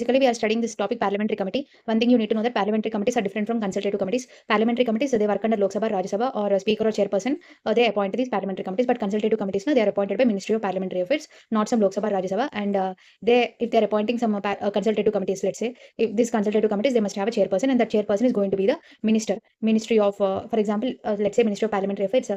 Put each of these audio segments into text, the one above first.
Basically, we are studying this topic, parliamentary committee. One thing you need to know that parliamentary committees are different from consultative committees. Parliamentary committees, they work under Lok Sabha, Rajya Sabha, or speaker or chairperson. They appoint these parliamentary committees. But consultative committees, no, they are appointed by Ministry of Parliamentary Affairs, not some Lok Sabha, Rajya Sabha. And if they are appointing some consultative committees, let's say, if these consultative committees, they must have a chairperson, and that chairperson is going to be the Ministry of, for example, let's say Ministry of Parliamentary Affairs.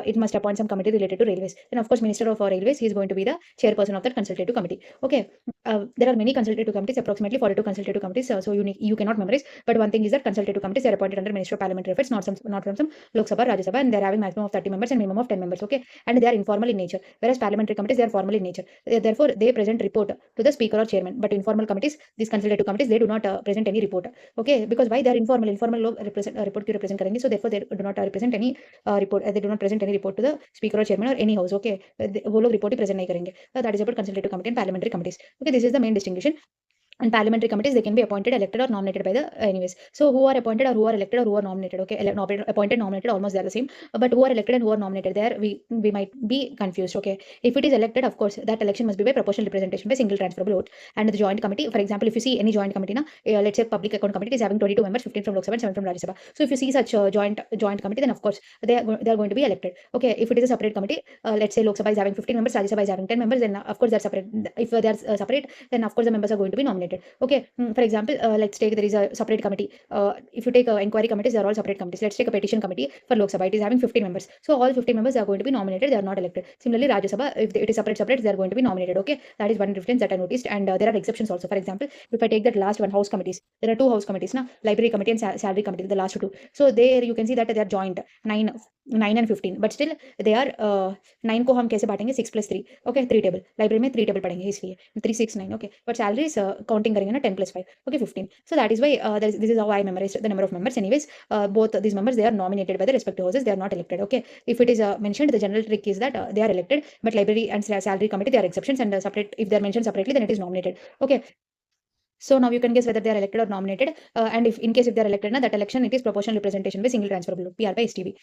It must appoint some committee related to railways. Then, of course, Minister of Railways, he is going to be the chairperson of that consultative committee. Okay. There are many consultative committees, approximately 42 consultative committees. So you cannot memorize. But one thing is that consultative committees are appointed under Ministry of Parliamentary Affairs, not from some Lok Sabha, Rajya Sabha, and they are having maximum of 30 members and minimum of 10 members. Okay, and they are informal in nature. Whereas parliamentary committees, they are formal in nature. Therefore, they present report to the speaker or chairman. But informal committees, these consultative committees, they do not present any report. Okay, because why they are informal? Informal लोग represent report क्यों represent करेंगे? So therefore, they do not represent any report. They do not present any report to the speaker or chairman or any house. Okay, वो लोग report ही present नहीं करेंगे. That is about consultative committee and parliamentary committees. Okay, this is the main distinction. And parliamentary committees, they can be appointed, elected, or nominated by the anyways. So who are appointed or who are elected or who are nominated? Okay, appointed, nominated, almost they are the same. But who are elected and who are nominated, there we might be confused. Okay, if it is elected, of course, that election must be by proportional representation by single transferable vote. And the joint committee, for example, if you see any joint committee, let's say public account committee is having 22 members, 15 from Lok Sabha and 7 from Rajya Sabha. So if you see such a joint committee, then of course they are going to be elected. Okay, if it is a separate committee, let's say Lok Sabha is having 15 members, Rajya Sabha is having 10 members, then of course they are separate. If they are separate, then of course the members are going to be nominated. Okay. For example, let's take there is a separate committee. If you take inquiry committees, they are all separate committees. Let's take a petition committee for Lok Sabha. It is having 15 members. So all 15 members are going to be nominated. They are not elected. Similarly, Rajya Sabha, if it is separate, they are going to be nominated. Okay, that is one difference that I noticed. And there are exceptions also. For example, if I take that last one, house committees, there are two house committees, library committee and salary committee, the last two. So there you can see that they are joint 9 and 15. But still they are 9 को हम कैसे बांटेंगे? 6 plus 3. Okay, 3 table. Library में 3 table पढ़ेंगे इसलिए 3, 6, 9. Okay, but salary is counting करेंगे ना 10 plus 5. Okay, 15. So that is why this is how I memorized the number of members. Anyways, both these members, they are nominated by the respective houses. They are not elected. Okay, if it is mentioned, the general trick is that they are elected, but library and salary committee, they are exceptions, and separate, if they are mentioned separately, then it is nominated. Okay. So now you can guess whether they are elected or nominated, and if in case if they are elected, that election, it is proportional representation by single transferable vote, PR by STB.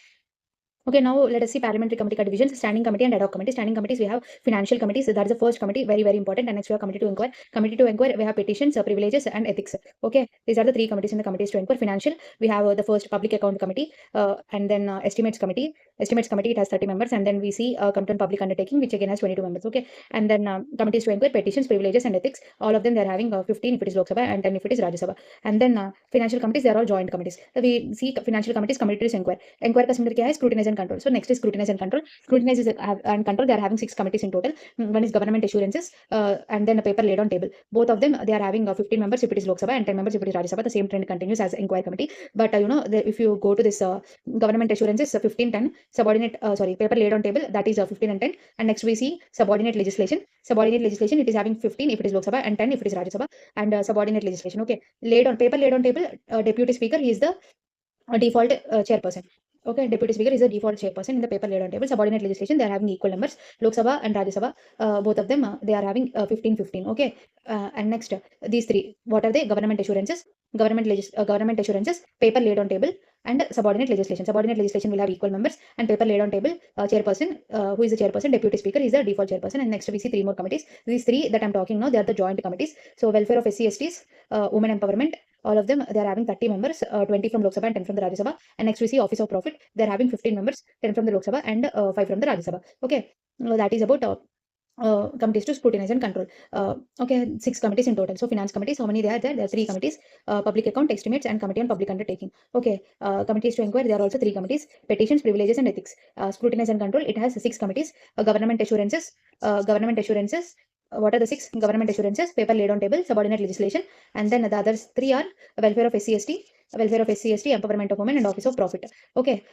Okay, now let us see parliamentary committee divisions, standing committee and ad hoc committee. Standing committees, we have financial committees. That is the first committee, very, very important. And next we have committee to inquire. Committee to inquire, we have petitions, privileges, and ethics. Okay, these are the three committees in the committees to inquire. Financial, we have the first public account committee, and then estimates committee. Estimates committee, it has 30 members, and then we see committee on public undertaking, which again has 22 members. Okay, and then committees to inquire, petitions, privileges, and ethics. All of them, they are having 15 if it is Lok Sabha and 10 if it is Rajya Sabha. And then financial committees, they are all joint committees. We see financial committees, committees to inquire. Inquire का similar क्या है? Scrutinize and control. So next is scrutinize and control. Scrutinize and control, they are having 6 committees in total. One is government assurances, and then a paper laid on table. Both of them, they are having 15 members if it is Lok Sabha and 10 members if it is Rajya Sabha. The same trend continues as inquiry committee. But if you go to this government assurances, 15, 10, subordinate, paper laid on table, that is 15 and 10. And next we see subordinate legislation. Subordinate legislation, it is having 15 if it is Lok Sabha and 10 if it is Rajya Sabha. And subordinate legislation, okay, paper laid on table, deputy speaker, he is the default chairperson. Okay, deputy speaker is the default chairperson in the paper laid on table. Subordinate legislation, they are having equal numbers. Lok Sabha and Rajya Sabha, both of them, they are having 15, 15. Okay, and next these three, what are they? Government assurances, government assurances, paper laid on table, and subordinate legislation. Subordinate legislation will have equal members, and paper laid on table, chairperson, who is the chairperson, deputy speaker is the default chairperson. And next we see 3 more committees. These 3 that I'm talking now, they are the joint committees. So welfare of SC/STs, women empowerment, all of them, they are having 30 members, 20 from Lok Sabha and 10 from the Rajya Sabha. And next we see office of profit, they are having 15 members, 10 from the Lok Sabha and 5 from the Rajya Sabha. Okay, that is about committees to scrutinize and control. Okay, 6 committees in total. So finance committees, how many there are there? There are 3 committees, public account, estimates, and committee on public undertaking. Okay, committees to inquire, there are also 3 committees, petitions, privileges, and ethics. Scrutinize and control, it has 6 committees, government assurances, what are the 6? Government assurances, paper laid on table, subordinate legislation, and then the others 3 are welfare of SC/ST, empowerment of women, and office of profit. Okay,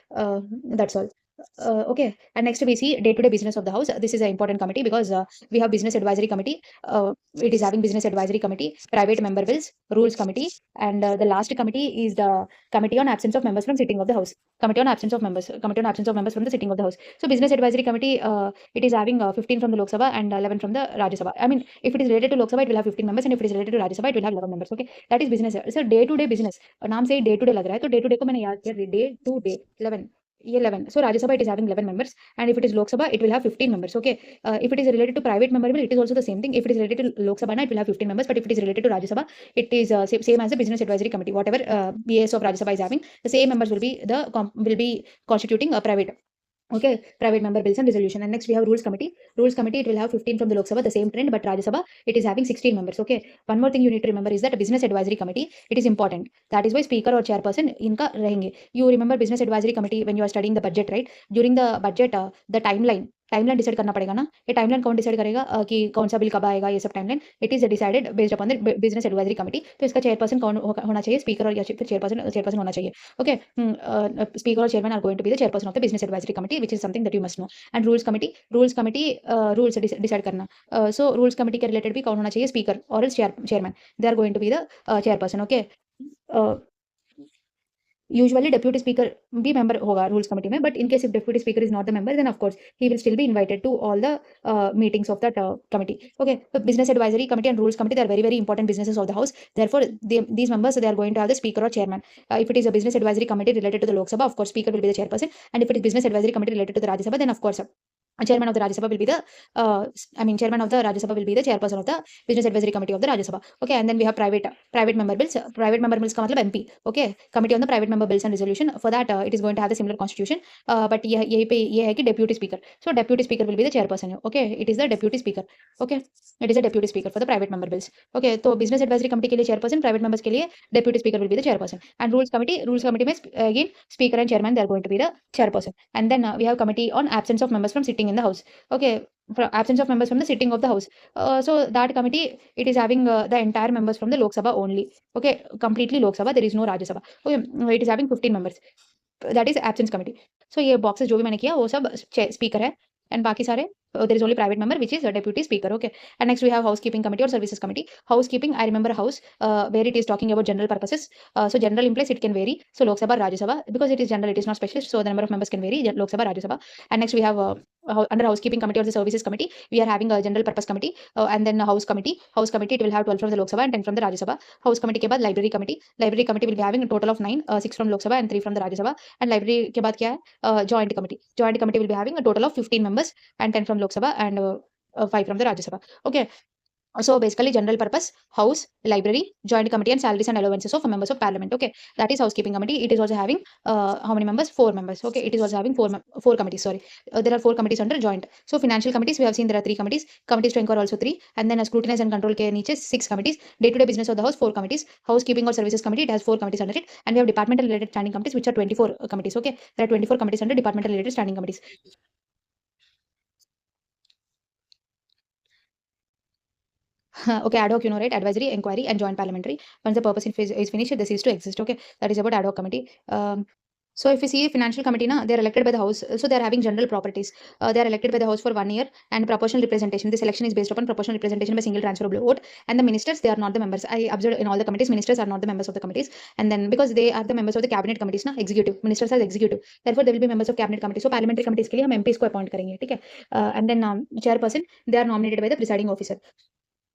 that's all. Okay, and next we see day-to-day business of the house. This is an important committee because we have business advisory committee. It is having business advisory committee, private member bills, rules committee, and the last committee is the committee on absence of members from sitting of the house. Committee on absence of members from the sitting of the house. So business advisory committee, it is having 15 from the Lok Sabha and 11 from the Rajya Sabha. I mean, if it is related to Lok Sabha, it will have 15 members, and if it is related to Rajya Sabha, it will have 11 members. Okay, that is business. So day-to-day business. नाम से day to day लग रहा है, तो day to day को मैंने याद किया, day to day 11. 11. So Rajya Sabha, it is having 11 members, and if it is Lok Sabha, it will have 15 members. Okay. If it is related to private member bill, it is also the same thing. If it is related to Lok Sabha, it will have 15 members. But if it is related to Rajya Sabha, it is same as the Business Advisory Committee. Whatever BAS of Rajya Sabha is having, the same members will be will be constituting a private. Okay, private member bills and resolution. And next we have rules committee. Rules committee, it will have 15 from the Lok Sabha, the same trend, but Rajya Sabha, it is having 16 members. Okay, one more thing you need to remember is that a business advisory committee, it is important. That is why speaker or chairperson inka rahenge. You remember business advisory committee when you are studying the budget, right? During the budget, the timeline decide करना पड़ेगा ना. ये timeline कौन decide करेगा कि कौन सा bill कब आएगा, ये सब timeline it is decided based upon the business advisory committee. तो इसका चेयरपर्सन कौन होना चाहिए, स्पीकर और या फिर चेयरपर्सन होना चाहिए. ओके, स्पीकर और chairman are going to be the chairperson of the business advisory committee, which is something that you must know. And rules committee, rules decide करना. सो रूल्स कमिटी के related भी कौन होना चाहिए, speaker और chairman, they are going to be the chairperson. Okay, usually deputy speaker be member hoga rules committee mein, but in case if deputy speaker is not the member, then of course he will still be invited to all the meetings of that committee. Okay, so business advisory committee and rules committee, they are very very important businesses of the house. Therefore these members, they are going to have the speaker or chairman. If it is a business advisory committee related to the Lok Sabha, of course speaker will be the chairperson, and if it is business advisory committee related to the Rajya Sabha, then of course chairman of the Rajya Sabha will be the chairman of the Rajya Sabha will be the chairperson of the business advisory committee of the Rajya Sabha. Okay, and then we have private member bills. Private member bills का मतलब MP. Okay, committee on the private member bills and resolution. For that it is going to have the similar constitution, but ये है कि deputy speaker. So deputy speaker will be the chairperson. Okay, it is the deputy speaker. Okay, it is a deputy speaker for the private member bills. Okay, तो business advisory committee के लिए chairperson, private members के लिए deputy speaker will be the chairperson. And rules committee में again speaker and chairman, they are going to be the chairperson. And then we have committee on absence of members from sitting in the house. Okay, for absence of members from the sitting of the house. So that committee, it is having the entire members from the Lok Sabha only. Okay, completely Lok Sabha, there is no Rajya Sabha. Okay, it is having 15 members. That is absence committee. So ये boxes जो भी मैंने किया वो सब speaker है, and बाकी सारे there is only private member, which is a deputy speaker. Okay, and next we have housekeeping committee or services committee. Housekeeping, I remember house where it is talking about general purposes. So general implies it can vary. So Lok Sabha, Rajya Sabha, because it is general, it is not specialist, so the number of members can vary. Lok Sabha, Rajya Sabha. And next we have under housekeeping committee or the services committee, we are having a general purpose committee, and then a house committee. House committee, it will have 12 from the Lok Sabha and 10 from the Rajya Sabha. House committee के बाद library committee. Library committee will be having a total of 9, 6 from Lok Sabha and 3 from the Rajya Sabha. And library के बाद क्या है, joint committee. Joint committee will be having a total of 15 members and 10 from Lok Sabha and 5 from the Rajya Sabha. Okay. So basically general purpose, house, library, joint committee, and salaries and allowances of members of parliament. Okay, that is housekeeping committee. It is also having how many members? 4 members. Okay, it is also having four committees. Sorry, there are 4 committees under joint. So financial committees, we have seen there are 3 committees. Committees to inquire also 3, and then scrutinize and control के नीचे 6 committees. Day-to-day business of the house 4 committees. Housekeeping or services committee, it has 4 committees under it, and we have departmental related standing committees, which are 24 committees. Okay, there are 24 committees under departmental related standing committees. Okay, ad hoc, you know, right? Advisory, inquiry, and joint parliamentary. Once the purpose is finished, they cease to exist. Okay, that is about ad hoc committee. So if you see financial committee, na, they are elected by the house. So they are having general properties. They are elected by the house for 1 year, and proportional representation. This election is based upon proportional representation by single transferable vote. And the ministers, they are not the members. I observed in all the committees, ministers are not the members of the committees. And then because they are the members of the cabinet committees, na, executive. Ministers are executive. Therefore, they will be members of cabinet committee. So parliamentary committees के लिए हम MPs को appoint करेंगे, ठीक है? And then chairperson, they are nominated by the presiding officer.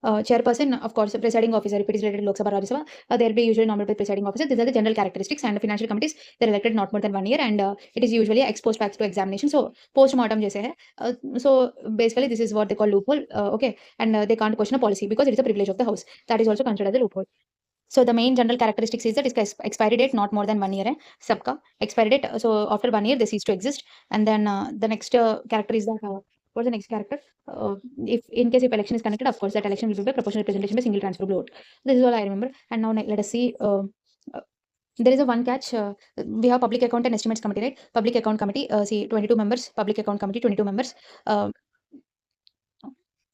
Chairperson, of course, presiding officer, if it is related to Lok Sabha, Rajya Sabha, they will be usually nominated by presiding officer. These are the general characteristics. And financial committees, they are elected not more than 1 year, and it is usually ex post facto examination. So post-mortem जैसे है. So basically, this is what they call loophole. Okay, and they can't question a policy because it is a privilege of the house. That is also considered as a loophole. So the main general characteristics is that its expiry date not more than 1 year है सबका expiry date. So after 1 year they cease to exist. And then the next character is that what's the next character? If in case if election is connected, of course that election will be by proportional representation by single transferable vote. This is all I remember. And now let us see. There is a one catch. We have public account and estimates committee, right? Public account committee. See, 22 members. Public account committee, 22 members.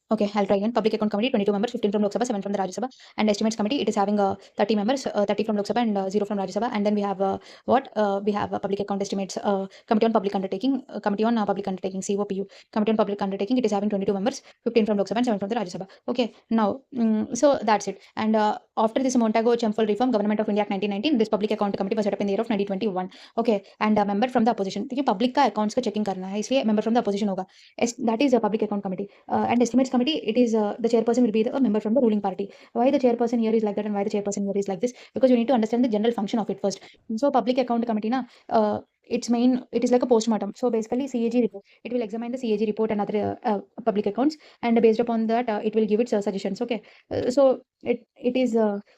Okay, I'll try again. Public account committee, 22 members, 15 from Lok Sabha, 7 from the Rajya Sabha. And estimates committee, it is having 30 members, 30 from Lok Sabha and 0 from Rajya Sabha. And then we have we have public account estimates committee on public undertaking, committee on public undertaking, COPU, committee on public undertaking. It is having 22 members, 15 from Lok Sabha and 7 from the Rajya Sabha. Okay, now so that's it. And after this Montagu-Champful reform, Government of India Act 1919, this public account committee was set up in the year of 1921. Okay, and a member from the opposition. देखिए public का accounts का checking करना है, इसलिए member from the opposition होगा. That is a public account committee. And estimates committee, it is the chairperson will be a member from the ruling party. Why the chairperson here is like that and why the chairperson here is like this? Because you need to understand the general function of it first. So public account committee na, it is like a postmortem. So basically CAG report, it will examine the CAG report and other public accounts, and based upon that it will give its suggestions. Okay, so it is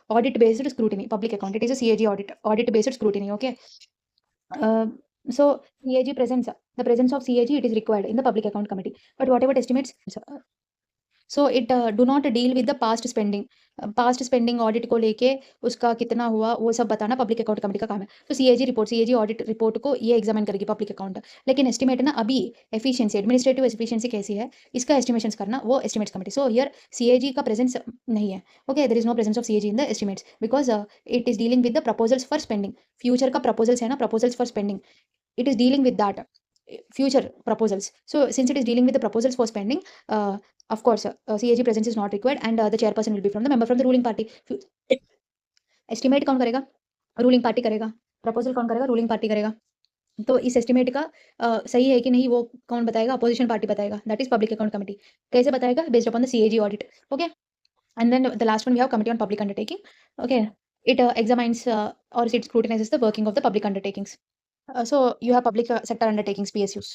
audit based scrutiny. Public account, it is a CAG audit based scrutiny. Okay, uh, so CAG presence, the presence of CAG, it is required in the public account committee, but whatever estimates, so it do not deal with the past spending audit को लेके उसका कितना हुआ वो सब बताना public account committee का काम है। तो सीएजी ऑडिट रिपोर्ट को ये एग्जामिन करेगी पब्लिक अकाउंट, लेकिन एस्टिमेट ना अभी एफिशिएंसी, एडमिनिस्ट्रेटिव एफिशिएंसी कैसी है इसका एस्टिमेशन करना वो estimates committee. So here CAG का प्रेजेंस नहीं है। Okay, there is no presence of CAG in the estimates because it is dealing with the proposals for spending. Future का प्रपोजल्स है ना, proposals for spending, it is dealing with that future proposals. So since it is dealing with the proposals for spending, of course CAG presence is not required, and the chairperson will be from the member from the ruling party. Estimate कौन करेगा? Ruling party करेगा। Proposal कौन करेगा? Ruling party करेगा। तो इस estimate का सही है कि नहीं वो कौन बताएगा? अपोजिशन पार्टी बताएगा, that is public account committee. कैसे बताएगा? Based upon the CAG audit. Okay, and then the last one we have committee on public undertaking. Okay, it examines or it scrutinizes the working of the public undertakings. So you have public sector undertakings, PSUs.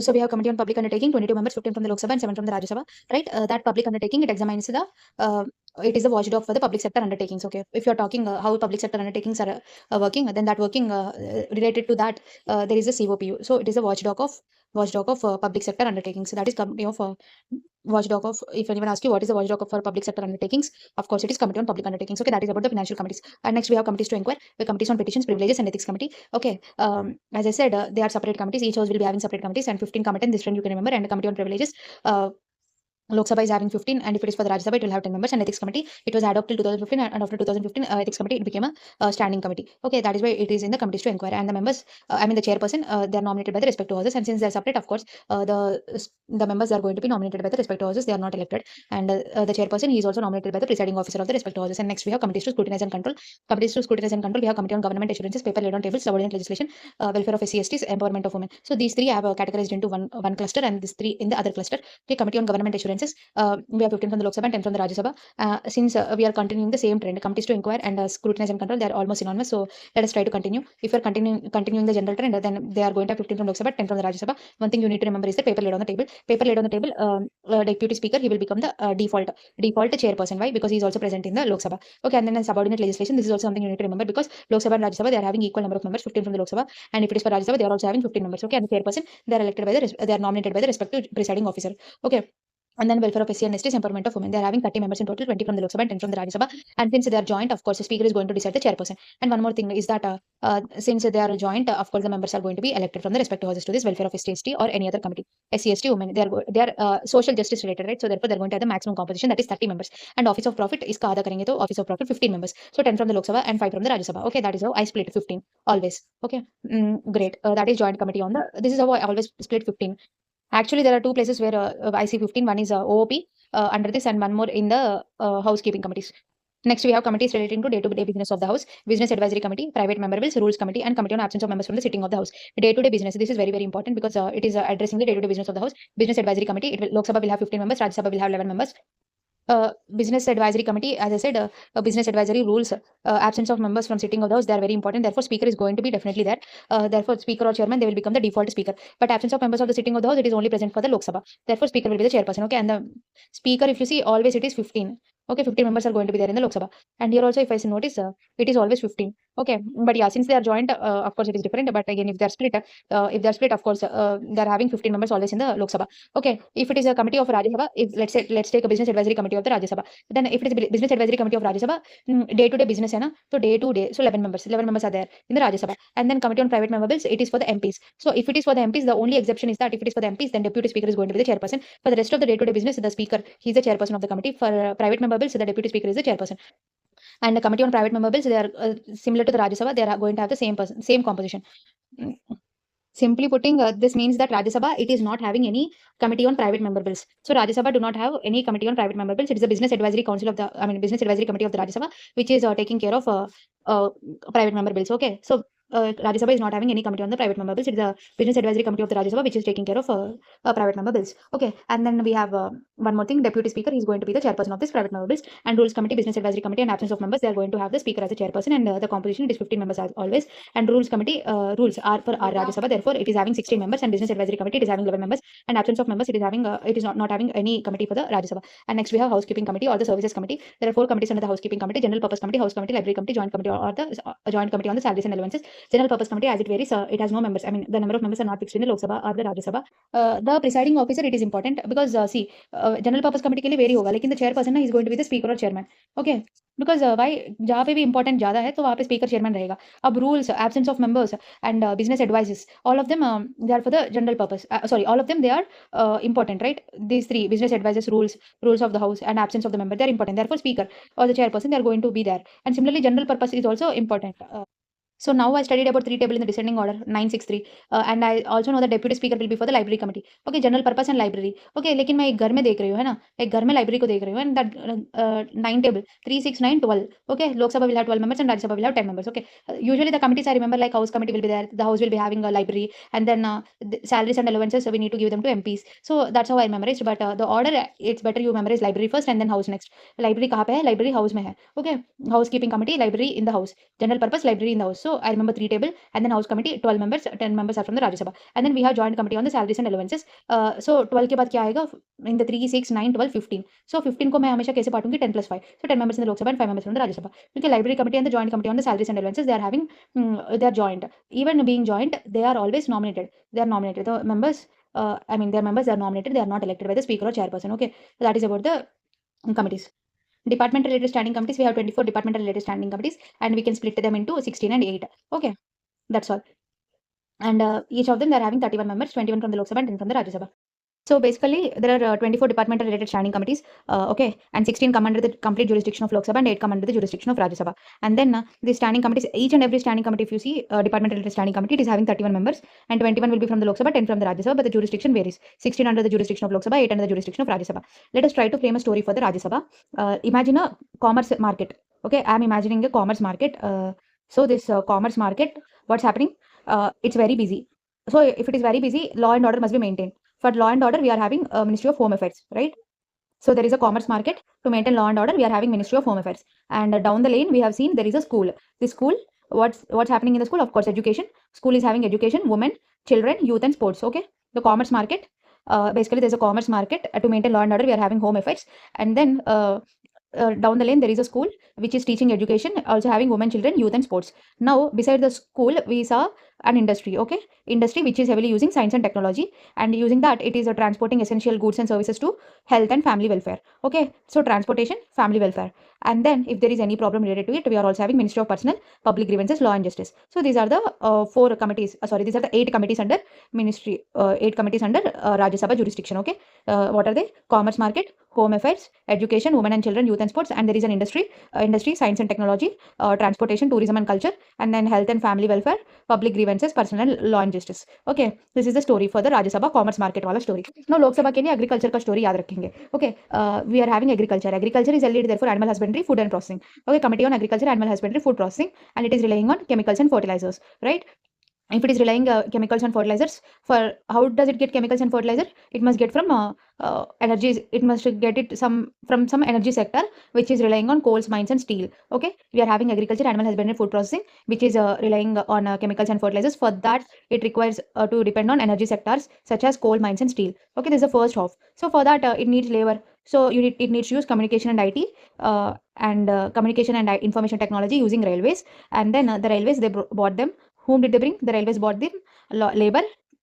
So we have committee on public undertaking, 22 members, 15 from the Lok Sabha and 7 from the Rajya Sabha, right? That public undertaking, it examines the, it is the watchdog for the public sector undertakings. Okay, if you're talking how public sector undertakings are working, then that working related to that, there is a COPU. So it is a watchdog of public sector undertakings. So that is committee of watchdog of, if anyone asks you what is the watchdog for public sector undertakings, of course it is committee on public undertakings. Okay, that is about the financial committees. And next we have committees to inquire, the committees on petitions, privileges and ethics committee. Okay, as I said, they are separate committees. Each house will be having separate committees, and 15 committees, this trend you can remember. And the committee on privileges, Lok Sabha is having 15, and if it is for the Rajya Sabha, it will have 10 members. And ethics committee, it was ad hoc till 2015, and after 2015, ethics committee, it became a standing committee. Okay, that is why it is in the committees to inquire. And the members, the chairperson, they are nominated by the respective houses, and since they are separate, of course, the members are going to be nominated by the respective houses. They are not elected, and the chairperson, he is also nominated by the presiding officer of the respective houses. And next we have committees to scrutinize and control. Committees to scrutinize and control, we have committee on government assurances, paper laid on tables, subordinate legislation, welfare of SC/STs, empowerment of women. So these three I have categorized into one cluster, and these three in the other cluster. Okay, committee on government assurances, we have 15 from the Lok Sabha and 10 from the Rajya Sabha. Since we are continuing the same trend, committees to inquire and scrutinize and control, they are almost synonymous. So let us try to continue. If we are continuing the general trend, then they are going to have 15 from Lok Sabha, 10 from the Rajya Sabha. One thing you need to remember is the paper laid on the table. Paper laid on the table, deputy speaker, he will become the default chairperson. Why? Because he is also present in the Lok Sabha. Okay, and then the subordinate legislation, this is also something you need to remember, because Lok Sabha and Rajya Sabha, they are having equal number of members, 15 from the Lok Sabha, and if it is for Rajya Sabha, they are also having 15 members. Okay, and the chairperson, they are elected by they are nominated by the respective presiding officer. Okay. And then welfare of SC and STs, empowerment of women. They are having 30 members in total, 20 from the Lok Sabha and 10 from the Rajya Sabha. And since they are joint, of course, the speaker is going to decide the chairperson. And one more thing is that since they are joint, of course, the members are going to be elected from the respective houses to this welfare of SC/ST or any other committee. SC/ST women, they are social justice related, right? So therefore, they are going to have the maximum composition, that is 30 members. And office of profit, iska aadha karenge to office of profit 15 members. So 10 from the Lok Sabha and 5 from the Rajya Sabha. Okay, that is how I split 15 always. Okay, great. That is joint committee on the. This is how I always split 15. Actually, there are two places where I see 15. One is OOP under this, and one more in the housekeeping committees. Next, we have committees relating to day-to-day business of the house, business advisory committee, private member bills, rules committee, and committee on absence of members from the sitting of the house. Day-to-day business. This is very, very important because it is addressing the day-to-day business of the house. Business advisory committee. Lok Sabha will have 15 members. Rajya Sabha will have 11 members. Business advisory committee, as I said, business advisory rules, absence of members from sitting of the house, they are very important. Therefore, speaker is going to be definitely there. Therefore, speaker or chairman, they will become the default speaker. But absence of members of the sitting of the house, it is only present for the Lok Sabha. Therefore, speaker will be the chairperson. Okay, and the speaker, if you see, always it is 15. Okay, 15 members are going to be there in the Lok Sabha. And here also, if I notice, it is always 15. Okay, but yeah, since they are joint, of course, it is different. But again, if they are split, of course, they are having 15 members always in the Lok Sabha. Okay, if it is a committee of Rajya Sabha, if let's take a business advisory committee of the Rajya Sabha, then if it is business advisory committee of Rajya Sabha, day-to-day business, hai na? So day-to-day, so 11 members are there in the Rajya Sabha. And then committee on private member bills, it is for the MPs. So if it is for the MPs, the only exception is that if it is for the MPs, then deputy speaker is going to be the chairperson. For the rest of the day-to-day business, the speaker, he is the chairperson of the committee. For private member bills, the deputy speaker is the chairperson. And the committee on private member bills, they are similar to the Rajya Sabha. They are going to have the same composition. Simply putting, this means that Rajya Sabha, it is not having any committee on private member bills. So Rajya Sabha do not have any committee on private member bills. It is the business advisory council of the, business advisory committee of the Rajya Sabha, which is taking care of private member bills. Okay, so Rajya Sabha is not having any committee on the private member bills. It is a business advisory committee of the Rajya Sabha which is taking care of private member bills. Okay, and then we have one more thing. Deputy Speaker is going to be the chairperson of this private member bills, and Rules Committee, Business Advisory Committee, and absence of members, they are going to have the Speaker as a chairperson, and the composition it is 15 members as always. And Rules Committee rules are for our Rajya Sabha, therefore it is having 16 members, and Business Advisory Committee it is having 11 members, and absence of members it is having it is not having any committee for the Rajya Sabha. And next we have Housekeeping Committee or the Services Committee. There are 4 committees under the Housekeeping Committee: General Purpose Committee, House Committee, Library Committee, Joint Committee, or the Joint Committee on the Salaries and Allowances. General Purpose Committee, as it varies, it has no members. I mean, the number of members are not fixed in the Lok Sabha or the Rajya Sabha. The presiding officer, it is important because see, General Purpose Committee के लिए vary होगा, लेकिन the chairperson ना is going to be the speaker or chairman. Okay, because why, जहाँ पे भी important ज़्यादा है तो वहाँ पे speaker chairman रहेगा. अब rules, absence of members and business advices, all of them they are for the general purpose. Sorry, all of them they are important, right? These 3 business advices, rules of the house, and absence of the member, they are important. Therefore, speaker or the chairperson they are going to be there. And similarly, general purpose is also important. So now I studied about 3 table in the descending order 963 and I also know the deputy speaker will be for the library committee. Okay, general purpose and library. Okay, लेकिन मैं एक घर में देख रही हूँ है ना, एक घर में library को देख रही हूँ, and that 9 table 3 6 9 12. Okay, Lok Sabha will have 12 members and Rajya Sabha will have 10 members. Okay, usually the committees I remember like house committee will be there, the house will be having a library, and then the salaries and allowances we need to give them to MPs. So that's how I memorized. But the order it's better you memorize library first and then house next. Library कहाँ पे है? Library house में है. Okay, housekeeping committee, library in the house, general purpose, library in the house. So I remember 3 table, and then house committee 12 members, 10 members are from the Rajya Sabha, and then we have joint committee on the salaries and allowances. So 12 के बाद क्या आएगा in the 3 6 9 12 15. So 15 को मैं हमेशा कैसे बांटूंगी 10 plus 5. So 10 members in the Lok Sabha and 5 members from the Rajya Sabha. क्योंकि library committee and the joint committee on the salaries and allowances they are having they are joint. Even being joint, they are always nominated. They are nominated. The members I mean their members are nominated. They are not elected by the speaker or chairperson. Okay, so that is about the committees. Department related standing committees, we have 24 departmental related standing committees, and we can split them into 16 and 8. Okay, that's all. And each of them they are having 31 members, 21 from the Lok Sabha and 10 from the Rajya Sabha. So basically, there are 24 departmental related standing committees, okay, and 16 come under the complete jurisdiction of Lok Sabha and 8 come under the jurisdiction of Rajya Sabha. And then the standing committees, each and every standing committee, if you see, departmental related standing committee, it is having 31 members, and 21 will be from the Lok Sabha, 10 from the Rajya Sabha, but the jurisdiction varies. 16 under the jurisdiction of Lok Sabha, 8 under the jurisdiction of Rajya Sabha. Let us try to frame a story for the Rajya Sabha. Imagine a commerce market. Okay, I am imagining a commerce market. So this commerce market, what's happening? It's very busy. So if it is very busy, law and order must be maintained. For law and order, we are having Ministry of Home Affairs, right? So there is a commerce market. To maintain law and order, we are having Ministry of Home Affairs. And down the lane, we have seen there is a school. This school, what's happening in the school? Of course, education. School is having education, women, children, youth, and sports. Okay. The commerce market. Basically, there's a commerce market. To maintain law and order, we are having Home Affairs. And then down the lane, there is a school which is teaching education, also having women, children, youth, and sports. Now, beside the school, we saw an industry, okay, industry which is heavily using science and technology, and using that it is transporting essential goods and services to health and family welfare. Okay, so transportation, family welfare, and then if there is any problem related to it, we are also having Ministry of Personnel, Public Grievances, Law and Justice. So these are the 4 committees, these are the 8 committees under ministry, 8 committees under Rajya Sabha jurisdiction. Okay, what are they? Commerce market, Home Affairs, education, women and children, youth and sports, and there is an industry, science and technology, transportation, tourism and culture, and then health and family welfare, public grievances, personal, law and justice. Okay, this is the story for the Rajya Sabha commerce market वाला story. Now Lok Sabha के लिए agriculture का story याद रखेंगे. Okay, we are having agriculture. Agriculture is allied therefore animal husbandry, food and processing. Okay, committee on agriculture, animal husbandry, food processing, and it is relying on chemicals and fertilizers, right? If it is relying chemicals and fertilizers, for how does it get chemicals and fertilizer? It must get from energy. It must get it from some energy sector which is relying on coals, mines, and steel. Okay, we are having agriculture, animal husbandry, food processing, which is relying on chemicals and fertilizers. For that, it requires to depend on energy sectors such as coal, mines, and steel. Okay, this is the first half. So for that, it needs labor. So it needs to use communication and IT and communication and information technology using railways. And then the railways they bought them. Whom did they bring? The railways bought them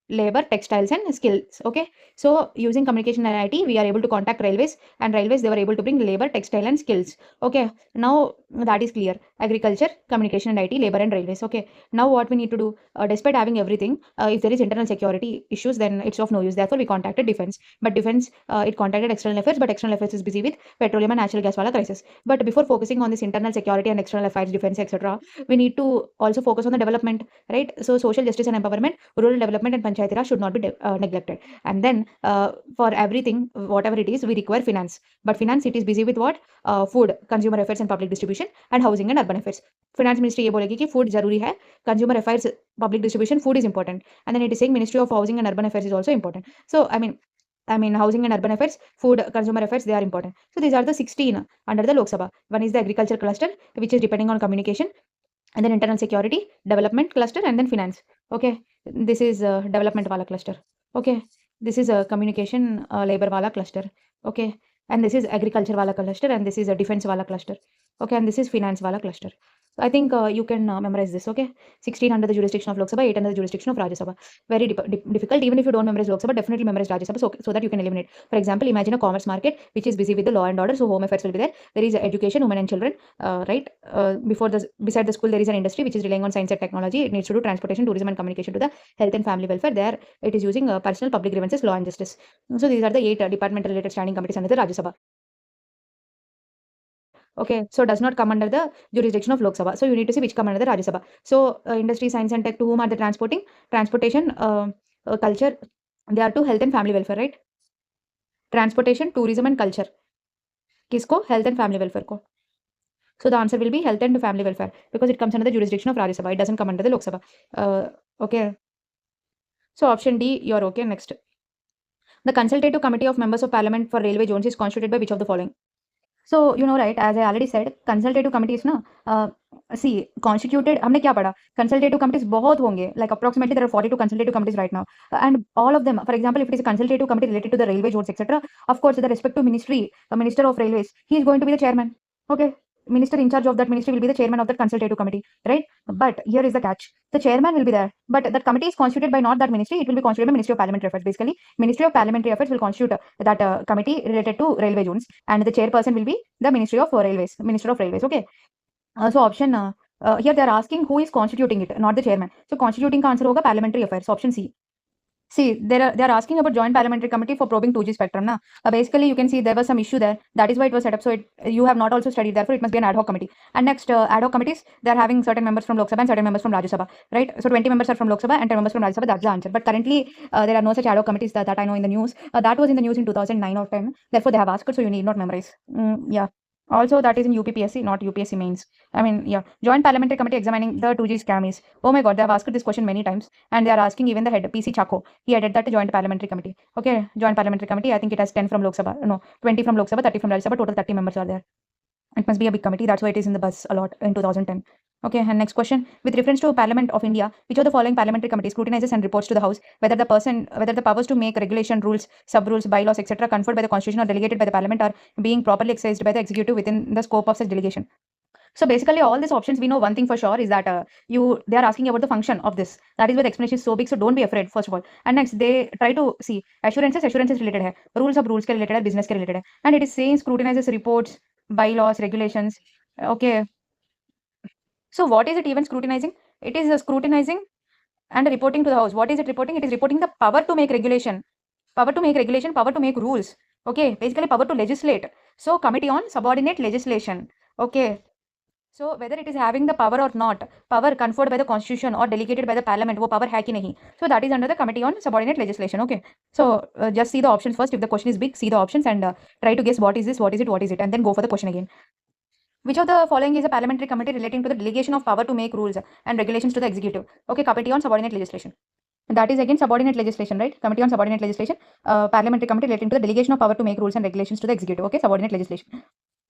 labor, textiles, and skills. Okay, so using communication and IT, we are able to contact railways, and railways they were able to bring labor, textile, and skills. Okay, now that is clear. Agriculture, communication and IT, labor, and railways. Okay, now what we need to do, despite having everything, if there is internal security issues, then it's of no use. Therefore, we contacted defense, but defense it contacted external affairs, but external affairs is busy with petroleum and natural gas wala crisis. But before focusing on this internal security and external affairs, defense, etc., we need to also focus on the development, right? So social justice and empowerment, rural development, and Panchayati Raj should not be neglected. And then for everything, whatever it is, we require finance. But finance, it is busy with what? Food, consumer affairs and public distribution, and housing and urban affairs. Finance ministry ये बोलेगी कि food जरूरी है, consumer affairs, public distribution, food is important. And then it is saying Ministry of Housing and Urban Affairs is also important. So I mean, housing and urban affairs, food, consumer affairs, they are important. So these are the 16 under the Lok Sabha. One is the agriculture cluster, which is depending on communication, and then internal security, development cluster, and then finance. Okay, this is development wala cluster. Okay, this is a communication labor wala cluster. Okay, and this is agriculture wala cluster, and this is a defense wala cluster. Okay, and this is finance wala cluster. So I think you can memorize this. Okay, 16 under the jurisdiction of Lok Sabha, 8 under the jurisdiction of Rajya Sabha. Very difficult. Even if you don't memorize Lok Sabha, definitely memorize Rajya Sabha, so that you can eliminate. For example, imagine a commerce market which is busy with the law and order, so home affairs will be there. There is education, women and children, right? Beside the school, there is an industry which is relying on science and technology. It needs to do transportation, tourism, and communication to the health and family welfare. There, it is using personal, public grievances, law and justice. So these are the 8 department related standing committees under the Rajya Sabha. Okay, so does not come under the jurisdiction of Lok Sabha. So you need to see which come under the Rajya Sabha. So industry, science and tech, to whom are the transportation, culture, they are to health and family welfare, right? Transportation, tourism and culture. Kisko? Health and family welfare ko. So the answer will be health and family welfare, because it comes under the jurisdiction of Rajya Sabha. It doesn't come under the Lok Sabha. Okay. So option D, you're okay. Next. The consultative committee of members of parliament for railway zones is constituted by which of the following? So you know, right, as I already said, consultative committees ना, see, constituted, हमने क्या पढ़ा? Consultative committees बहुत होंगे, like approximately there are 42 consultative committees right now, and all of them, for example, if it is a consultative committee related to the railway zones, etc., of course, the respective ministry, the minister of railways, he is going to be the chairman. Okay, minister in charge of that ministry will be the chairman of that consultative committee, right? But here is the catch: the chairman will be there, but that committee is constituted by not that ministry; it will be constituted by Ministry of Parliamentary Affairs. Basically, Ministry of Parliamentary Affairs will constitute that committee related to railway zones, and the chairperson will be the Ministry of Railways, Minister of Railways. Okay, so option here they are asking who is constituting it, not the chairman. So constituting का answer होगा Parliamentary Affairs, option C. See, they are asking about joint parliamentary committee for probing 2G spectrum. Na? Basically, you can see there was some issue there. That is why it was set up. So you have not also studied. Therefore, it must be an ad hoc committee. And next, ad hoc committees, they are having certain members from Lok Sabha and certain members from Rajya Sabha. Right? So 20 members are from Lok Sabha and 10 members from Rajya Sabha. That's the answer. But currently, there are no such ad hoc committees that I know in the news. That was in the news in 2009 or 10. Therefore, they have asked. So you need not memorize. Yeah. Also, that is in UPPSC, not UPSC mains. I mean, yeah. Joint Parliamentary Committee examining the 2G scam is. Oh my God, they have asked this question many times. And they are asking even the head, PC Chako. He headed that Joint Parliamentary Committee. Okay, Joint Parliamentary Committee. I think it has 10 from Lok Sabha. No, 20 from Lok Sabha, 30 from Rajya Sabha. Total 30 members are there. It must be a big committee. That's why it is in the buzz a lot in 2010. Okay, and next question. With reference to Parliament of India, which of the following parliamentary committee scrutinizes and reports to the House whether the powers to make regulation, rules, sub-rules, bylaws, etc. conferred by the Constitution or delegated by the Parliament are being properly exercised by the executive within the scope of such delegation? So basically, all these options, we know one thing for sure is that they are asking about the function of this. That is why the explanation is so big. So don't be afraid, first of all. And next, they try to see assurances related hai, rules of rules ke related hai, business ke related hai. And it is saying scrutinizes reports, bylaws, regulations. Okay. So what is it even scrutinizing? It is scrutinizing and reporting to the House. What is it reporting? It is reporting the power to make regulation, power to make rules. Okay, basically power to legislate. So committee on subordinate legislation. Okay. So whether it is having the power or not, power conferred by the Constitution or delegated by the Parliament, वो power है कि नहीं? So that is under the committee on subordinate legislation. Okay. So just see the options first. If the question is big, see the options and try to guess what is this, what is it, and then go for the question again. Which of the following is a parliamentary committee relating to the delegation of power to make rules and regulations to the executive? Okay, committee on subordinate legislation. That is again subordinate legislation, right? Committee on subordinate legislation, parliamentary committee relating to the delegation of power to make rules and regulations to the executive. Okay, subordinate legislation.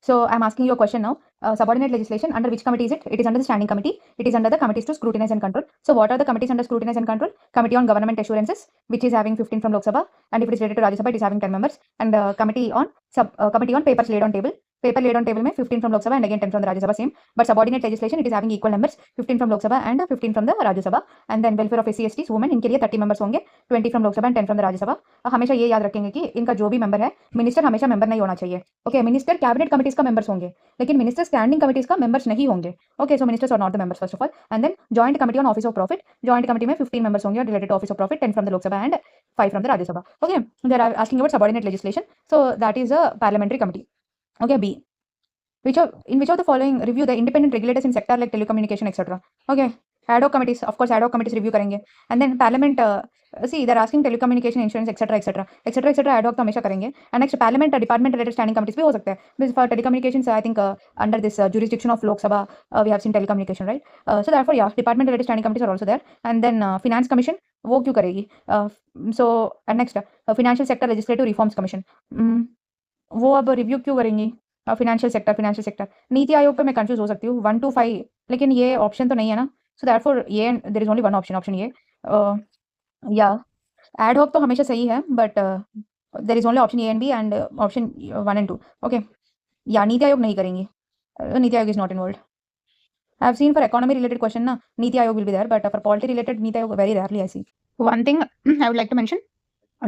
So I'm asking you a question now. Subordinate legislation, under which committee is it? It is under the standing committee. It is under the committees to scrutinize and control. So what are the committees under scrutinize and control? Committee on government assurances, which is having 15 from Lok Sabha, and if it is related to Rajya Sabha, it is having 10 members. And committee on papers laid on table. Paper laid on table में 15 from Lok Sabha and again 10 from the Rajya Sabha, same. But subordinate legislation, it is having equal numbers, 15 from Lok Sabha and 15 from the Rajya Sabha. And then welfare of SC STs women, इनके लिए 30 members होंगे, 20 from Lok Sabha and 10 from the Rajya Sabha. हमेशा ये याद रखेंगे कि इनका जो भी member है, minister हमेशा member नहीं होना चाहिए. Okay, minister cabinet committees का members होंगे, लेकिन minister standing committees का members नहीं होंगे. Okay, so ministers are not the members first of all. And then joint committee on office of profit, joint committee में 15 members होंगे related to office of profit, 10 from the Lok Sabha and 5 from the Rajya Sabha. Okay, they are asking about subordinate legislation. So that is a parliamentary committee. Okay, B. In which of the following review the independent regulators in sector like telecommunication, etc. Okay. ad hoc committees, of course ad hoc committees review करेंगे. And then parliament, see they're asking telecommunication, insurance, etc. ad hoc तो हमेशा करेंगे. And next parliament department related standing committees भी हो सकते हैं. Because for telecommunications I think under this jurisdiction of Lok Sabha we have seen telecommunication, right? So therefore yeah, department related standing committees are also there. And then finance commission वो क्यों करेगी? So and next financial sector legislative reforms commission, वो अब review क्यों करेंगी? Financial sector NITI Aayog पे मैं confuse हो सकती हूँ 1 to 5, लेकिन ये ऑप्शन तो नहीं है ना. सो देयरफॉर ये there is only one option ये. या एड हॉक तो हमेशा सही है, but there is only option A and B and option 1 and 2. Okay, या नीति आयोग नहीं करेंगी. NITI Aayog is not involve. I have seen for economy related question ना NITI Aayog will be there, but for polity related NITI Aayog very rarely I see. One thing I would like to mention,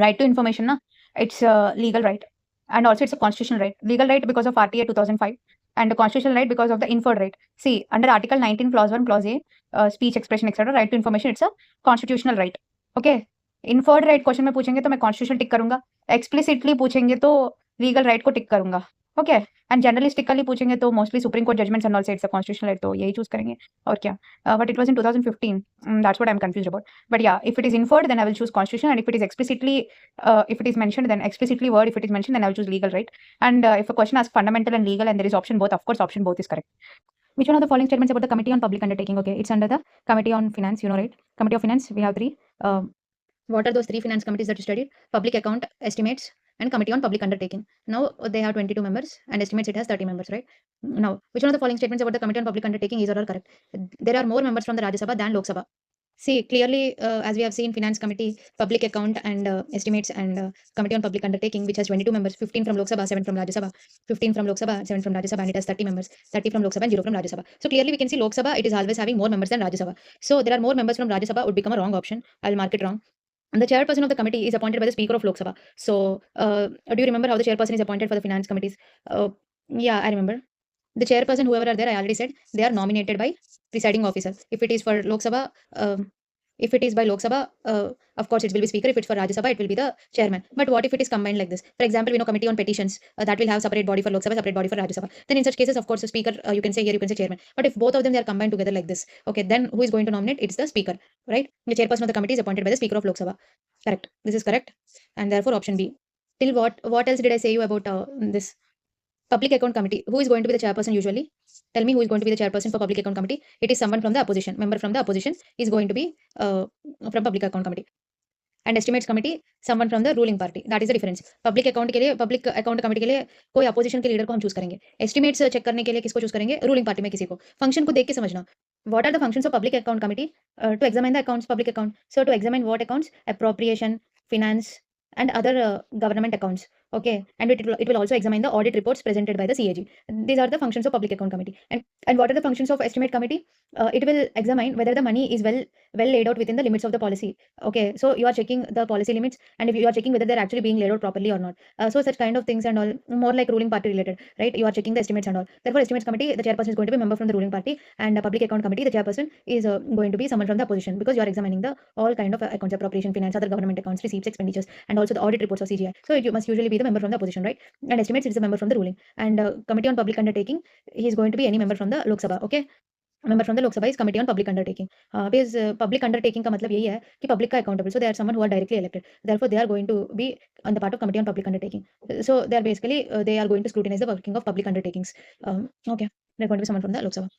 right to information na, it's a legal right, and also it's a constitutional right. Legal right because of RTA 2005, and the constitutional right because of the inferred right. See, under article 19 clause 1 clause A, speech, expression, etc., right to information, it's a constitutional right. Okay, inferred right question में पूछेंगे तो मैं constitutional टिक करूंगा, explicitly पूछेंगे तो legal right को टिक करूंगा. Okay, and generalistically पूछेंगे तो mostly supreme court judgments and all से इट्स अ कॉन्स्टिट्यूशनल राइट, तो यही चूज करेंगे और क्या. But it was in 2015, that's what I am confused about. But yeah, if it is inferred then I will choose constitution, and if it is explicitly if it is mentioned then explicitly word, if it is mentioned then I will choose legal right. And if a question asks fundamental and legal and there is option both, of course option both is correct. Which one of the following statements about the committee on public undertaking? Okay, it's under the committee on finance, you know, right? Committee of finance, we have three. What are those three finance committees that you studied? Public account, estimates, and committee on public undertaking. Now they have 22 members and estimates it has 30 members, right? Now, which one of the following statements about the committee on public undertaking is or are correct? There are more members from the Rajya Sabha than Lok Sabha. See, clearly, as we have seen, finance committee, public account, and estimates, and committee on public undertaking, which has 22 members, 15 from Lok Sabha, 7 from Rajya Sabha, 15 from Lok Sabha, 7 from Rajya Sabha, and it has 30 members, 30 from Lok Sabha and 0 from Rajya Sabha. So clearly we can see Lok Sabha, it is always having more members than Rajya Sabha. So there are more members from Rajya Sabha would become a wrong option. I'll mark it wrong. And the chairperson of the committee is appointed by the Speaker of Lok Sabha. So, do you remember how the chairperson is appointed for the finance committees? Yeah, I remember. The chairperson, whoever are there, I already said, they are nominated by presiding officer. If it is for Lok Sabha, if it is by Lok Sabha, of course it will be Speaker. If it's for Rajya Sabha, it will be the chairman. But what if it is combined like this? For example, we know committee on petitions, that will have separate body for Lok Sabha, separate body for Rajya Sabha. Then in such cases, of course, the Speaker, you can say here, you can say chairman. But if both of them they are combined together like this, okay, then who is going to nominate? It's the Speaker, right? The chairperson of the committee is appointed by the Speaker of Lok Sabha. Correct. This is correct, and therefore option B. Till what else did I say you about this public account committee? Who is going to be the chairperson usually? Tell me who is going to be the chairperson for public account committee. It is someone from the opposition. Member from the opposition is going to be from public account committee. And estimates committee, someone from the ruling party. That is the difference. public account committee के लिए कोई opposition के leader को हम choose करेंगे. estimates check करने के लिए किसको choose करेंगे? ruling party में किसी को. function को देख के समझना. What are the functions of public account committee? To examine the accounts, public account. So to examine what accounts? Appropriation, finance, and other government accounts. Okay, and it will also examine the audit reports presented by the CAG. These are the functions of public account committee. And what are the functions of estimate committee? It will examine whether the money is well laid out within the limits of the policy. Okay, so you are checking the policy limits, and if you are checking whether they're actually being laid out properly or not. So such kind of things and all, more like ruling party related, right? You are checking the estimates and all. Therefore, estimates committee, the chairperson is going to be a member from the ruling party, and the public account committee, the chairperson is going to be someone from the opposition, because you are examining the all kind of accounts, appropriation, finance, other government accounts, receipts, expenditures, and also the audit reports of CGI. So you must usually be the member from the opposition, right? And estimates, it is a member from the ruling. And committee on public undertaking, he is going to be any member from the Lok Sabha. Okay, member from the Lok Sabha is committee on public undertaking. Because public undertaking का मतलब यही है कि public का accountable. So they are someone who are directly elected. Therefore, they are going to be on the part of committee on public undertaking. So they are basically they are going to scrutinize the working of public undertakings. Okay, they are going to be someone from the Lok Sabha.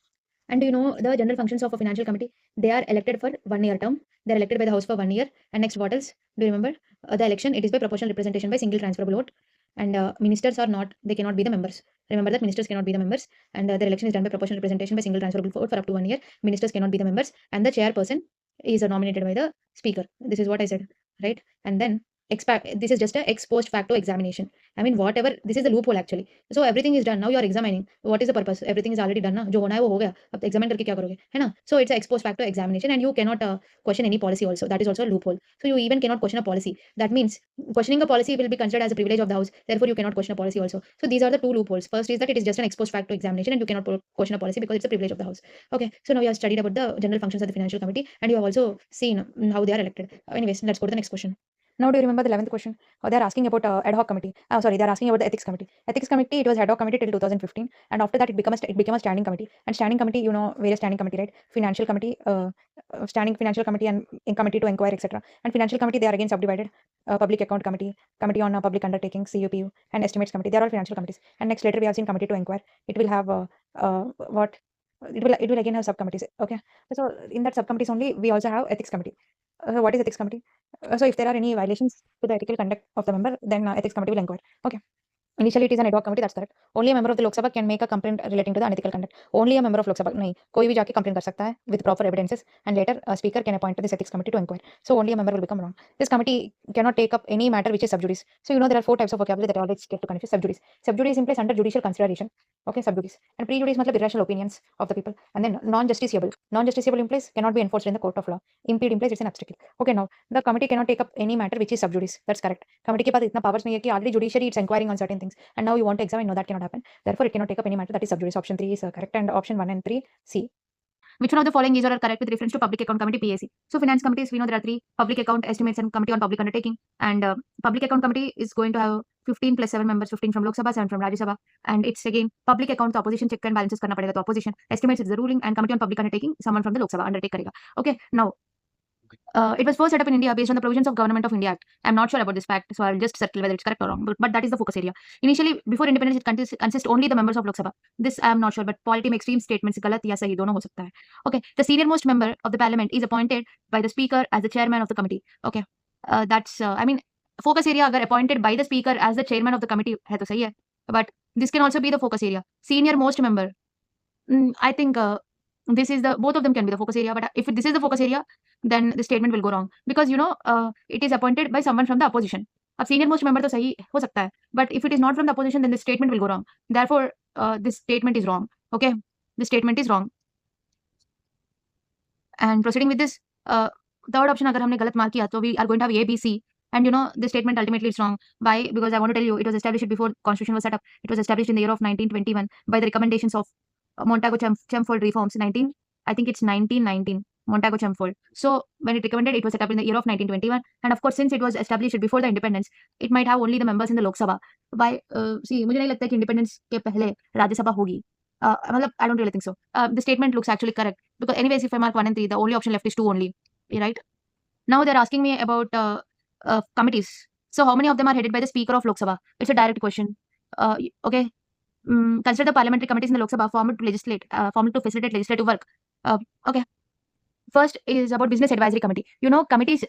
And do you know the general functions of a financial committee? They are elected for 1 year term. They are elected by the House for 1 year. And next, what else? Do you remember? The election, it is by proportional representation by single transferable vote. And ministers are not, they cannot be the members. Remember that ministers cannot be the members. And their election is done by proportional representation by single transferable vote for up to 1 year. Ministers cannot be the members. And the chairperson is nominated by the speaker. This is what I said, right? And then this is just a ex post facto examination. I mean, whatever, this is the loophole actually. So everything is done. Now you are examining. What is the purpose? Everything is already done ना. जो होना है वो हो गया. अब examine करके क्या करोगे? है ना? So it's a ex post facto examination, and you cannot question any policy also. That is also a loophole. So you even cannot question a policy. That means questioning a policy will be considered as a privilege of the House. Therefore, you cannot question a policy also. So these are the two loopholes. First is that it is just an ex post facto examination, and you cannot question a policy because it's a privilege of the House. Okay. So now we have studied about the general functions of the financial committee, and you have also seen how they are elected. Anyways, let's go to the next question. Now, do you remember the 11th question? They are asking about ad hoc committee. Sorry, they are asking about the ethics committee. Ethics committee, it was ad hoc committee till 2015, and after that it became a standing committee. And standing committee, you know, various standing committee, right? Financial committee, standing financial committee and in committee to inquire, etc. And financial committee, they are again subdivided. Public account committee, committee on public undertaking, CUPU, and estimates committee. They are all financial committees. And next later we have seen committee to inquire. It will have what? It will again have subcommittees. Okay. So in that subcommittees only we also have ethics committee. What is ethics committee? So if there are any violations to the ethical conduct of the member, then ethics committee will inquire. Okay. Initially, it is an ad hoc committee. That's correct. Only a member of the Lok Sabha can make a complaint relating to the unethical conduct. Only a member of Lok Sabha. नहीं, कोई भी जाके complaint कर सकता है with proper evidences, and later a speaker can appoint this ethics committee to inquire. So only a member will become wrong. This committee cannot take up any matter which is sub judice. So there are 4 types of vocabulary that I always get to confuse. Sub judice. Sub judice implies under judicial consideration. Okay, sub judice. And prejudice मतलब irrational opinions of the people. And then non-justiciable. Non-justiciable implies cannot be enforced in the court of law. Impede implies it's an obstacle. Okay, now the committee cannot take up any matter which is sub judice. That's correct. Committee के पास इतना powers नहीं है कि already judiciary it's inquiring on certain things, and now you want to examine. No, that cannot happen. Therefore, it cannot take up any matter that is sub judice. Option 3 is correct, and option 1 and 3 C. Which one of the following is or are correct with reference to public account committee, PAC? So finance committees, we know there are 3: public account, estimates, and committee on public undertaking. And public account committee is going to have 15 plus 7 members, 15 from Lok Sabha, 7 from Rajya Sabha. And it's again public account, the opposition check and balances करना पड़ेगा तो opposition. Estimates is the ruling, and committee on public undertaking, someone from the Lok Sabha undertake करेगा. Okay, now it was first set up in India based on the provisions of Government of India Act. I'm not sure about this fact, so I'll just settle whether it's correct or wrong. But that is the focus area. Initially, before independence, it consists only the members of Lok Sabha. This I am not sure, but polity में extreme statements गलत या सही दोनों हो सकता है. Okay, the senior most member of the parliament is appointed by the speaker as the chairman of the committee. Okay, that's I mean focus area अगर appointed by the speaker as the chairman of the committee है तो सही है. But this can also be the focus area. Senior most member. I think this is the both of them can be the focus area. But if this is the focus area, then the statement will go wrong because it is appointed by someone from the opposition. अब senior most member तो सही हो सकता है, but if it is not from the opposition, then the statement will go wrong. Therefore, this statement is wrong. Okay, this statement is wrong. And proceeding with this, third option अगर हमने गलत mark किया तो we are going to have A, B, C. And the statement ultimately is wrong. Why? Because I want to tell you, it was established before Constitution was set up. It was established in the year of 1921 by the recommendations of Montagu Chelmsford reforms. I think it's 1919. Montagu Chelmsford. So when it recommended, it was set up in the year of 1921. And of course, since it was established before the independence, it might have only the members in the Lok Sabha. Why? See, मुझे नहीं लगता कि independence के पहले राज्य सभा होगी. I don't really think so. The statement looks actually correct because anyways, if I mark 1 and 3, the only option left is 2 only. Right? Now they're asking me about committees. So how many of them are headed by the Speaker of Lok Sabha? It's a direct question. Okay. Consider the parliamentary committees in the Lok Sabha formed to facilitate legislative work. Okay. First is about business advisory committee. Committees,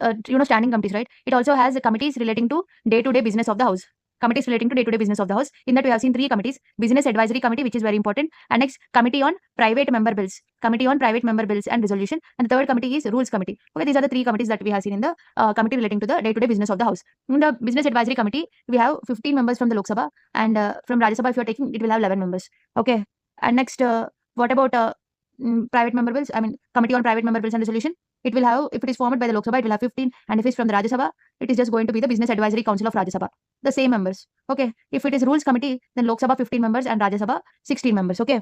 standing committees, right? It also has committees relating to day-to-day business of the house. Committees relating to day-to-day business of the house. In that we have seen 3 committees. Business advisory committee, which is very important. And next, committee on private member bills. Committee on private member bills and resolution. And the third committee is rules committee. Okay, these are the 3 committees that we have seen in the committee relating to the day-to-day business of the house. In the business advisory committee, we have 15 members from the Lok Sabha, and from Rajya Sabha, if you are taking, it will have 11 members. Okay. And next, what about private member bills? I mean, committee on private member bills and resolution. It will have, if it is formed by the Lok Sabha, it will have 15, and if it's from the Rajya Sabha, it is just going to be the Business Advisory Council of Rajya Sabha. The same members. Okay. If it is rules committee, then Lok Sabha 15 members and Rajya Sabha 16 members. Okay.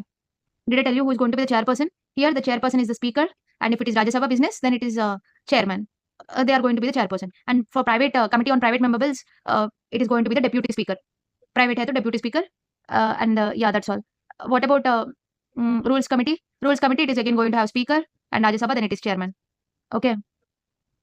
Did I tell you who is going to be the chairperson? Here, the chairperson is the speaker, and if it is Rajya Sabha business, then it is chairman. They are going to be the chairperson. And for private committee on private member bills, it is going to be the deputy speaker. Private hai to deputy speaker. Yeah, that's all. What about rules committee? Rules committee, it is again going to have speaker, and Rajya Sabha, then it is chairman. Okay.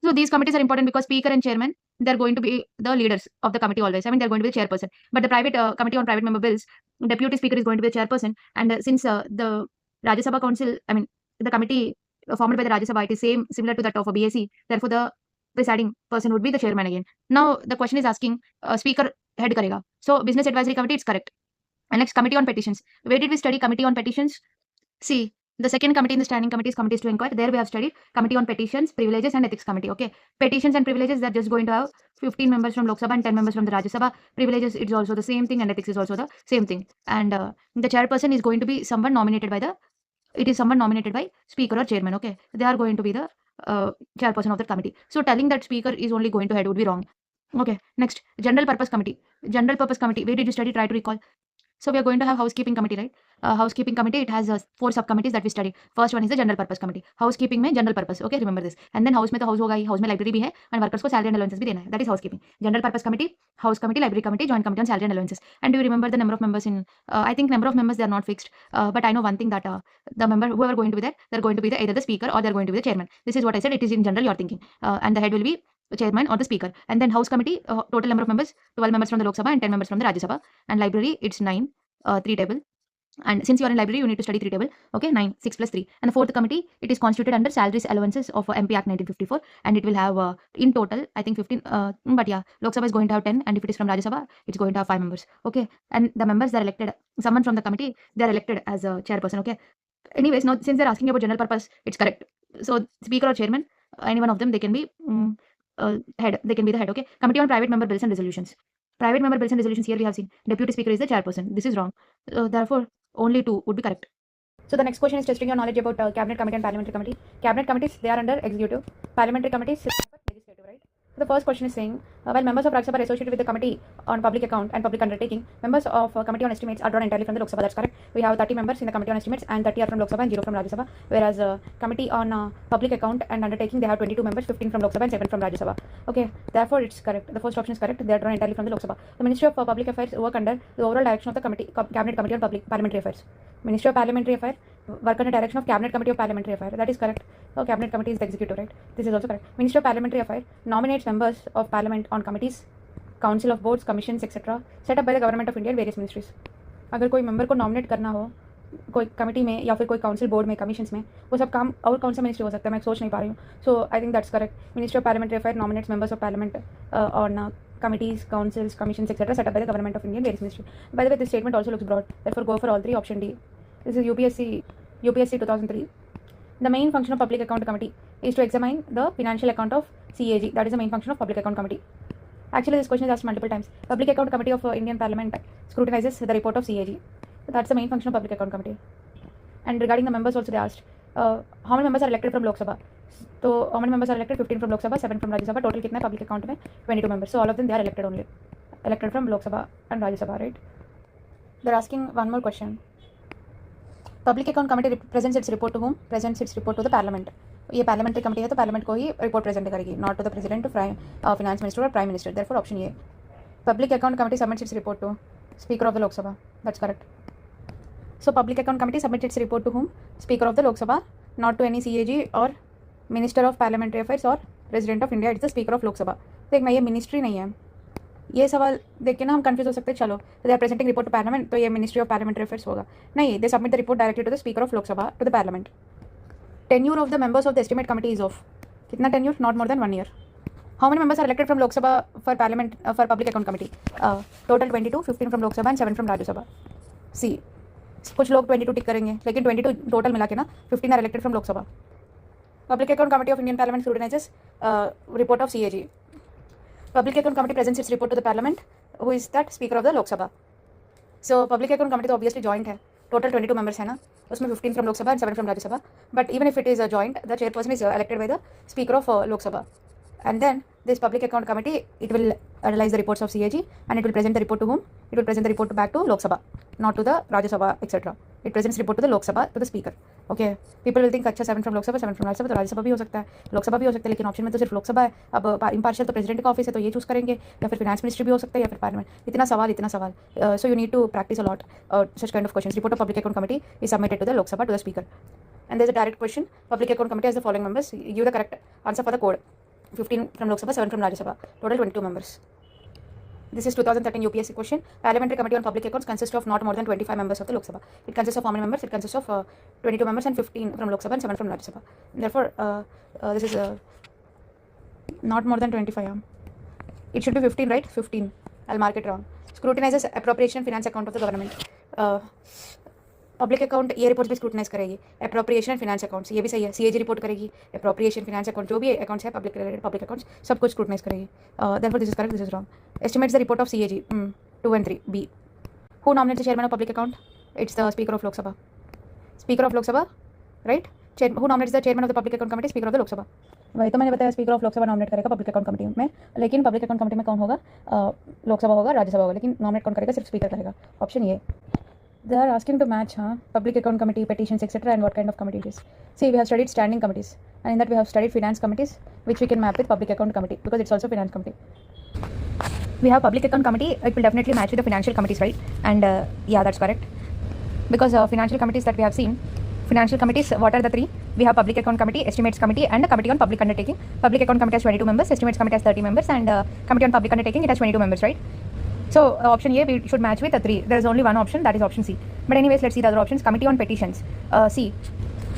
So these committees are important because speaker and chairman, they're going to be the leaders of the committee always. I mean, they're going to be the chairperson. But the private committee on private member bills, deputy speaker is going to be the chairperson. And since the Rajya Sabha council, I mean, the committee formed by the Rajya Sabha, it is similar to that of a BAC. Therefore, the presiding person would be the chairman again. Now, the question is asking, speaker head karega. So, business advisory committee, it's correct. And next, committee on petitions. Where did we study committee on petitions? See, the second committee in the standing committee is committees to inquire. There we have studied committee on petitions, privileges, and ethics committee. Okay, petitions and privileges, they're just going to have 15 members from Lok Sabha and 10 members from the Rajya Sabha. Privileges, it's also the same thing, and ethics is also the same thing. And the chairperson is going to be someone nominated by speaker or chairman. Okay, they are going to be the chairperson of the committee. So telling that speaker is only going to head would be wrong. Okay, next, general purpose committee. General purpose committee, where did you study? Try to recall. So we are going to have housekeeping committee, right? Housekeeping committee, it has 4 subcommittees that we study. First one is the general purpose committee. Housekeeping में general purpose, okay, remember this. And then house में तो house होगा ही, house में library भी है and workers को salary and allowances भी देना है. That is housekeeping. General purpose committee, house committee, library committee, joint committee on salary and allowances. And do you remember the number of members in? I think number of members, they are not fixed. But I know one thing, that the member whoever going to be there, they're going to be either the speaker or they're going to be the chairman. This is what I said. It is in general you're thinking. And the head will be the chairman or the speaker. And then house committee, total number of members, 12 members from the Lok Sabha and 10 members from the Rajya Sabha. And library, it's 9, 3 table. And since you are in library, you need to study 3 table. Okay, 9, 6 plus 3. And the fourth committee, it is constituted under salaries allowances of MP Act 1954, and it will have in total, I think 15. But yeah, Lok Sabha is going to have 10, and if it is from Rajya Sabha, it's going to have 5 members. Okay, and the members, they are elected. Someone from the committee, they are elected as a chairperson. Okay. Anyways, now since they're asking about general purpose, it's correct. So speaker or chairman, any one of them, they can be head. They can be the head. Okay. Committee on private member bills and resolutions. Private member bills and resolutions, here we have seen deputy speaker is the chairperson. This is wrong. Therefore, only 2 would be correct. So the next question is testing your knowledge about cabinet committee and parliamentary committee. Cabinet committees, they are under executive. Parliamentary committees, legislative, right? So the first question is saying, while members of Rajya Sabha are associated with the committee on public account and public undertaking, members of committee on estimates are drawn entirely from the Lok Sabha. That's correct. We have 30 members in the committee on estimates and 30 are from Lok Sabha and 0 from Rajya Sabha. Whereas committee on public account and undertaking, they have 22 members, 15 from Lok Sabha and 7 from Rajya Sabha. Okay, therefore it's correct. The first option is correct. They are drawn entirely from the Lok Sabha. The Ministry of Public Affairs work under the overall direction of the Cabinet Committee on Parliamentary Affairs. Ministry of Parliamentary Affairs work under direction of Cabinet Committee of Parliamentary Affairs. That is correct. So Cabinet Committee is the executive, right? This is also correct. Ministry of Parliamentary Affairs nominates members of Parliament on committees, council of boards, commissions, etc. set up by the Government of India and various ministries. अगर कोई member को nominate करना हो कोई committee में या फिर कोई काउंसिल बोर्ड में कमीशंस में, वो सब काम और कौन सा मिनिस्ट्री हो सकता है, मैं सोच नहीं पा रही हूँ. So I think that's correct. Ministry of parliamentary affair nominates members of parliament on committees, councils, commissions, etc. set up by the Government of India and various ministries. By the way, this statement also looks broad. Therefore, go for all 3. Option D. This is UPSC 2003. The main function of Public Account Committee is to examine the financial account of CAG. That is the main function of Public Account Committee. Actually, this question is asked multiple times. Public Account Committee of Indian Parliament scrutinizes the report of CAG. So that's the main function of Public Account Committee. And regarding the members also, they asked how many members are elected from Lok Sabha. So how many members are elected? 15 from Lok Sabha, 7 from Rajya Sabha. Total कितना public account में 22 members. So all of them, they are elected only. Elected from Lok Sabha and Rajya Sabha, right? They're asking one more question. Public Account Committee presents its report to whom? Presents its report to the Parliament. ये parliamentary committee है तो parliament को ही report present करेगी, not to the president, to finance minister or prime minister. Therefore option A. Public Account Committee submits its report to Speaker of the Lok Sabha. That's correct. So Public Account Committee submits its report to whom? Speaker of the Lok Sabha, not to any CAG or Minister of Parliamentary Affairs or President of India. It's the Speaker of Lok Sabha. देख मैं ये ministry नहीं है, ये सवाल देख के ना हम कंफ्यूज हो सकते हैं. चलो they are presenting report to parliament, तो ये मिनिस्ट्री ऑफ पार्लियामेंट्री अफेयर्स होगा. नहीं, they submit the report directly to the speaker of Lok Sabha, to the parliament. Tenure of the members of the estimate committee is of कितना tenure? Not more than 1 year. How many members are elected from Lok Sabha for parliament for public account committee? Total 22, 15 from Lok Sabha and 7 from राज्य सभा. सी कुछ लोग 22 टिक करेंगे, लेकिन 22 total मिला के ना 15 आर इलेक्टेड फ्रॉम लोक सभा. Public Account Committee of Indian Parliament scrutinizes report of CAG. Public Account Committee presents its report to the Parliament, who is that Speaker of the Lok Sabha. So Public Account Committee तो obviously joint है, total 22 members है ना, उसमें 15 from Lok Sabha and 7 from Rajya Sabha. But even if it is a joint, the chairperson is elected by the Speaker of Lok Sabha. And then this Public Account Committee, it will analyze the reports of CAG and it will present the report to whom? It will present the report back to Lok Sabha, not to the Rajya Sabha, etc. It presents report to the Lok Sabha, to the Speaker. Okay. People will think अच्छा 7 from Lok Sabha, 7 from Rajya Sabha, तो Rajya Sabha भी हो सकता है, लोक सभा भी हो सकता है, लेकिन ऑप्शन में तो सिर्फ लोक सभा है. अब इम्पार्शियल तो प्रेसिडेंट का ऑफिस है, तो ये चूज करेंगे, या फिर फाइनेंस मिनिस्ट्री भी हो सकता है, या फिर पार्लियामेंट. इतना सवाल. So you need to practice a lot such kind of questions. Report of Public Account Committee is submitted to the Lok Sabha, to the Speaker. And there's a direct question. Public Account Committee has the following members. Give the correct answer for the code. 15 from Lok Sabha, 7 from Rajya Sabha. Total 22 members. This is 2013 UPSC question. Parliamentary Committee on Public Accounts consists of not more than 25 members of the Lok Sabha. It consists of how many members? It consists of 22 members and 15 from Lok Sabha and 7 from Rajya Sabha. Therefore, this is not more than 25. It should be 15, right? 15. I'll mark it wrong. Scrutinizes appropriation finance account of the government. Public account ये report भी scrutinise करेगी. Appropriation and finance accounts ये भी सही है, CAG report करेगी. Appropriation finance account जो भी अकाउंट्स है पब्लिक रिलेटेड पब्लिक अकाउंट्स सब कुछ स्क्रूटनाइज करेगी. Therefore this is correct, this is wrong. Estimates the report of CAG 2 and 3 B. Who nominates the chairman of public account? It's the speaker of Lok Sabha. Speaker of Lok Sabha, right? who nominates the chairman of the public account committee, speaker of the Lok Sabha. वही तो मैंने बताया, speaker of Lok Sabha nominate करेगा public account committee में, लेकिन public account committee में कौन होगा, लोकसभा होगा, राज्यसभा होगा, लेकिन नॉमिनेट कौन करेगा, सिर्फ स्पीकर करेगा. ऑप्शन ये. They are asking to match public account committee, petitions, etc. and what kind of committee it is. See, we have studied standing committees, and in that we have studied finance committees, which we can map with public account committee because it's also finance committee. We have public account committee, it will definitely match with the financial committees, right? And yeah, that's correct. Because financial committees that we have seen, financial committees, what are the three? We have public account committee, estimates committee, and a committee on public undertaking. Public account committee has 22 members, estimates committee has 30 members, and committee on public undertaking, it has 22 members, right? So option A, we should match with the 3. There is only one option, that is option C. But anyways, let's see the other options. Committee on petitions. See,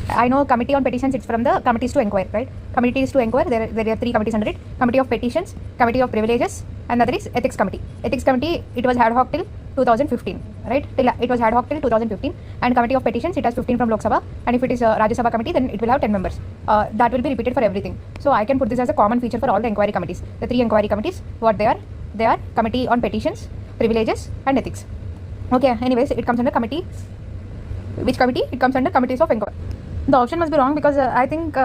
I know committee on petitions, it's from the committees to inquire, right? Committees to inquire, there are 3 committees under it. Committee of petitions, committee of privileges, and other is ethics committee. Ethics committee, it was ad hoc till 2015, right? It was ad hoc till 2015. And committee of petitions, it has 15 from Lok Sabha. And if it is Rajya Sabha committee, then it will have 10 members. That will be repeated for everything. So I can put this as a common feature for all the inquiry committees. The 3 inquiry committees, what they are committee on petitions, privileges, and ethics. Okay, anyways, it comes under committee. Which committee? It comes under committees of inquiry. The option must be wrong because I think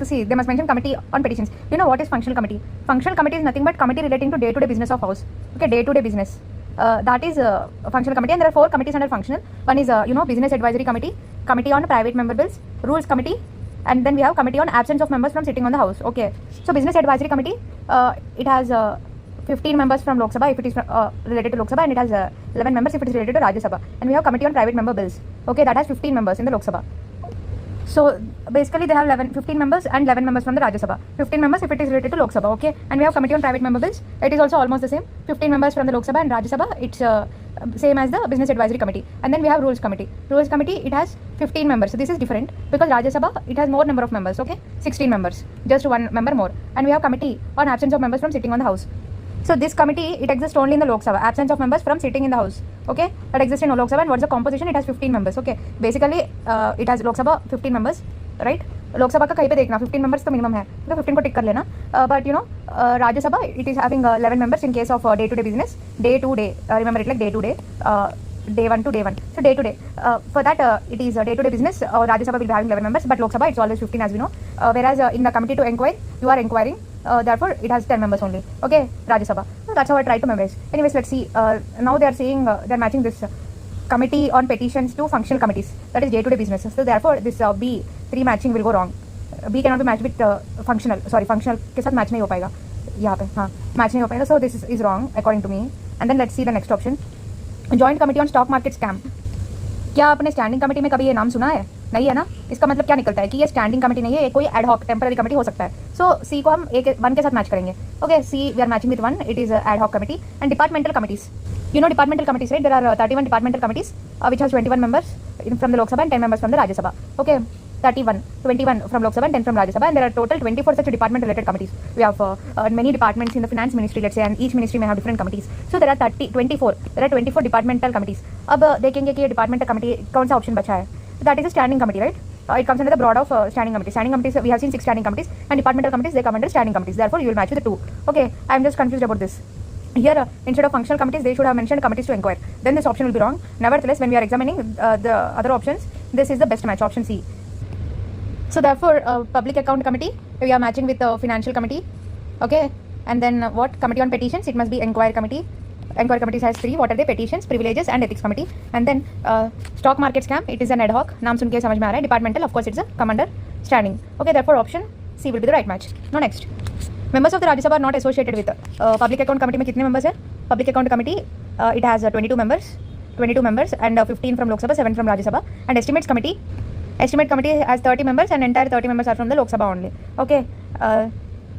see, they must mention committee on petitions. You know what is functional committee? Functional committee is nothing but committee relating to day-to-day business of house. Okay, day-to-day business. That is a functional committee, and there are 4 committees under functional. One is business advisory committee, committee on private member bills, rules committee, and then we have committee on absence of members from sitting on the house. Okay, so business advisory committee, it has 15 members from Lok Sabha if it is related to Lok Sabha, and it has 11 members if it is related to Rajya Sabha. And we have committee on private member bills. Okay, that has 15 members in the Lok Sabha. So basically they have 15 members and 11 members from the Rajya Sabha. 15 members if it is related to Lok Sabha. Okay, and we have committee on private member bills. It is also almost the same. 15 members from the Lok Sabha and Rajya Sabha. It's same as the business advisory committee. And then we have rules committee. Rules committee, it has 15 members. So this is different because Rajya Sabha, it has more number of members. Okay, 16 members, just 1 member more. And we have committee on absence of members from sitting on the house. So this committee, it exists only in the Lok Sabha, absence of members from sitting in the house. Okay, that exists in Lok Sabha. And what's the composition? It has 15 members. Okay, basically it has Lok Sabha 15 members, right? Lok Sabha का कहीं पे देखना 15 members तो minimum है, तो 15 को टिक कर लेना. But Rajya Sabha, it is having 11 members in case of day-to-day business, day-to-day. Remember it like day-to-day. Day 1 to day 1. So day to day. For that, it is day to day business. Rajya Sabha will be having 11 members, but Lok Sabha it's always 15 as we know. Whereas in the committee to inquire, you are inquiring. Therefore, it has 10 members only. Okay, Rajya Sabha. So that's how I try to memorize. Anyways, let's see. Now they are saying they are matching this committee on petitions to functional committees. That is day to day business. So therefore, this B3 matching will go wrong. B cannot be matched with functional. Sorry, functional के साथ match नहीं हो पाएगा. यहाँ पे हाँ match नहीं हो पाएगा. So this is wrong according to me. And then let's see the next option. Joint committee on stock market scam. क्या आपने स्टैंडिंग कमेटी में कभी ये नाम सुना है? नहीं है ना. इसका मतलब क्या निकलता है कि ये स्टैंडिंग कमेटी नहीं है, ये कोई एड हॉक टेम्पररी कमेटी हो सकता है. सो सी को हम 1 के साथ मैच करेंगे. Okay, see we are matching with 1. It is ad hoc committee. And departmental committees, you know departmental committees, right? There are 31 departmental committees which has 21 members from the Lok Sabha and 10 members from the Rajya Sabha. Okay, 21 from Lok Sabha and 10 from Rajya Sabha, and there are total 24 such department related committees. We have many departments in the finance ministry, let's say, and each ministry may have different committees. So there are 24 departmental committees. अब देखेंगे कि ये departmental committee कौन सा option बचा है. That is a standing committee, right? It comes under the broad of standing committees. Standing committees, we have seen 6 standing committees, and departmental committees, they come under standing committees. Therefore, you will match with the 2. Okay, I am just confused about this. Here, instead of functional committees, they should have mentioned committees to inquire. Then this option will be wrong. Nevertheless, when we are examining the other options, this is the best match, option C. So therefore, public account committee, we are matching with the financial committee. Okay, and then what? Committee on petitions, it must be inquiry committee. Inquiry committees has 3. What are they? Petitions, privileges, and ethics committee. And then stock market scam, it is an ad hoc. नाम सुन के समझ में आ रहा है. Departmental, of course, it's a come under standing. Okay, therefore option C will be the right match. Now next. Members of the Rajya Sabha are not associated with public account committee में कितने members है? Public account committee it has 22 members and 15 from Lok Sabha, 7 from Rajya Sabha. And estimate committee has 30 members and entire 30 members are from the Lok Sabha only. Okay,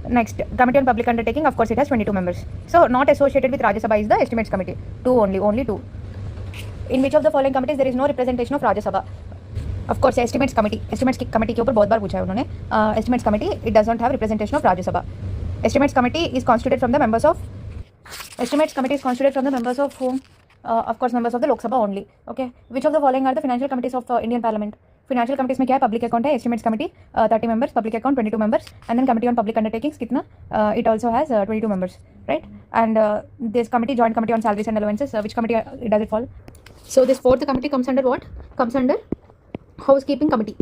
next committee on public undertaking, of course it has 22 members. So not associated with Rajya Sabha is the estimates committee. 2 only 2. In which of the following committees there is no representation of Rajya Sabha? Of course estimates committee के ऊपर बहुत बार पूछा है उन्होंने. Estimates committee it does not have representation of Rajya Sabha. Estimates committee is constituted from the members of whom? Of course members of the Lok Sabha only. Okay, which of the following are the financial committees of Indian Parliament? Financial committees में क्या है? Public account है, estimates committee 30 members, public account 22 members, and then committee on public undertakings कितना? It also has 22 members, right? And this committee, joint committee on salaries and allowances, which committee does it fall? So this fourth committee comes under what? Comes under housekeeping committee.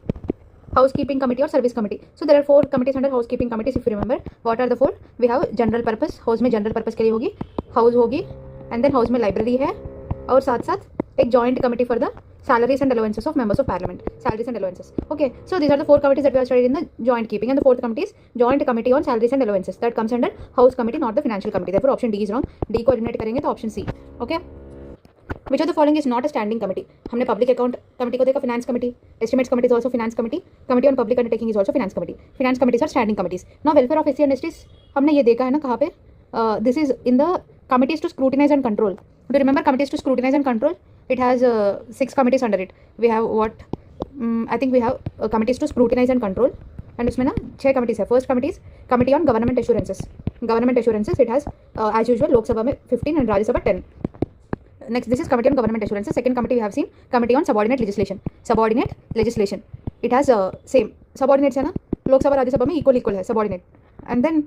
housekeeping committee or service committee. So there are 4 committees under housekeeping committees. If you remember, what are the 4? We have general purpose, house में general purpose के लिए होगी, house होगी, and then house में library है, और साथ साथ एक joint committee for the salaries and allowances of members of parliament, salaries and allowances. Okay, so these are the 4 committees that we have studied in the joint keeping, and the 4th committee is joint committee on salaries and allowances. That comes under house committee, not the financial committee. Therefore option D is wrong. D को eliminate करेंगे तो option C. Okay. Which of the following is not a standing committee? हमने public account committee को देखा, finance committee, estimates committee is also finance committee, committee on public undertaking is also finance committee. Finance committees are standing committees. Now welfare of SC and STs हमने ये देखा है ना कहाँ पे? This is in the committees to scrutinize and control. Do you remember committees to scrutinize and control? It has 6 committees under it. We have what? I think we have committees to scrutinize and control. And उसमें ना 6 committees है. First committee is committee on government assurances. Government assurances it has as usual लोक सभा में 15 and राज्य सभा 10. Next, this is committee on government assurances. Second committee we have seen committee on subordinate legislation. Subordinate legislation. It has same subordinates है ना, लोक सभा राज्य सभा में equal है subordinate. And then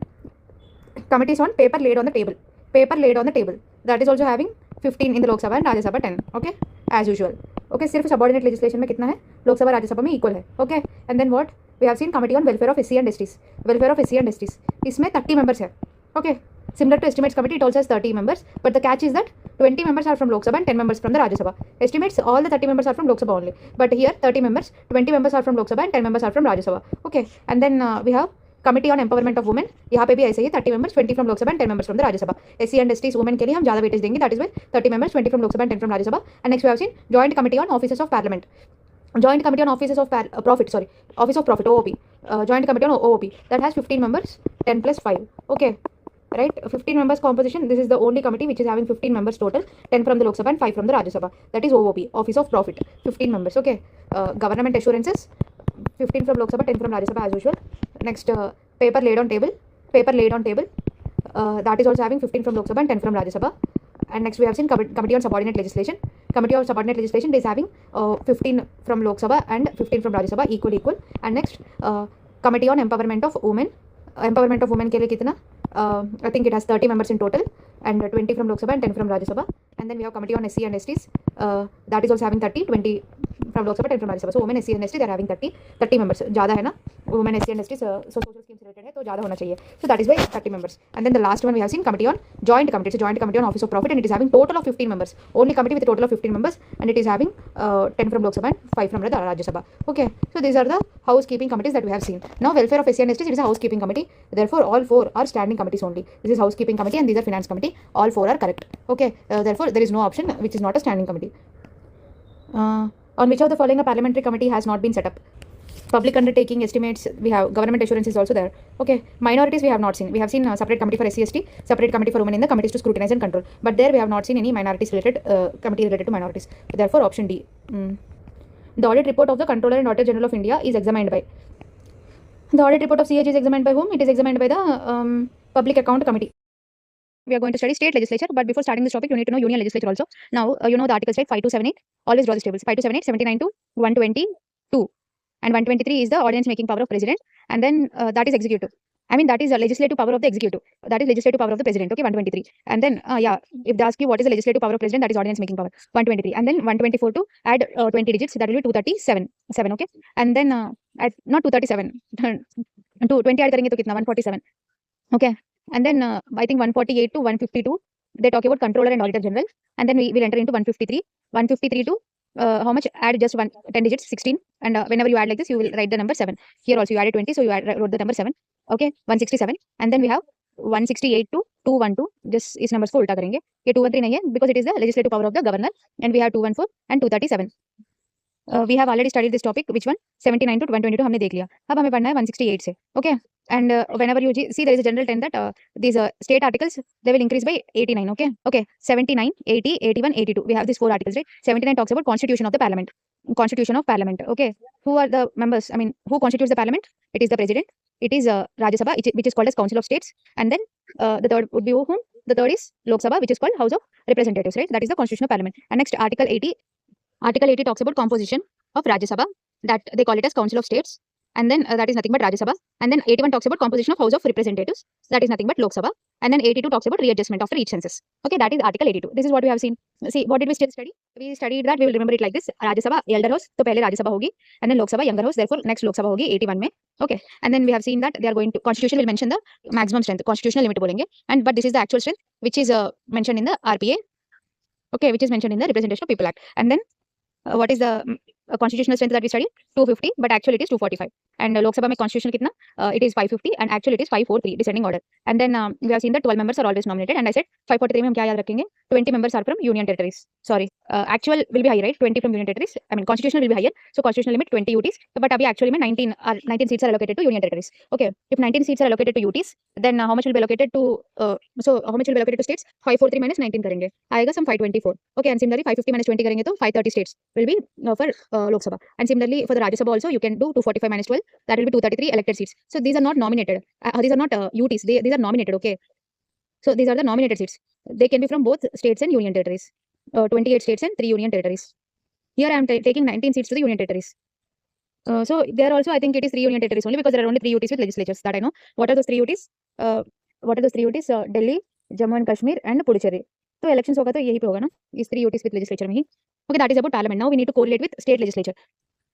committees on paper laid on the table. Paper laid on the table. That is also having 15 in the लोक सभा and राज्य सभा 10. Okay, as usual. Okay, सिर्फ subordinate legislation में कितना है, लोक सभा राज्य सभा में equal है. Okay, and then what we have seen committee on welfare of SC and STs. Welfare of SC and STs. इसमें 30 members है. Okay. Similar to estimates committee, it also has 30 members, but the catch is that 20 members are from Lok Sabha and 10 members from the Rajya Sabha. Estimates, all the 30 members are from Lok Sabha only, but here 30 members, 20 members are from Lok Sabha and 10 members are from Rajya Sabha. Okay, and then we have committee on empowerment of women. यहाँ पे भी ऐसे ही 30 members, 20 from Lok Sabha and 10 members from the Rajya Sabha. SC and STs women के लिए हम ज़्यादा weightage देंगे, that is why 30 members, 20 from Lok Sabha and 10 from Rajya Sabha. And next we have seen joint committee on offices of parliament. Joint committee on offices of profit, office of profit, OOP. Joint committee on OOP that has 15 members, 10 plus 5. Okay. Right, 15 members composition. This is the only committee which is having 15 members total, 10 from the Lok Sabha and 5 from the Rajya Sabha. That is OOP, Office of Profit, 15 members. Okay, government assurances, 15 from Lok Sabha, 10 from Rajya Sabha as usual. Next, paper laid on table, that is also having 15 from Lok Sabha and 10 from Rajya Sabha. And next we have seen committee on subordinate legislation. Committee on subordinate legislation is having 15 from Lok Sabha and 15 from Rajya Sabha, equal. And next, committee on empowerment of women. Empowerment of women के लिए कितना? I think it has 30 members in total and 20 from Lok Sabha and 10 from Rajya Sabha. And then we have committee on SC and STs. That is also having 30, 20 from Lok Sabha, 10 from Rajya Sabha. So women, SC and ST, they are having 30 members. ज़्यादा है ना? Women, SC and ST, so social schemes related है तो ज़्यादा होना चाहिए. So that is why 30 members. And then the last one we have seen committee on joint committee. It's a joint committee on office of profit and it is having total of 15 members. Only committee with a total of 15 members and it is having 10 from Lok Sabha and 5 from Rajya Sabha. Okay. So these are the housekeeping committees that we have seen. Now welfare of SC and ST, it is a housekeeping committee. Therefore all 4 are standing committees only. This is housekeeping committee and these are finance committee. All 4 are correct. Okay. Therefore there is no option which is not a standing committee. On which of the following a parliamentary committee has not been set up? Public undertaking, estimates, we have government assurance is also there. Okay, minorities we have not seen. We have seen a separate committee for SC, ST, separate committee for women in the committees to scrutinize and control. But there we have not seen any minorities related committee related to minorities. Therefore, option D. The audit report of the Controller and Auditor General of India is examined by. The audit report of CAG is examined by whom? It is examined by the Public Account Committee. We are going to study state legislature, but before starting this topic, you need to know union legislature also. Now, you know the articles, right? 5278. Always draw these tables. 5278, 79 to 122. And 123 is the ordinance making power of president. And then that is executive. I mean, that is a legislative power of the executive. That is legislative power of the president. Okay, 123. And then, if they ask you what is the legislative power of president, that is ordinance making power. 123. And then 124 to add 20 digits, that will be 237. Okay. And then, not 237. 20 add करेंगे तो कितना? 147. Okay. And then I think 148 to 152, they talk about controller and auditor general. And then we will enter into 153. 153 to how much? Add just 10 digits, 16. And whenever you add like this, you will write the number 7. Here also you added 20, so you wrote the number 7. Okay, 167. And then we have 168 to 212. This is numbers को उल्टा करेंगे. ये 213 नहीं है because it is the legislative power of the governor. And we have 214 and 237. We have already studied this topic. Which one? 79 to 122 हमने देख लिया. अब हमें पढ़ना है 168 से. Okay. And whenever you see, there is a general trend that these state articles, they will increase by 89. Okay. 79, 80, 81, 82. We have these 4 articles, right? 79 talks about constitution of the parliament. Constitution of parliament. Okay. Who are the members? I mean, who constitutes the parliament? It is the president. It is Rajya Sabha, which is called as Council of States. And then the third would be whom? The third is Lok Sabha, which is called House of Representatives, right? That is the constitution of parliament. And next, Article 80. Article 80 talks about composition of Rajya Sabha, that they call it as Council of States. and then that is nothing but Rajya Sabha, and then 81 talks about composition of House of Representatives, that is nothing but Lok Sabha, and then 82 talks about readjustment after each census. Okay, that is Article 82. This is what we have seen. See, what did we still study? We studied that, we will remember it like this. Rajya Sabha elder house, तो पहले Rajya Sabha होगी, and then Lok Sabha younger house, therefore next Lok Sabha होगी 81 में. Okay, and then we have seen that they are going to, constitution will mention the maximum strength, constitutional limit बोलेंगे, and but this is the actual strength which is mentioned in the RPA. Okay, which is mentioned in the Representation of People Act. And then what is the constitutional strength that we studied? 250, but actually it is 245. And Lok Sabha में constitutional कितना? It is 550, and actually it is 543, descending order. And then we have seen that 12 members are always nominated, and I said 543 में हम क्या याद रखेंगे? 20 members are from union territories. Sorry, actual will be higher, right? 20 from union territories. I mean constitutional will be higher, so constitutional limit 20 UTs. But अभी actually में 19 seats are allocated to union territories. Okay, if 19 seats are allocated to UTs, then how much will be allocated to how much will be allocated to states? 543 minus 19 करेंगे, आएगा some 524. Okay, and similarly 550 minus 20 करेंगे तो 530 states will be for Lok Sabha. And similarly for the Rajya Sabha also you can do 245 minus 12, that will be 233 elected seats. So these are not nominated, these are not UTs, these are nominated. Okay, so these are the nominated seats. They can be from both states and union territories, 28 states and 3 union territories. Here I am taking 19 seats to the union territories. So there also I think it is 3 union territories only, because there are only 3 UTs with legislatures, that I know. What are those 3 UTs? Delhi, Jammu and Kashmir and Puducherry. तो elections होगा तो यही पे होगा ना, इस 3 UTs with legislature में ही. Okay, that is about parliament. Now we need to correlate with state legislature.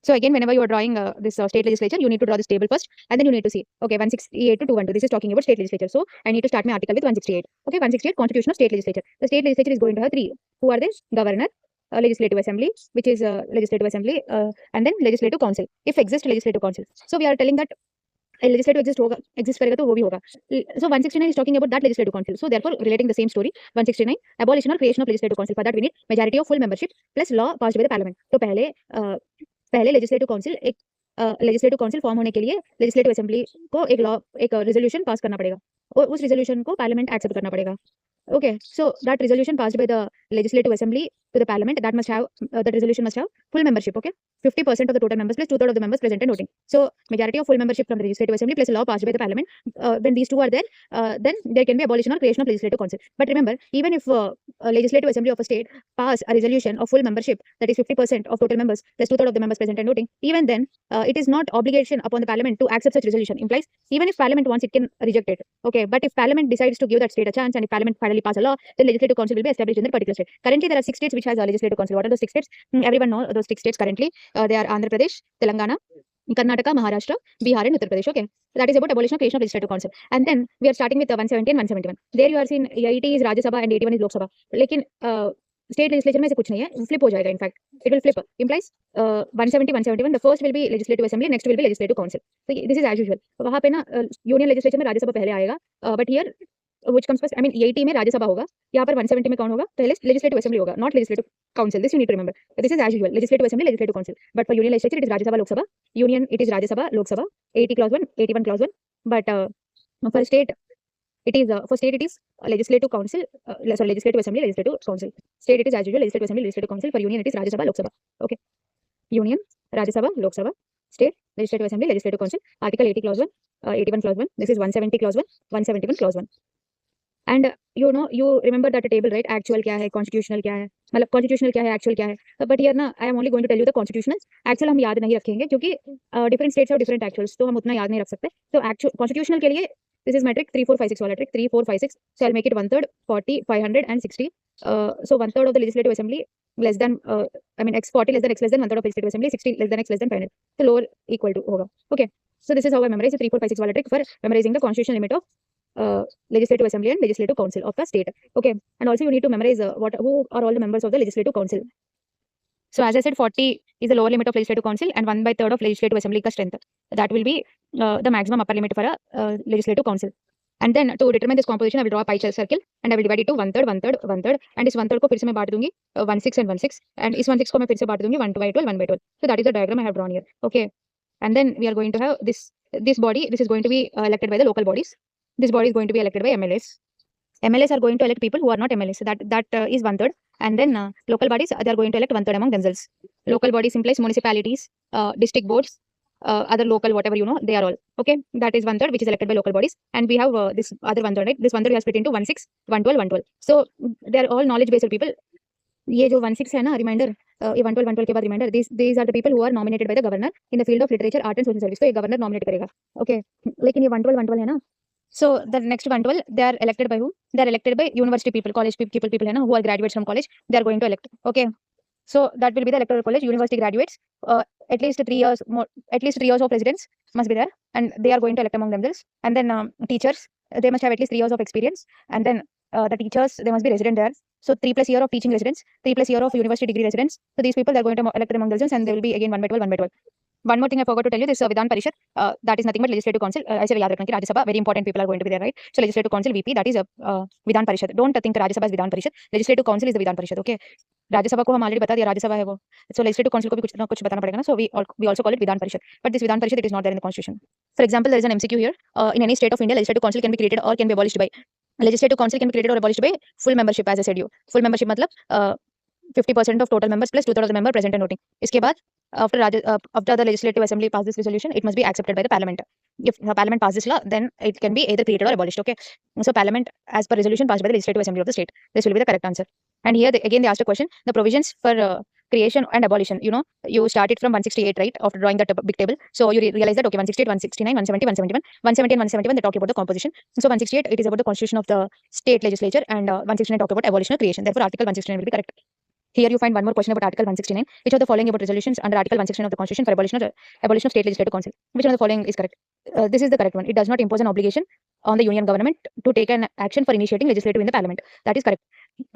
So again, whenever you are drawing this state legislature, you need to draw this table first, and then you need to see, okay, 168 to 212. This is talking about state legislature. So I need to start my article with 168. Okay, 168 constitution of state legislature. The state legislature is going to have 3. Who are they? Governor, legislative assembly, which is legislative assembly, and then legislative council, if exist legislative council. So we are telling that legislative exist करेगा तो वो भी होगा. So 169 is talking about that legislative council. So therefore relating the same story, 169 abolition or creation of legislative council. For that we need majority of full membership plus law passed by the parliament. तो पहले legislative council, एक legislative council form होने के लिए legislative assembly को एक resolution pass करना पड़ेगा, और उस रेजोल्यूशन को पार्लियामेंट एक्सेप्ट करना पड़ेगा. Okay, so that resolution passed by the legislative assembly to the parliament, that must have that resolution must have full membership. Okay, 50% of the total members plus 2/3 of the members present and voting. So majority of full membership from the legislative assembly plus a law passed by the parliament. When these two are there, then there can be abolition or creation of legislative council. But remember, even if a legislative assembly of a state pass a resolution of full membership, that is 50% of total members plus 2/3 of the members present and voting, even then it is not obligation upon the parliament to accept such resolution. Implies even if parliament wants, it can reject it. Okay, but if parliament decides to give that state a chance, and if parliament finally pass a law, then legislative council will be established in that particular state. Currently there are 6 states which has a legislative council. What are those 6 states? Everyone knows those 6 states currently. They are Andhra Pradesh, Telangana, Karnataka, Maharashtra, Bihar and Uttar Pradesh. Okay, so that is about abolition of creation of legislative council. And then we are starting with 170 and 171. There you are seeing 80 is Rajya Sabha and 81 is Lok Sabha. लेकिन state legislature में से कुछ नहीं है, flip हो जाएगा. In fact it will flip. Implies 170 171, the first will be legislative assembly, next will be legislative council. So this is as usual. वहाँ पे ना union legislature में राज्य सभा पहले आएगा, but here which comes first, I mean 80 में राज्य सभा होगा, यहाँ पर 170 में कौन होगा? पहले legislative assembly होगा, not legislative council. This you need to remember. This is as usual, legislative assembly, legislative council. But for union legislature it is Rajya Sabha, Lok Sabha. Union it is Rajya Sabha, Lok Sabha, 80 clause 1, 81 clause 1. But for state it is legislative council, sorry, legislative assembly, legislative council. State it is as usual, legislative assembly, legislative council. For union it is Rajya Sabha, Lok Sabha. Okay, union Rajya Sabha, Lok Sabha. State legislative assembly, legislative council. Article 80 clause 1, 81 clause 1. This is 170 clause 1, 171 clause 1. And you know, you remember that table, right? Actual क्या है, constitutional क्या है, मतलब constitutional क्या है, actual क्या है. But here ना, I am only going to tell you the constitutional. Actual हम याद नहीं रखेंगे क्योंकि different states have different actuals, तो हम उतना याद नहीं रख सकते. So actual constitutional के लिए this is my trick, 3 4 5 6 वाला trick, 3 4 5 6. So I'll make it 1/3, 40, 500 and 60. So 1/3 of the legislative assembly less than I mean x 40 less than x less than 1/3 of legislative assembly, 60 less than x less than 500. So lower equal to होगा. Okay, so this is how I memorize the 3 4 5 6 वाला trick for memorizing the constitutional limit of legislative assembly and legislative council of the state. Okay, and also you need to memorize who are all the members of the legislative council. So as I said, 40 is the lower limit of legislative council and 1/3 of legislative assembly ka strength. That will be the maximum upper limit for a legislative council. And then to determine this composition, I will draw a pie chart circle and I will divide it to 1/3, 1/3, 1/3. And इस 1/3 को फिर से मैं बांट दूंगी 1/6 and 1/6. And इस 1/6 को मैं फिर से बांट दूंगी 1/12, 1/12. So that is the diagram I have drawn here. Okay, and then we are going to have this body. This is going to be elected by the local bodies. This body is going to be elected by MLAs. MLAs are going to elect people who are not MLAs. So that is 1/3. And then local bodies, they are going to elect 1/3 among themselves. Local bodies implies municipalities, district boards, other local whatever you know, they are all. Okay, that is 1/3 which is elected by local bodies. And we have this other 1/3, right? This 1/3 we have split into 1/6, 1/12, 1/12. So they are all knowledge based people. ये जो 1/6 है ना, reminder, ये 112 के बाद reminder, these are the people who are nominated by the governor in the field of literature, art and social service. तो ये governor nominate करेगा. ओके, लेकिन ये 112 है ना. So the next 112, they are elected by whom? They are elected by university people, college people है ना, who are graduates from college. They are going to elect. Okay, so that will be the electoral college. University graduates, at least 3 years more, at least 3 years of residence must be there, and they are going to elect among themselves. And then teachers, they must have at least 3 years of experience. And then the teachers, they must be resident there. So 3+ year of teaching residence, 3+ year of university degree residence. So these people, they are going to elect among themselves, and they will be again 1/12. One more thing I forgot to tell you, this Vidhan Parishad, that is nothing but legislative council. I said yaad rakhna ki Rajya Sabha, very important people are going to be there, right? So legislative council VP, that is Vidhan Parishad. Don't think Rajya Sabha is Vidhan Parishad. Legislative council is the Vidhan Parishad. Okay, Rajya Sabha को हम already बता दिया, Rajya Sabha है वो. So legislative council को भी कुछ ना कुछ बताना पड़ेगा ना. So we also call it Vidhan Parishad. But this Vidhan Parishad, it is not there in the constitution. For example, there is an MCQ here. In any state of India, legislative council can be created or can be abolished by. Legislative council can be created or abolished by full membership, as I said you. Full membership मतलब 50% of total members plus 2/3 of the member present and voting. इसके बाद after the legislative assembly pass this resolution, it must be accepted by the parliament. If the parliament passes law, then it can be either created or abolished. Okay, so parliament, as per resolution passed by the legislative assembly of the state, this will be the correct answer. And here again they asked a question, the provisions for creation and abolition. You know, you started from 168, right, after drawing that big table. So you realize that, okay, 168, 169, 170, 171, 170 and 171, they talk about the composition. So 168, it is about the constitution of the state legislature, and 169 talk about abolition or creation. Therefore article 169 will be correct. Here you find one more question about article 169. Which of the following about resolutions under article 169 of the constitution for abolition of state legislative council? Which one of the following is correct? This is the correct one. It does not impose an obligation on the union government to take an action for initiating legislative in the parliament. That is correct.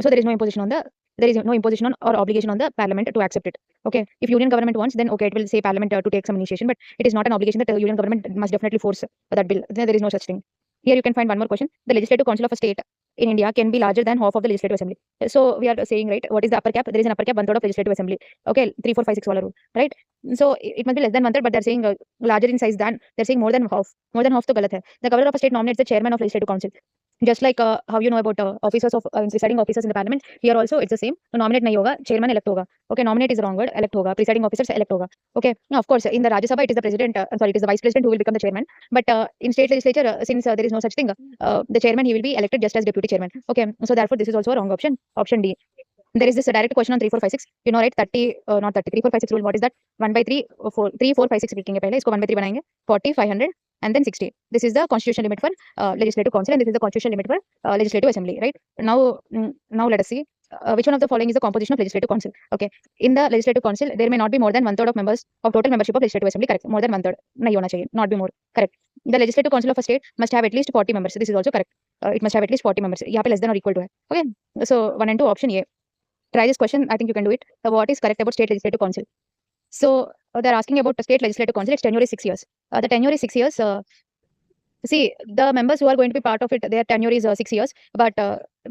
So there is no imposition on or obligation on the parliament to accept it. Okay, if union government wants, then okay, it will say parliament to take some initiation, but it is not an obligation that the union government must definitely force that bill. There is no such thing. Here you can find one more question. The legislative council of a state in India can be larger than half of the legislative assembly. So we are saying, right, what is the upper cap? There is an upper cap 1/3 of legislative assembly. Okay, 3, 4, 5, 6 rule, right? So it must be less than 1/3, but they're saying larger in size than, they're saying more than half. More than half to galat hai. The governor of a state nominates the chairman of legislative council. Just like how you know about officers of presiding officers in the parliament, here also it's the same. So nominate nahi hoga, chairman elect hoga. Okay, nominate is the wrong word, elect hoga. Presiding officers elect hoga. Okay, now of course in the Rajya Sabha it is the president, it is the vice president who will become the chairman. But in state legislature, since there is no such thing, the chairman, he will be elected just as deputy chairman. Okay, so therefore this is also a wrong option. Option D. There is this direct question on 3, 4, 5, 6. You know, right? 30, not 30. 3, 4, 5, 6 rule. What is that? 1/3, 4, 3, 4, 5, 6 लिखेंगे पहले. इसको 1/3 बनाएंगे. 40, 500, and then 60. This is the constitutional limit for legislative council, and this is the constitutional limit for legislative assembly. Right? Now let us see. Which one of the following is the composition of legislative council? Okay, in the legislative council, there may not be more than 1/3 of members of total membership of legislative assembly. Correct. More than 1/3. नहीं होना चाहिए. Not be more. Correct. The legislative council of a state must have at least 40 members. This is also correct. It must have at least 40 members. यहाँ पे less than or equal to है. Okay. So 1 and 2 option A. Try this question. I think you can do it. What is correct about state legislative council? So they're asking about the state legislative council. Its tenure is 6 years. The tenure is 6 years. See, the members who are going to be part of it, their tenure is 6 years. But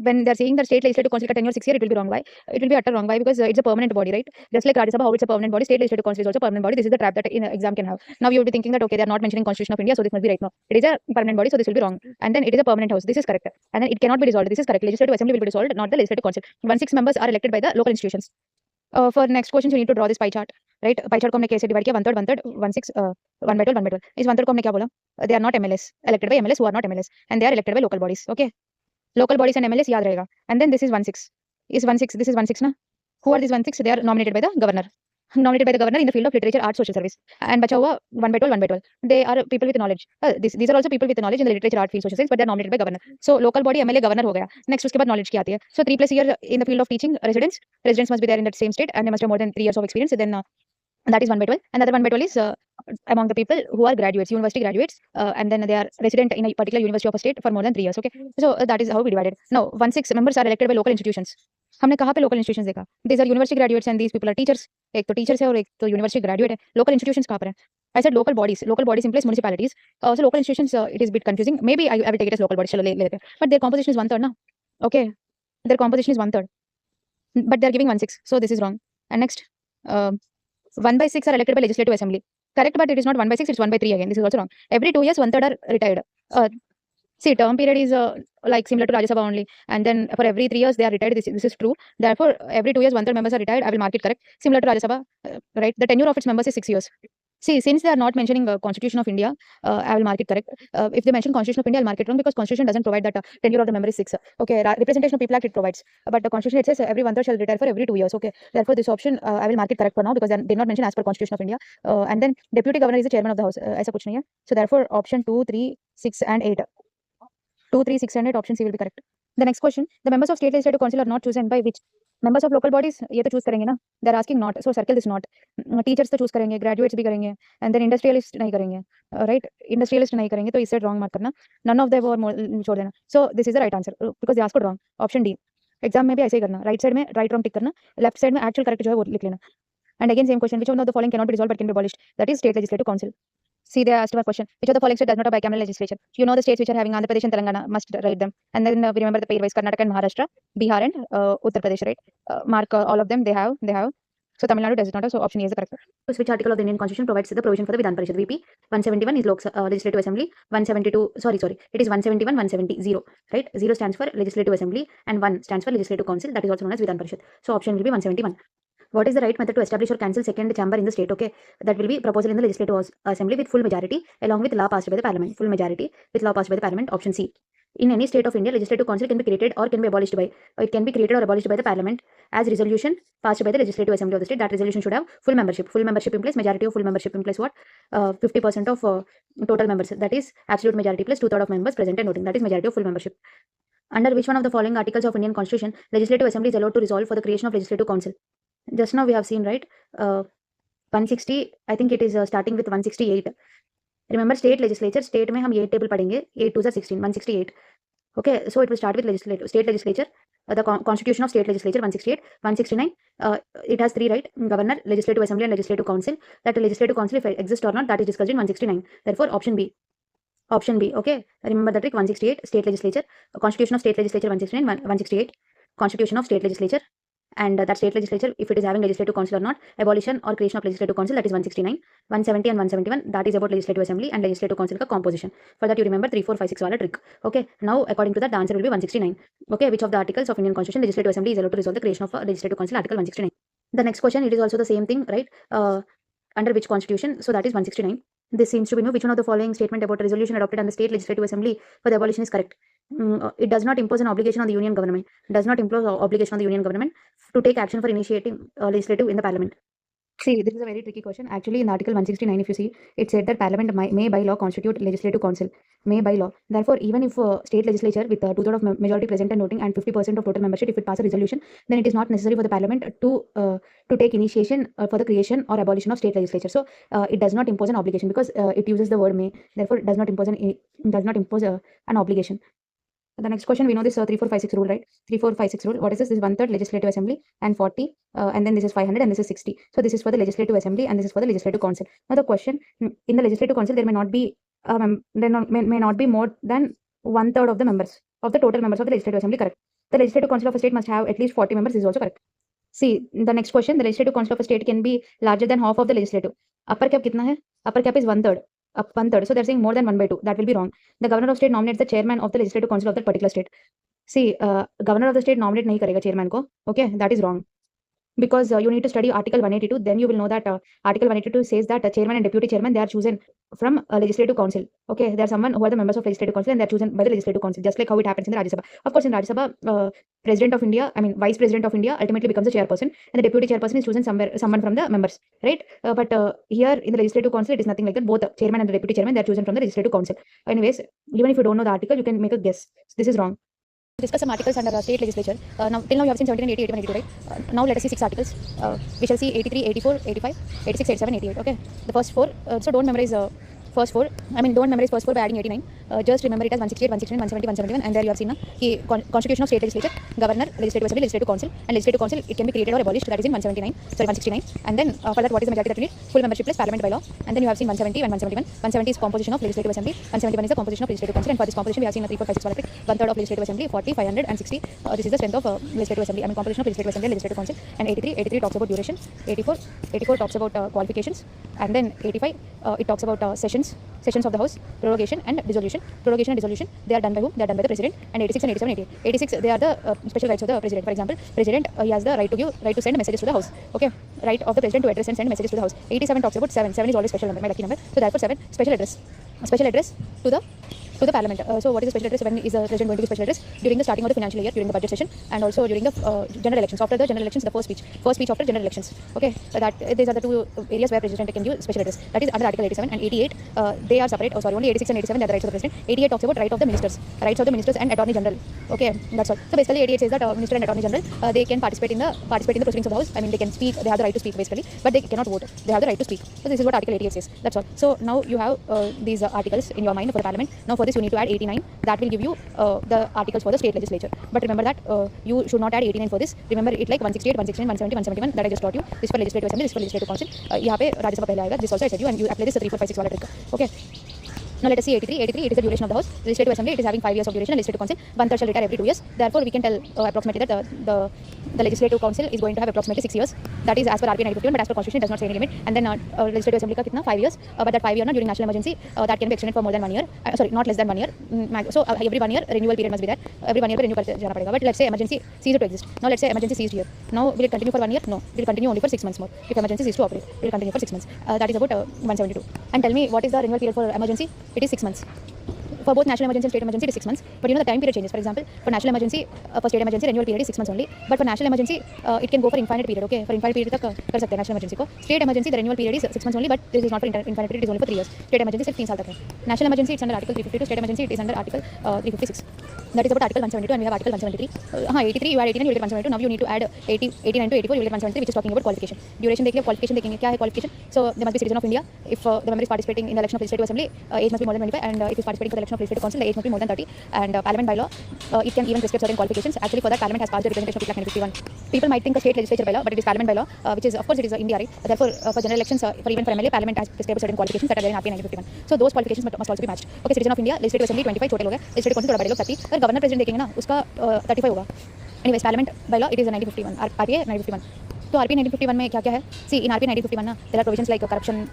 when they're saying the state legislative council tenure 6 years, it will be wrong. Why? It will be utter wrong. Why? Because it's a permanent body, right? Just like Rajya Sabha, how it's a permanent body, state legislative council is also a permanent body. This is the trap that in exam can have. Now you will be thinking that okay, they are not mentioning Constitution of India, so this must be right. No, it is a permanent body, so this will be wrong. And then it is a permanent house. This is correct. And then it cannot be dissolved. This is correct. Legislative assembly will be dissolved, not the legislative council. 1/6 members are elected by the local institutions. For next questions, you need to draw this pie chart, right? Pie chart को हमने कैसे divide किया? 1/3, 1/6, 1/12, 1/12. इस 1/3 को हमने क्या बोला? They are not MLAs, elected by MLAs who are not MLAs, and they are elected by local bodies. Okay, local bodies and MLAs याद रहेगा. And then this is 1/6. Is 1/6? This is 1/6 ना? Who are these 1/6? They are nominated by the governor. Nominated by the governor in the field of literature, art, social service. And बचा हुआ 1/12, 1/12. They are people with knowledge. These are also people with knowledge in the literature, art, field, social science, but they are nominated by governor. So local body, MLA, governor हो गया. Next उसके बाद knowledge की आती है. So 3+ years in the field of teaching, residents must be there in that same state, and they must have more than 3 years of experience. Then that is 1/12. Another 1/12 is among the people who are graduates, university graduates, and then they are resident in a particular university of a state for more than 3 years. Okay, so that is how we divided. Now 1/6 members are elected by local institutions. हमने कहाँ पे local institutions देखा? These are university graduates and these people are teachers. एक तो teachers है और एक तो university graduate है. Local institutions कहाँ पर है? I said local bodies. Local bodies implies municipalities. So local institutions, it is a bit confusing. Maybe I will take it as local bodies. चलो ले लेते हैं. But their composition is 1/3 ना? Okay, their composition is 1/3. But they are giving 1/6. So this is wrong. And next, 1/6 are elected by legislative assembly. Correct, but it is not 1/6. It's 1/3 again. This is also wrong. Every 2 years, 1/3 are retired. See, term period is like similar to Rajya Sabha only, and then for every 3 years they are retired. This is true. Therefore, every 2 years 1/3 members are retired. I will mark it correct. Similar to Rajya Sabha, right? The tenure of its members is 6 years. See, since they are not mentioning Constitution of India, I will mark it correct. If they mention Constitution of India, I'll mark it wrong because Constitution doesn't provide that tenure of the member is 6. Okay, Representation of People Act it provides, but the Constitution it says every 1/3 shall retire for every 2 years. Okay, therefore this option I will mark it correct for now because they did not mention as per Constitution of India. And then Deputy Governor is the Chairman of the House. ऐसा कुछ नहीं है. So therefore option 2, 3, 6 and 8. 2, 3, 6 and 8 option C will be correct. The next question: the members of state legislative council are not chosen by which? Members of local bodies ये तो choose करेंगे ना. They are asking not, so circle this not. Teachers तो choose करेंगे, graduates भी करेंगे, and then industrialist नहीं करेंगे, right? Industrialist नहीं करेंगे तो इससे wrong mark करना. None of them और छोड़ देना. So this is the right answer because they asked wrong. Option D. Exam में भी ऐसे ही करना. राइट साइड में राइट रॉन्ग टिक करना, लेफ्ट साइड में एक्चुअल करेक्ट जो है वो लिख लेना. And again same question: which one of the following cannot be resolved but can be abolished? That is state legislative council. See, they asked a question: which of the following state does not have bicameral legislature? You know the states which are having Andhra Pradesh and Telangana, must write them. And then we remember the pair wise: Karnataka and Maharashtra, Bihar and Uttar Pradesh, right? Mark all of them. They have. So Tamil Nadu does not have. So option A is the correct. So which article of the Indian Constitution provides the provision for the Vidhan Parishad? VP 171 is Legislative Assembly. 172. Sorry. It is 171, 170. 0. Right? 0 stands for Legislative Assembly and 1 stands for Legislative Council. That is also known as Vidhan Parishad. So option will be 171. What is the right method to establish or cancel second chamber in the state? Okay, that will be proposal in the Legislative Assembly with full majority along with law passed by the Parliament. Full majority with law passed by the Parliament. Option C. In any state of India, Legislative Council can be created or can be abolished by. It can be created or abolished by the Parliament as resolution passed by the Legislative Assembly of the state. That resolution should have full membership. Full membership implies majority of full membership implies what? 50% of total members. That is absolute majority plus 2/3 of members present and voting. That is majority of full membership. Under which one of the following articles of Indian Constitution, Legislative Assembly is allowed to resolve for the creation of Legislative Council? Just now we have seen, right? 160, I think it is starting with 168. Remember state legislature, state में हम ये table पढ़ेंगे, 8 2 16, 168. Okay, so it will start with state legislature, the constitution of state legislature 168, 169. It has 3, right? Governor, legislative assembly and legislative council. That legislative council if it exists or not, that is discussed in 169. Therefore option B. Option B. Okay, remember the trick. 168 state legislature, constitution of state legislature 169, 168 constitution of state legislature. And that state legislature, if it is having legislative council or not, abolition or creation of legislative council, that is 169, 170 and 171, that is about legislative assembly and legislative council ka composition. For that you remember 3 4 5 6 wala trick. Okay, now according to that the answer will be 169. Okay, which of the articles of Indian Constitution legislative assembly is allowed to resolve the creation of a legislative council? Article 169. The next question, it is also the same thing, right? Under which constitution? So that is 169. This seems to be no. Which one of the following statement about a resolution adopted on the state legislative assembly for the abolition is correct? It does not impose an obligation on the union government. Does not impose obligation on the union government to take action for initiating legislative in the parliament. See, this is a very tricky question. Actually, in Article 169, if you see, it said that Parliament may by law constitute legislative council. May by law. Therefore, even if state legislature with 2/3 of majority present and voting and 50% of total membership, if it passes a resolution, then it is not necessary for the Parliament to take initiation for the creation or abolition of state legislature. So, it does not impose an obligation because it uses the word may. Therefore, it does not impose an obligation. The next question, we know this 3 4 5 6 rule, right? 3 4 5 6 rule. What is this? This is 1/3 legislative assembly and 40, and then this is 500 and this is 60. So this is for the legislative assembly and this is for the legislative council. Now the question, in the legislative council there may not be may not be more than 1/3 of the members of the total members of the legislative assembly. Correct. The legislative council of a state must have at least 40 members. This is also correct. See, the next question, the legislative council of a state can be larger than half of the legislative. Upper cap कितना है? Upper cap is 1/3. Up 1/3. So they're saying more than 1/2. That will be wrong. The governor of state nominates the chairman of the legislative council of that particular state. See, governor of the state nominate नहीं करेगा chairman को. Okay, that is wrong. Because you need to study Article 182, then you will know that Article 182 says that chairman and deputy chairman, they are chosen from a legislative council. Okay, they are someone who are the members of legislative council and they are chosen by the legislative council, just like how it happens in the Rajya Sabha. Of course, in Rajya Sabha, president of India, vice president of India ultimately becomes the chairperson, and the deputy chairperson is chosen someone from the members, right? But here in the legislative council, it is nothing like that. Both the chairman and the deputy chairman, they are chosen from the legislative council. Anyways, even if you don't know the article, you can make a guess. This is wrong. Discuss some articles under state legislature. Now till now you have seen 17 and 80, 81, 82, right? Now let us see 6 articles. We shall see 83, 84, 85, 86, 87, 88. Okay, the first 4. So don't memorize first 4. Don't memorize first 4 by adding 89. Just remember it as 168, 169, 170, 171, and there you have seen constitution of state legislature, governor, legislative assembly, legislative council, and legislative council. It can be created or abolished. That is in 169. And then for that, what is the majority that we need? Full membership plus parliament by law. And then you have seen 170 and 171. 170 is composition of legislative assembly. 171 is the composition of legislative council. And for this composition, we have seen a 3 4 5 6 1/3 of legislative assembly, 40, 500, and 60. This is the strength of legislative assembly. Composition of legislative assembly and legislative council. And 83 talks about duration. 84 talks about qualifications. And then 85 it talks about sessions. sessions of the House, prorogation and dissolution. Prorogation and dissolution, they are done by whom? They are done by the President. And 86 and 87, 88. 86, they are the special rights of the President. For example, President he has the right to send messages to the House. Okay, right of the President to address and send messages to the House. 87 talks about 7. 7 is always special number, my lucky number. So therefore 7 special address to the Parliament. So what is the special address? When is the President going to give special address? During the starting of the financial year, during the budget session, and also during the general elections. After the general elections, the first speech after general elections. Okay, that these are the two areas where President can give special address. That is under Article 87 and 88. They are separate. Only 86 and 87 they are the rights of the President. 88 talks about rights of the ministers and Attorney General. Okay, that's all. So basically 88 says that Minister and Attorney General they can participate in the proceedings of the House. I mean they can speak. They have the right to speak basically, but they cannot vote. They have the right to speak. So this is what Article 88 says. That's all. So now you have these articles in your mind for the Parliament. Now for this you need to add 89. That will give you the articles for the state legislature. But remember that you should not add 89 for this. Remember it like 168, 169, 170, 171 that I just taught you. This for legislative assembly, this for legislative council. यहाँ पे राज्यसभा पहले आएगा. This also I said you, and you apply this 3, 4, 5, 6 वाला trick. Okay. Now let us see 83. 83 it is the duration of the House. Legislative Assembly it is having 5 years of duration. Legislative Council 1/3 shall retire every 2 years. Therefore we can tell approximately that the Legislative Council is going to have approximately 6 years. That is as per RP 951, but as per Constitution it does not say any limit. And then Legislative Assembly का कितना 5 years. But that 5 year during national emergency that can be extended for more than 1 year. Not less than 1 year. So every 1 year renewal period must be there. Every 1 year पे renew करते जाना पड़ेगा. But let's say emergency ceased to exist. Now let's say emergency ceased here. Now will it continue for 1 year? No. It will continue only for 6 months more. If emergency ceased to operate, it will continue for 6 months. That is about 172. And tell me what is the renewal period for emergency? It is 6 months. For both national emergency and state emergency, it is 6 months. But you know the time period changes. For example, for national emergency, for state emergency, renewal period is 6 months only. But for national emergency, it can go for infinite period. Okay, for infinite period तक कर सकते हैं national emergency को. State emergency, the renewal period is 6 months only, but this is not for infinite period. It is only for 3 years. State emergency सिर्फ 3 साल तक है. National emergency it's under Article 352. State emergency it is under Article 356. That is about Article 172, and we have Article 173. 83 you add 89, you will get 172. Now you need to add 89 to 84, you will get 173, which is talking about qualification. Duration देख लिया, qualification देखेंगे क्या है qualification. So they must be citizen of India. If the member is participating in the election of legislative assembly, age must be more than 25, and if he is participating for the election of legislative council, the age must be more than 30. And Parliament by law, it can even prescribe certain qualifications. Actually, for that, Parliament has passed the Representation of People Act 1951. People might think a state legislature by law, but it is Parliament by law, which is of course it is India, right? Therefore, for general elections, for even for MLA, Parliament has prescribed certain qualifications that are there in RP 1951. So those qualifications must also be matched. Okay, citizen of India, legislative assembly 25 छोटे लोग हैं, legislative council थोड़ा बड़े लोग 30. अगर governor president देखेंगे ना, उसका 35 होगा. Anyways, Parliament by law it is a 1951. RPA 1951. तो RP 1951 में क्या है? See, in RP 1951 ना, there are provisions like corruption,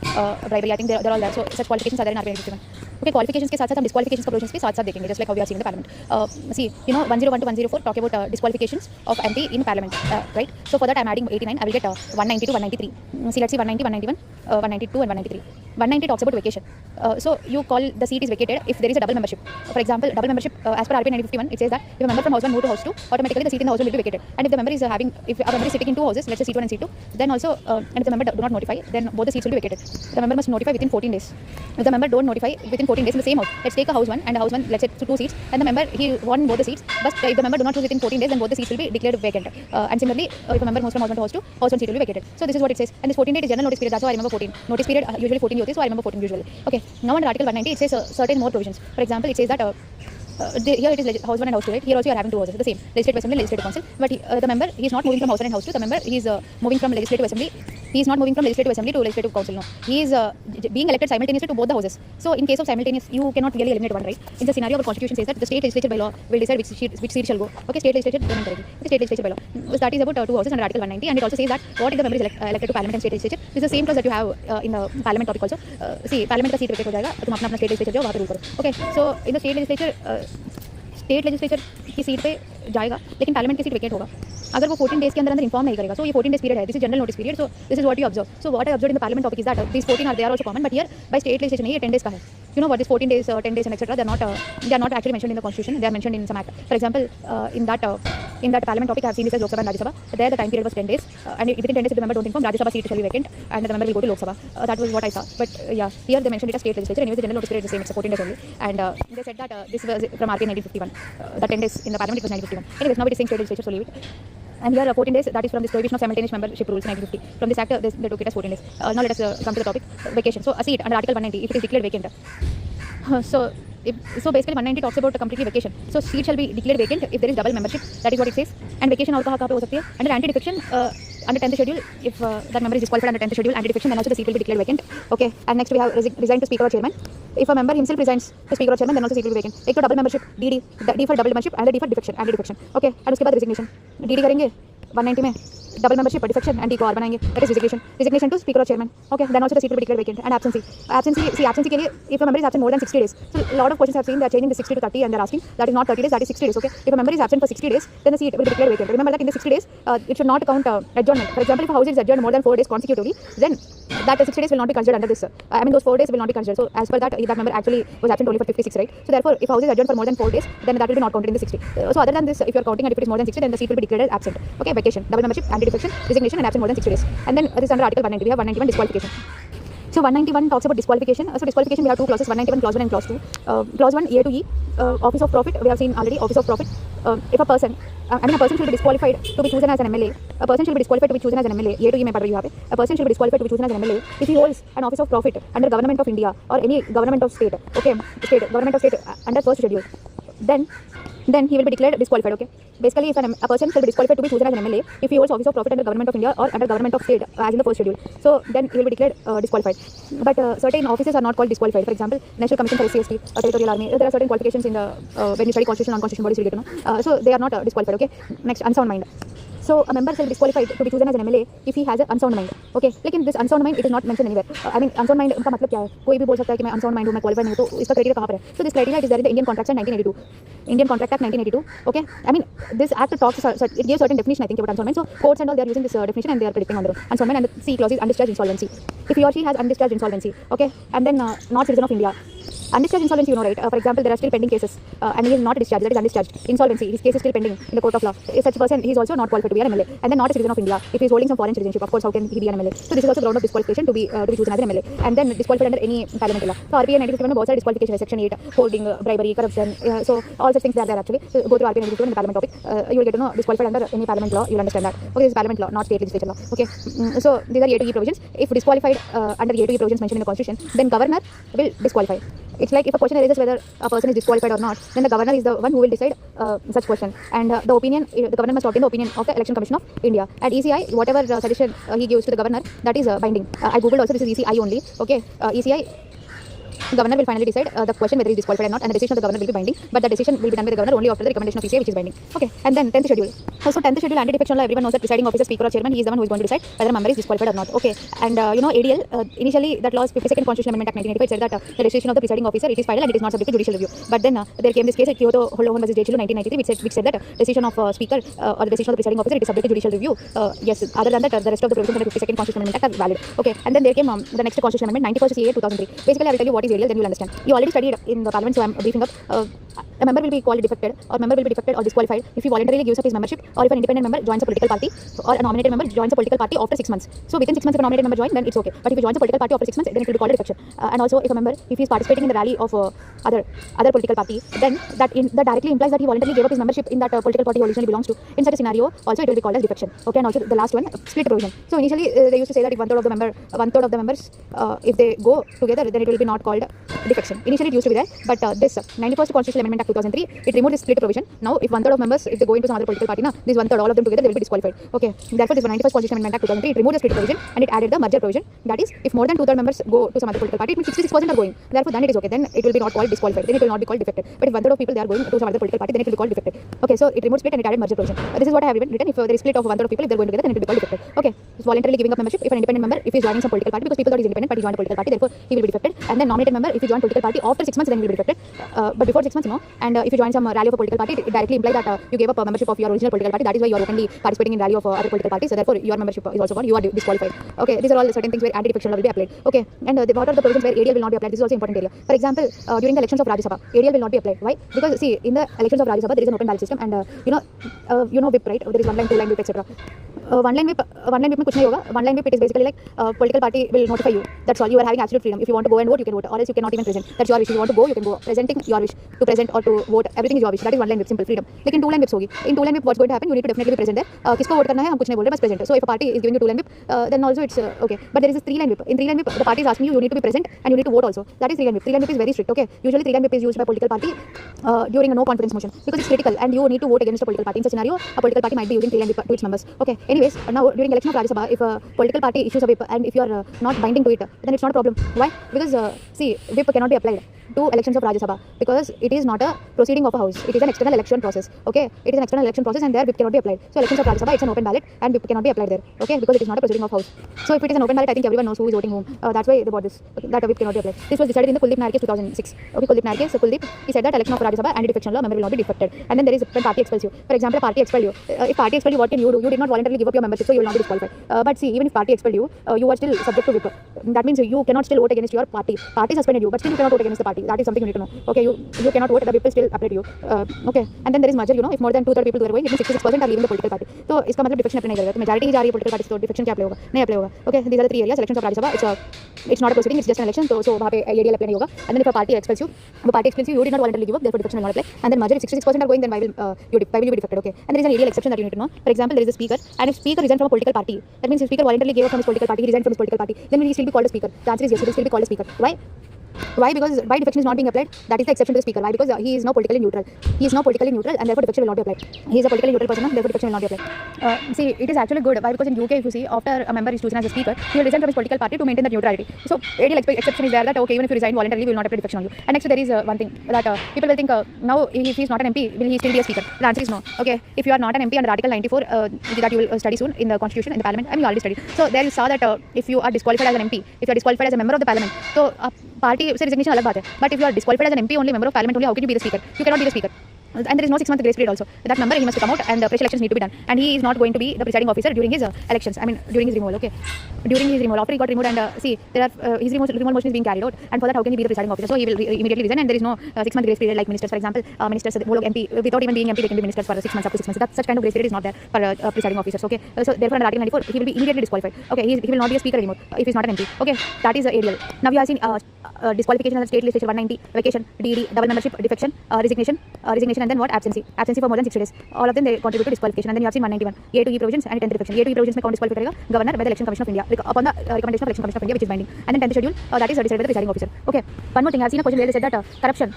bribery. I think they're all there. So such qualifications are there in RP 1951. Okay, qualifications के साथ साथ हम disqualifications का provisions भी साथ देखेंगे, just like how we are seeing in the Parliament. See, you know 101 to 104 talk about disqualifications of MP in Parliament, right? So for that I'm adding 89. I will get 190 to 193. See, let's see 190, 191, 192 and 193. 190 talks about vacation. So you call the seat is vacated if there is a double membership. For example, double membership as per RP 1951, it says that if a member from house 1 move to house 2, automatically the seat in the house 1 will be vacated. And if the member is if a member is sitting in 2 houses, let's say seat 1 and seat 2, then also and if the member do not notify, then both the seats will be vacated. The member must notify within 14 days. If the member don't notify within 14 days in the same house, let's take a house 1 and a house 1, let's say 2 seats, and the member he won both the seats, but if the member do not choose within 14 days, then both the seats will be declared vacant. And similarly, if a member moves from house 1 to house 2, house 1 seat will be vacated. So this is what it says. And this 14 days is general notice period. That's why I remember 14. Notice period usually 14 होती है, so I remember 14 usually. Okay. Now under Article 190 it says certain more provisions. For example, it says that here it is house 1 and house 2, right? Here also you are having 2 houses, the same legislative assembly, legislative council. But the member he is not moving from house 1 and house 2. The member he is moving from legislative assembly. He is not moving from legislative assembly to legislative council. No, he is being elected simultaneously to both the houses. So in case of simultaneous, you cannot really eliminate one, right? In the scenario, our constitution says that the state legislature by law will decide which seat shall go. Okay, state legislature don't correct. The state legislature by law. So that is about 2 houses under Article 190, and it also says that what if the member is elected to Parliament and state legislature. This is the same clause that you have in the Parliament topic also. See, Parliament का seat vacate हो जाएगा, तुम अपना state legislature जाओ वहाँ पे rule करो. Okay, so in the state legislature की सीट पे जाएगा, लेकिन पार्लियामेंट की सीट वेकेट होगा अगर वो 14 डेज के अंदर इन्फॉर्म नहीं करेगा. सो ये 14 डेज पीरियड है. This is general notice period. So this is what you observe. So what I observe in the parliament topic is that दिस 14 are they are also common, but here by state legislation ये 10 days का है. You know what is 14 days, 10 days and etc. They are not actually mentioned in the constitution. They are mentioned in some act. For example, in that parliament topic, I have seen this as Lok Sabha and Rajya Sabha. There the time period was 10 days, and within 10 days, if the member don't inform, Rajya Sabha seat shall be vacant, and the member will go to Lok Sabha. That was what I saw. But yeah, here they mentioned it as state legislature. Anyway, the general notice period is the same. It's 14 days only, and they said that this was from RP 1951. The 10 days in the parliament it was 1951. Anyways, now it is saying state legislature, so leave it. And here 14 days, that is from this prohibition of simultaneous membership rules 1950. From this act, they took it as 14 days. Now let us come to the topic, vacation. So a seat under Article 190, if it is declared vacant. So basically 190 talks about completely vacation. So seat shall be declared vacant if there is double membership. That is what it says. And vacation और कहाँ पे हो सकती है? Under anti-defection, under 10th schedule, if that member is disqualified under 10th schedule, anti-defection, then also the seat will be declared vacant. Okay. And next we have resign to speaker or chairman. If a member himself resigns to speaker or chairman, then also seat will be vacant. एक तो double membership, D for double membership, and the D for defection, anti-defection. Okay. And उसके बाद resignation. DD करेंगे 190 में. double membership, defection, and deco बनाएंगे. That is resignation to speaker or chairman. Okay, then also the seat will be declared vacant. And absence के लिए if a member is absent more than 60 days. So a lot of questions I've seen they are changing the 60 to 30 and they're asking that is not 30 days, that is 60 days. Okay, if a member is absent for 60 days, then the seat will be declared vacant. Remember that in the 60 days, it should not count adjournment. For example, if a house is adjourned more than 4 days consecutively, then that 60 days will not be considered under this. Those 4 days will not be considered. So as per that, that member actually was absent only for 56, right? So therefore, if a house is adjourned for more than 4 days, then that will be not counted in the 60. So other than this, if you are counting and if it is more than 60, then the seat will be declared as absent. Okay, vacation, double membership, anti-defection, resignation, and absent more than 60 days. And then this is under Article 190. We have 191 disqualification. So 191 talks about disqualification. So disqualification, we have two clauses, 191 clause 1 and clause 2. Clause 1, A to E, office of profit, we have seen already, office of profit. If a person, a person should be disqualified to be chosen as an MLA. A person should be disqualified to be chosen as an MLA. A to E mein padh rahi ho. A person should be disqualified to be chosen as an MLA if he holds an office of profit under government of India or any government of state. Okay, government of state under first schedule. Then he will be declared disqualified. Okay, basically if a person shall be disqualified to be chosen as an MLA if he holds office of profit under government of India or under government of state as in the first schedule. So then he will be declared disqualified. But certain offices are not called disqualified. For example, National Commission for SC/ST, Territorial Army. There are certain qualifications in the when you study constitution, non-constitutional bodies, you get to know. So they are not disqualified. Okay. Next, unsound mind. So a member shall be disqualified to be chosen as an MLA if he has an unsound mind. Okay, लेकिन this unsound mind it is not mentioned anywhere. Unsound mind का मतलब क्या है? कोई भी बोल सकता है कि मैं unsound mind हूँ, मैं qualified नहीं हूँ, तो इसका criteria कहाँ पर है? So this criteria it is there in the Indian Contract Act 1982. Indian Contract Act 1982. Okay, this act talks it gives certain definition I think about unsound mind. So courts and all they are using this definition and they are predicting on their own. Unsound mind and the C clause is undischarged insolvency. If he or she has undischarged insolvency, okay, and then not citizen of India. Undischarged insolvency, you know, right? For example, there are still pending cases and he is not discharged, that is undischarged. Insolvency, his case is still pending in the court of law. If such a person, he is also not qualified to be an MLA. And then not a citizen of India. If he is holding some foreign citizenship, of course, how can he be an MLA? So this is also ground of disqualification to be chosen as an MLA. And then disqualified under any parliament law. So RPA 1951 में बहुत सारे disqualification है, section 8, holding, bribery, corruption. So all such things are there actually. So go through RPA 1951 in the parliament topic. You will get to know disqualified under any parliament law. You will understand that. Okay, this is parliament law, not state legislature law. Okay, so these are A to E provisions. If disqualified under A to E provisions mentioned in the constitution, then governor will disqualify. It's like if a question arises whether a person is disqualified or not, then the governor is the one who will decide such question. And the governor must obtain the opinion of the Election Commission of India. At ECI, whatever suggestion he gives to the governor, that is binding. I googled also, this is ECI only. Okay, ECI. Governor will finally decide the question whether he is disqualified or not, and the decision of the governor will be binding. But the decision will be done by the governor only after the recommendation of ECI, which is binding. Okay, and then 10th schedule. So 10th schedule anti-defection law. Everyone knows that presiding officer, speaker, or chairman, he is the one who is going to decide whether a member is disqualified or not. Okay, and ADL initially that law's 52nd Constitutional Amendment Act 1985 said that the registration of the presiding officer it is final and it is not subject to judicial review. But then there came this case at Kyoto Holohan versus Jaichilu 1993, which said that decision of speaker or the decision of the presiding officer it is subject to judicial review. Yes, other than that, the rest of the provisions of the 52nd Constitutional Amendment Act are valid. Okay, and then there came the next Constitutional Amendment 91st CA 2003. Basically, I will tell you what is ADL, then you will understand. You already studied in the parliament, so I am briefing up. A member will be called defected or disqualified if he voluntarily gives up his membership, or if an independent member joins a political party, or a nominated member joins a political party after 6 months. So within 6 months, if a nominated member joins, then it's okay. But if he joins a political party after 6 months, then it will be called a defection. And also, if a member, if he is participating in the rally of other political party, then that directly implies that he voluntarily gave up his membership in that political party he originally belongs to. In such a scenario, also it will be called as defection. Okay, and also the last one, split provision. So initially they used to say that if one third of the members, if they go together, then it will be not called defection. Initially it used to be there, but this 91st Constitutional Amendment Act 2003 it removed this split provision. Now if one third of members if they go into some other political party, now this one third all of them together they will be disqualified. Okay, therefore this 91st Constitutional Amendment Act 2003 it removed the split provision and it added the merger provision. That is, if more than 2/3 members go to some other political party, it means 66% are going. Therefore then it is okay. Then it will be not called disqualified. Then it will not be called defected. But if one third of people they are going to some other political party, then it will be called defected. Okay, so it removed split and it added merger provision. This is what I have written. If there is split of one third of people, if they are going together, then it will be called defected. Okay, so voluntarily giving up membership. If an independent member if he is joining some political party because people thought he is independent but he joined a political party, therefore he will be defected. And then nominated member if he joined political party after 6 months, then he will be defected. But before 6 months, no. And if you join some rally of a political party, it directly implies that you gave up a membership of your original political party. That is why you are openly participating in rally of other political parties. So therefore your membership is also gone. You are disqualified. Okay, these are all certain things where anti-defection law will be applied. Okay, and what are the provisions where ADL will not be applied? This is also important area. For example, during the elections of Rajya Sabha, ADL will not be applied. Why? Because see, in the elections of Rajya Sabha there is an open ballot system, and whip, right? There is one line, two line whip, etc. One line whip में कुछ नहीं होगा. One line whip it is basically like political party will notify you. That's all. You are having absolute freedom. If you want to go and vote, you can vote, or else you cannot even present. That's your wish. If you want to go, you can go. Presenting your wish to present or to vote, everything is your wish. That is one line whip, simple freedom. लेकिन two line whips होगी. In two line whip, what's going to happen? You need to definitely be present there. किसको vote करना है हम कुछ नहीं बोल रहे, बस present. So if a party is giving you two line whip, then also it's okay. But there is a three line whip. In three line whip, the party is asking you need to be present and you need to vote also. That is three line whip. Three line whip is very strict. Okay. Usually three line whip is used by political party during a no confidence motion because it's critical and you need to vote against a political party. In such scenario, a political party might be using three line whip to its members. Okay. Anyways, now during election of Rajya Sabha, if a political party issues a whip and if you are not binding to it, then it's not a problem. Why? Because see, whip cannot be applied. to elections of Rajya Sabha because it is not a proceeding of a house. It is an external election process. Okay, it is an external election process and there whip cannot be applied. So elections of Rajya Sabha, it's an open ballot and whip cannot be applied there. Okay, because it is not a proceeding of house. So if it is an open ballot, I think everyone knows who is voting whom. That's why they bought this. Okay, that whip cannot be applied. This was decided in the Kuldeep Nair case 2006. Okay, Kuldeep Nair case. So Kuldeep, he said that election of Rajya Sabha and defection law member will not be defected. And then there is when party expels you. For example, a party expel you. If party expel you, what can you do? You did not voluntarily give up your membership, so you will not be disqualified. But see, even if party expelled you, you are still subject to whip. That means you cannot still vote against your party. Party suspended you, but still you cannot vote against the party. That is something you need to know. Okay, you cannot vote. The whip will still apply to you. Okay, and then there is merger. You know, if more than 2/3 people are going, it means 66% are leaving the political party. So इसका मतलब defection apply नहीं करेगा. तो majority ही जा रही है political party तो defection क्या apply होगा? नहीं apply होगा. Okay, these are the three areas. Elections of Rajya Sabha. It's not a proceeding. It's just an election. So वहाँ पे ADL apply नहीं होगा. And then if a party expels you, you did not voluntarily give up. Therefore defection will not apply. And then merger, if 66% are going, then why will you be defected? Okay, and there is an ADL exception that you need to know. For example, there is a speaker, and if speaker resigned from a political party, that means if speaker voluntarily gave up from his political party, he resigned from his political party, then will he still be called a speaker? The answer is yes, he will still be called a speaker. Why? Because why defection is not being applied? That is the exception to the speaker. Why? Because he is now politically neutral. He is now politically neutral, and therefore defection will not be applied. He is a politically neutral person, therefore defection will not be applied. See, it is actually good. Why? Because in UK, if you see, after a member is chosen as a speaker, he will resign from his political party to maintain that neutrality. So ADL exception is there that okay, even if you resign voluntarily, we will not apply defection on you. And next there is one thing that people will think now if he is not an MP, will he still be a speaker? The answer is no. Okay, if you are not an MP under Article 94, that you will study soon in the Constitution, in the Parliament. I mean, you already studied. So there you saw that if you are disqualified as an MP, if you are disqualified as a member of the Parliament, so party से resignation अलग बात है. But if you are disqualified as an MP only, member of Parliament only, how can you be the speaker? You cannot be the speaker. And there is no 6-month grace period also. That member, he must come out and fresh elections need to be done. And he is not going to be the presiding officer during his elections. I mean, during his removal. Okay, during his removal, after he got removed, and see, there are his removal motion is being carried out, and for that, how can he be the presiding officer? So he will immediately resign, and there is no 6-month grace period like ministers, for example. Ministers, MP, without even being MP, they can be ministers for 6 months, up to 6 months. That such kind of grace period is not there for presiding officers. Okay, so therefore, under Article 94, he will be immediately disqualified. Okay, he will not be a speaker anymore if he is not an MP. Okay, that is ADL. Now we have seen disqualification under state legislature 190, vacation, DD, double membership, defection, resignation, and then what? Absence for more than 60 days. All of them they contribute to disqualification. And then you have seen 191 A to E provisions and 10th defection. A to E provisions may count disqualify करेगा governor by the Election Commission of India upon the recommendation of Election Commission of India, which is binding. And then 10th schedule that is decided by the presiding officer. Okay. One more thing, I have seen a question where they said that corruption.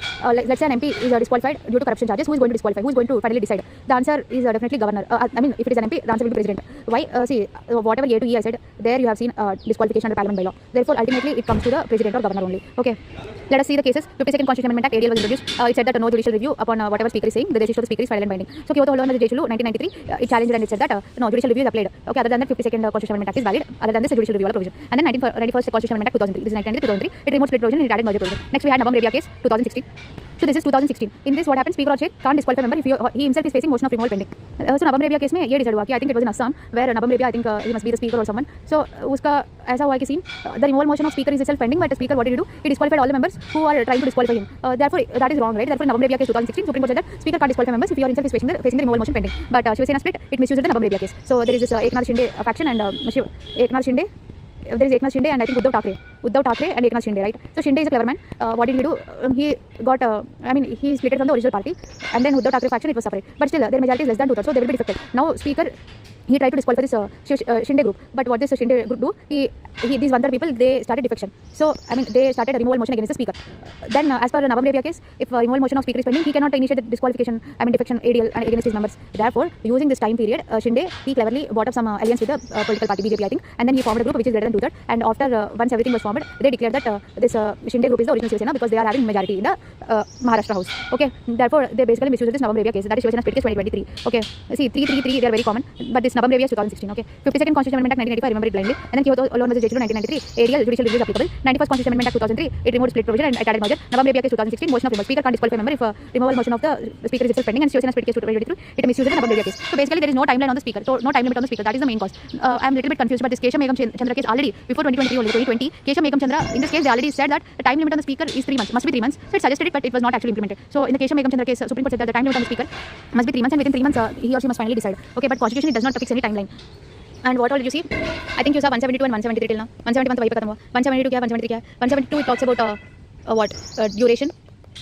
Let's say an MP is disqualified due to corruption charges. Who is going to disqualify? Who is going to finally decide? The answer is definitely governor. I mean, if it is an MP, the answer will be president. Why? See, whatever A to E I said, there you have seen disqualification under Parliament by law. Therefore, ultimately it comes to the president or governor only. Okay. Let us see the cases. 52nd Constitutional Amendment Act, ADL was introduced. It said that no judicial review upon whatever speaker is saying. The decision of the speaker is final and binding. So Kyoto Hold on judicial law 1993, it challenged and it said that no judicial review is applied. Okay, other than that 52nd Constitutional Amendment Act is valid. Other than this, judicial review provision. And then 91st Constitutional Amendment Act 2003. This is 1993, 2003. It removed split provision and it added merger provision. Next we had Nabam Rebia case 2016. So this is 2016. In this, what happens? Speaker or chair can't disqualify member if he himself is facing motion of removal pending. So Nabam Rebia case में ये decide हुआ कि I think it was in Assam where Nabam Rebia, I think he must be the speaker or someone. So उसका ऐसा हुआ कि scene the removal motion of speaker is itself pending, but the speaker what did he do? He disqualified all the members who are trying to disqualify him. Therefore that is wrong, right? Therefore Nabam Rebia case 2016, Supreme Court said that speaker can't disqualify members if he or himself is facing the removal motion pending. But Shivasena split, it misuses the Nabam Rebia case. So there is this Eknath Shinde faction and Eknath Shinde. There is Eknath Shinde and I think Uddhav Thackeray and Eknath Shinde, right? So Shinde is a clever man. What did he do? He got, he split from the original party, and then Uddhav Thackeray faction, it was separate. But still, their majority is less than 2/3, so they will be defected. Now, speaker, he tried to disqualify this Shinde group, but what this Shinde group do? These 1/3 people, they started defection. So, they started a removal motion against the speaker. Then, as per the Nabam Rebia case, if a removal motion of speaker is pending, he cannot initiate the disqualification, defection, ADL against his members. Therefore, using this time period, Shinde, he cleverly bought up some alliance with the political party, BJP, I think, and then he formed a group which is greater than 2/3. And after, once everything was formed, they declared that this Shinde group is the original Shivasena because they are having majority in the Maharashtra House. Okay, therefore, they basically misused this Nabam Rebia case. That is Shivasena split case 2023. Okay, see, 333, they are very common, but this Nabam Rebia is 2016. Okay, 52nd Constitutional Amendment Act 1985, remember it blindly. And then Kyoto Alone was rejected 1993. ADL judicial review is applicable. 91st Constitutional Amendment Act 2003, it removed split provision and it added merger. Nabam Rebia case 2016, motion of removal. Speaker can't disqualify member if removal motion of the speaker is itself pending, and Shivasena split case 2023, it misuses the Nabam Rebia case. So basically, there is no timeline on the speaker. So no time limit on the speaker. That is the main cause. I am a little bit confused, but this Keshav Megam Chandra case already before 2023 only 2020. Keshav Megam Chandra, in this case, they already said that the time limit on the speaker is 3 months. Must be 3 months. So it suggested it, but it was not actually implemented. So in the Keshav Megam Chandra case, Supreme Court said that the time limit on the speaker must be 3 months, and within 3 months he or she must finally decide. Okay, but Constitution it does not fix any timeline. And what all did you see? I think you saw 172 and 173 till now. 171 तो वही पे खत्म हुआ. 172 क्या है? 173 क्या है? 172 it talks about duration.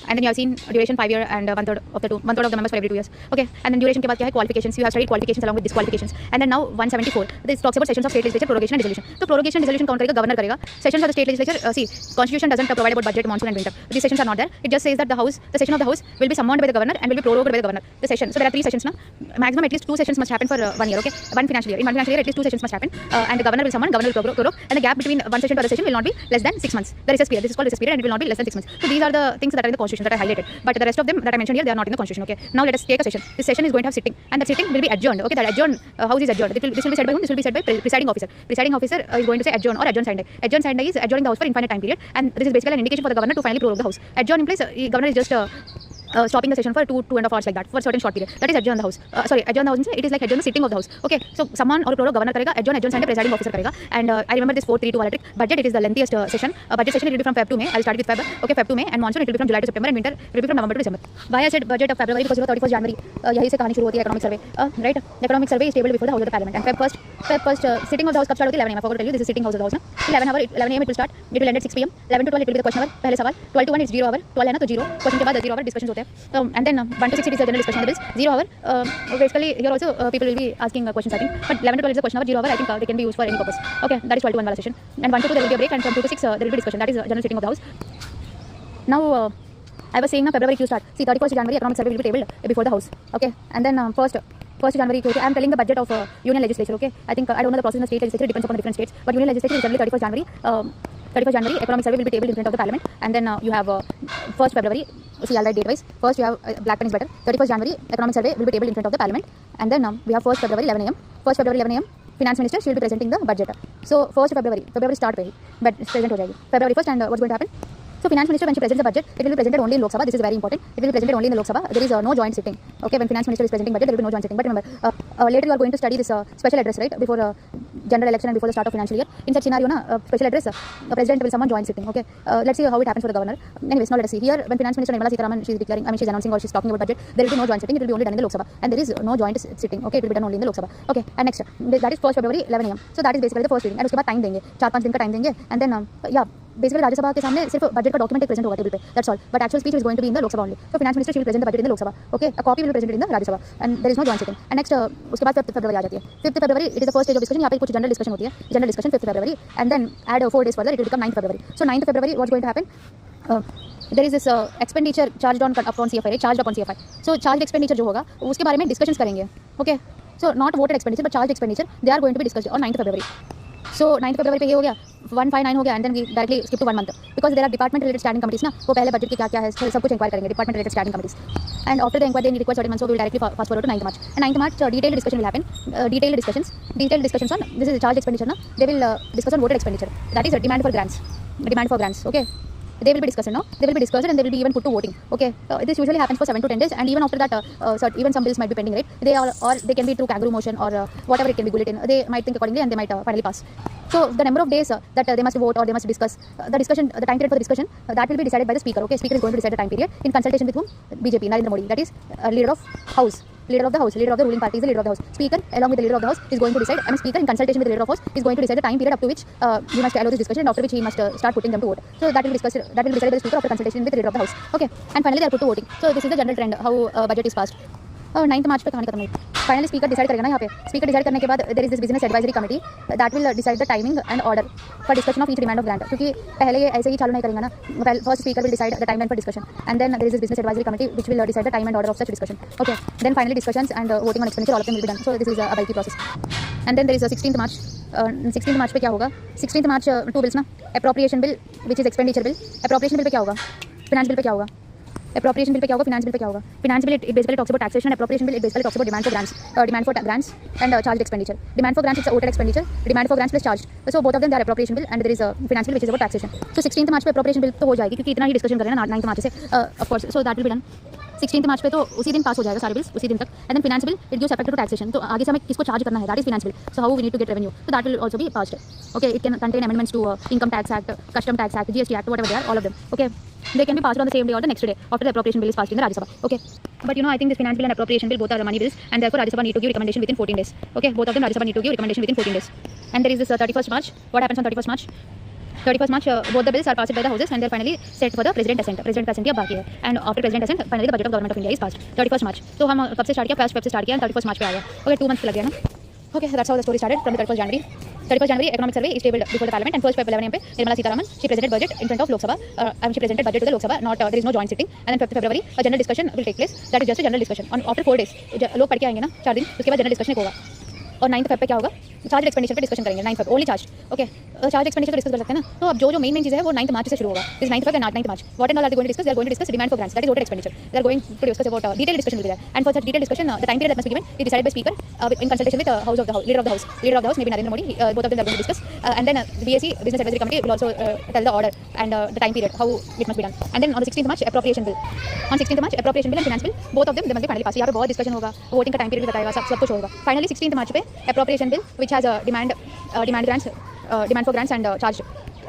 and then you have seen duration 5 year and one third of the members for every 2 years. Okay, and then duration के बाद क्या है qualifications. You have studied qualifications along with disqualifications. And then now 174. This talks about sessions of state legislature, prorogation and dissolution. So prorogation dissolution कौन करेगा? Governor करेगा. Sessions of the state legislature. See, constitution doesn't provide about budget, monsoon and winter. These sessions are not there. It just says that the session of the house will be summoned by the governor and will be prorogued by the governor. The session. So there are 3 sessions now. Maximum at least 2 sessions must happen for 1 year. Okay, one financial year. In one financial year, at least 2 sessions must happen. And the governor will summon, governor will prorogue, and the gap between one session to other session will not be less than 6 months. The recess period. This is called recess period, and it will not be less than 6 months. So these are the things that are in the constitution that I highlighted. But the rest of them that I mentioned here, they are not in the constitution. Okay. Now let us take a session. This session is going to have sitting, and that sitting will be adjourned. Okay. That adjourned house is adjourned. This will be said by whom? This will be said by presiding officer. Presiding officer is going to say adjourn or adjourn signed. Adjourn signed is adjourning the house for infinite time period, and this is basically an indication for the governor to finally prorogue the house. Adjourn implies governor is just stopping the session for 2.5 hours like that for a certain short period. That is adjourn the house. Adjourn the house means it is like adjourn the sitting of the house. Okay, so someone or prorogue governor karega, adjourn signed presiding officer karega. And I remember this 432 trick. Budget, it is the lengthiest session. Budget session it will be from Feb to May. I'll start with Feb. Okay, Feb to May, and monsoon it will be from July to September, and winter it will be from November to December. Why I said budget of February? Because 31st January yahi se kahani shuru hoti hai economic survey. Right? The economic survey is tabled before the house of the parliament. And Feb 1st sitting of the house कब start होती है? 11 am. I forgot to tell you, this is sitting house of the house ना. 11 am it will start. It will end at 6 pm. 11 to 12 it will be the question hour. पहले सवाल. 12 to 1 it's 0 hour. 12 है ना तो 0. Question के बाद 0 hour discussions होते हैं. And then 1 to 6 it is a general discussion of the bills. 0 hour. Basically here also people will be asking questions I think. But 11 to 12 is a question hour. 0 hour I think they can be used for any purpose. Okay, that is 12 to 1 wala session. And 1 to 2 there will be a break, and from 2 to 6 there will be discussion. That is general sitting of the house. Now I was saying now February Q start. See 31st January economic survey will be tabled before the house. Okay, and then 1st January, I am telling the budget of union legislature. Okay, I think I don't know the process in the state legislature, it depends upon the different states. But union legislature is generally 31st January. 31st January, economic survey will be tabled in front of the parliament, and then you have 1st February. See, I'll write date wise. First, you have black pen is better. 31st January, economic survey will be tabled in front of the parliament, and then we have 1st February 11 am. 1st February 11 am. Finance minister she will be presenting the budget. So 1st February start पे but present हो जाएगी. February 1st, and what's going to happen? So finance minister when she presents the budget, it will be presented only in Lok Sabha. This is very important. It will be presented only in the Lok Sabha. There is no joint sitting. Okay, when finance minister is presenting budget, there will be no joint sitting. But remember, later you are going to study this special address, right? Before general election and before the start of financial year. In such scenario, special address, the president will summon joint sitting. Okay, let's see how it happens for the governor. Anyways, now let us see. Here, when finance minister Nirmala Sitharaman she is declaring, she's announcing or she's talking about budget, there will be no joint sitting. It will be only done in the Lok Sabha, and there is no joint sitting. Okay, it will be done only in the Lok Sabha. Okay, and next, that is 1st February 11 am. So that is basically the first reading. And उसके बाद time देंगे, 4-5 दिन का time देंगे, and then basically Rajya Sabha के सामने सिर्फ budget का document एक present होगा table पे. That's all. But actual speech is going to be in the Lok Sabha only. So finance minister she will present the budget in the Lok Sabha. Okay, a copy will be presented in the Rajya Sabha, and there is no joint sitting. And next उसके बाद 5th February आ जाती है. 5th February it is the first stage of discussion. यहाँ पे कुछ general discussion होती है. General discussion 5th February, and then add 4 days further it will become 9th February. So 9th February what's going to happen? There is this expenditure charged on upon CFI, right? Charged upon CFI. So charged expenditure जो होगा उसके बारे में discussions करेंगे. Okay. So not voted expenditure but charged expenditure they are going to be discussed on 9th February. So 9th February पे ये हो गया 159 हो गया, and then we directly skip to 1 month because there are department related standing committees ना, वो पहले budget की क्या है सब कुछ inquire करेंगे department related standing committees, and after the inquiry they require certain months, so we will directly fast forward to 9th March. And 9th March detailed discussion will happen. Detailed discussions on this is charge expenditure ना, they will discuss on voted expenditure, that is demand for grants. Okay, they will be discussed now. They will be discussed and they will be even put to voting. Okay, this usually happens for 7 to 10 days, and even after that, even some bills might be pending, right? They are, or they can be through kangaroo motion or whatever it can be bulletin. They might think accordingly and they might finally pass. So the number of days that they must vote or they must discuss, the time period for the discussion, that will be decided by the speaker. Okay, speaker is going to decide the time period in consultation with whom? BJP, Narendra Modi. That is leader of the ruling party is the leader of the house. Speaker along with the leader of the house is going to decide. Speaker in consultation with the leader of the house is going to decide the time period up to which he must allow this discussion, and after which he must start putting them to vote. So that will be decided by the speaker after consultation with the leader of the house. Okay, and finally they are put to voting. So this is the general trend how budget is passed. 9th March पे कहानी खत्म हुई. Finally speaker decide करेगा ना यहाँ पे. Speaker decide करने के बाद there is this business advisory committee that will decide the timing and order for discussion of each demand of grant. क्योंकि पहले ये ऐसे ही चालू नहीं करेंगे ना. First speaker will decide the timeline for discussion, and then there is this business advisory committee which will decide the time and order of such discussion. Okay, then finally discussions and voting on expenditure, all of them will be done. So this is a bulky process. And then there is a 16th March. 16th March पे क्या होगा? 16th March 2 bills ना. Appropriation bill which is expenditure bill. Appropriation bill पे क्या होगा? Finance bill पे क्या होगा? Appropriation bill पे क्या होगा? Finance bill पे क्या होगा? Finance bill it basically talks about taxation. Appropriation bill it basically talks about demand for grants and charged expenditure. Demand for grants it's a voted expenditure. Demand for grants plus charged. So both of them they are appropriation bill, and there is a finance bill which is about taxation. So 16th March पे appropriation bill तो हो जाएगी क्योंकि इतना ही discussion कर रहे हैं ना 9th March से of course. So that will be done. 16th March पे तो उसी दिन पास हो जाएगा सारे बिल्स उसी दिन तक. And then finance bill it gives effect to taxation. तो आगे से हमें किसको चार्ज करना है, that is finance bill. So how we need to get revenue, so that will also be passed. Okay, it can contain amendments to income tax act, custom tax act, GST act, whatever they are, all of them. Okay, they can be passed on the same day or the next day after the appropriation bill is passed in the Rajya Sabha. Okay, but I think this finance bill and appropriation bill both are money bills, and therefore Rajya Sabha need to give recommendation within 14 days. Okay, both of them Rajya Sabha need to give recommendation within 14 days. And there is this 31st March. What happens on 31st March? 31st March, both the bills are passed by the houses and they're finally set for the president assent. President का assent अब बाकी है and after president assent finally the budget of government of India is passed. 31st March. तो हम कब से start किया? First Feb से स्टार्ट किया and 31st March पे आ गया. Okay, 2 months लग गया ना. Okay, that's how the story started from the 31st January. 31st January, economic survey is tabled before the parliament and 1st Feb 11 am पे Nirmala Sitharaman she presented budget in front of Lok Sabha. She presented budget to the Lok Sabha. Not there is no joint sitting. And then 5th February a general discussion will take place. That is just a general discussion. On after 4 days लोग पढ़ के आएंगे ना 4 दिन उसके बाद general discussion होगा. और 9th फेब पे क्या होगा? चार्ज एक्सपेंडिचर पे डिस्कशन करेंगे. 9th Feb only charge. Okay, charge expenditure discuss कर सकते हैं ना. तो अब जो मेन चीज़ है वो 9th मार्च से शुरू होगा. इस 9th Feb and 9th March what and all are they going to discuss? They are going to discuss demand for grants, that is voter expenditure. They are going to discuss about detail discussion will be there and for such detail discussion the time period that must be given is decided by speaker in consultation with house of the house, leader of the house maybe Narendra Modi. Both of them are going to discuss and then BSc business advisory committee will also tell the order and the time period how it must be done. And then on the 16th March appropriation bill, on 16th March appropriation bill and finance bill both of them they must be finally passed. यहाँ पे बहुत discussion होगा, voting का time period भी बताएगा, सब कुछ होगा. फाइनली 16th March पे appropriation bill which has a demand for grants and charge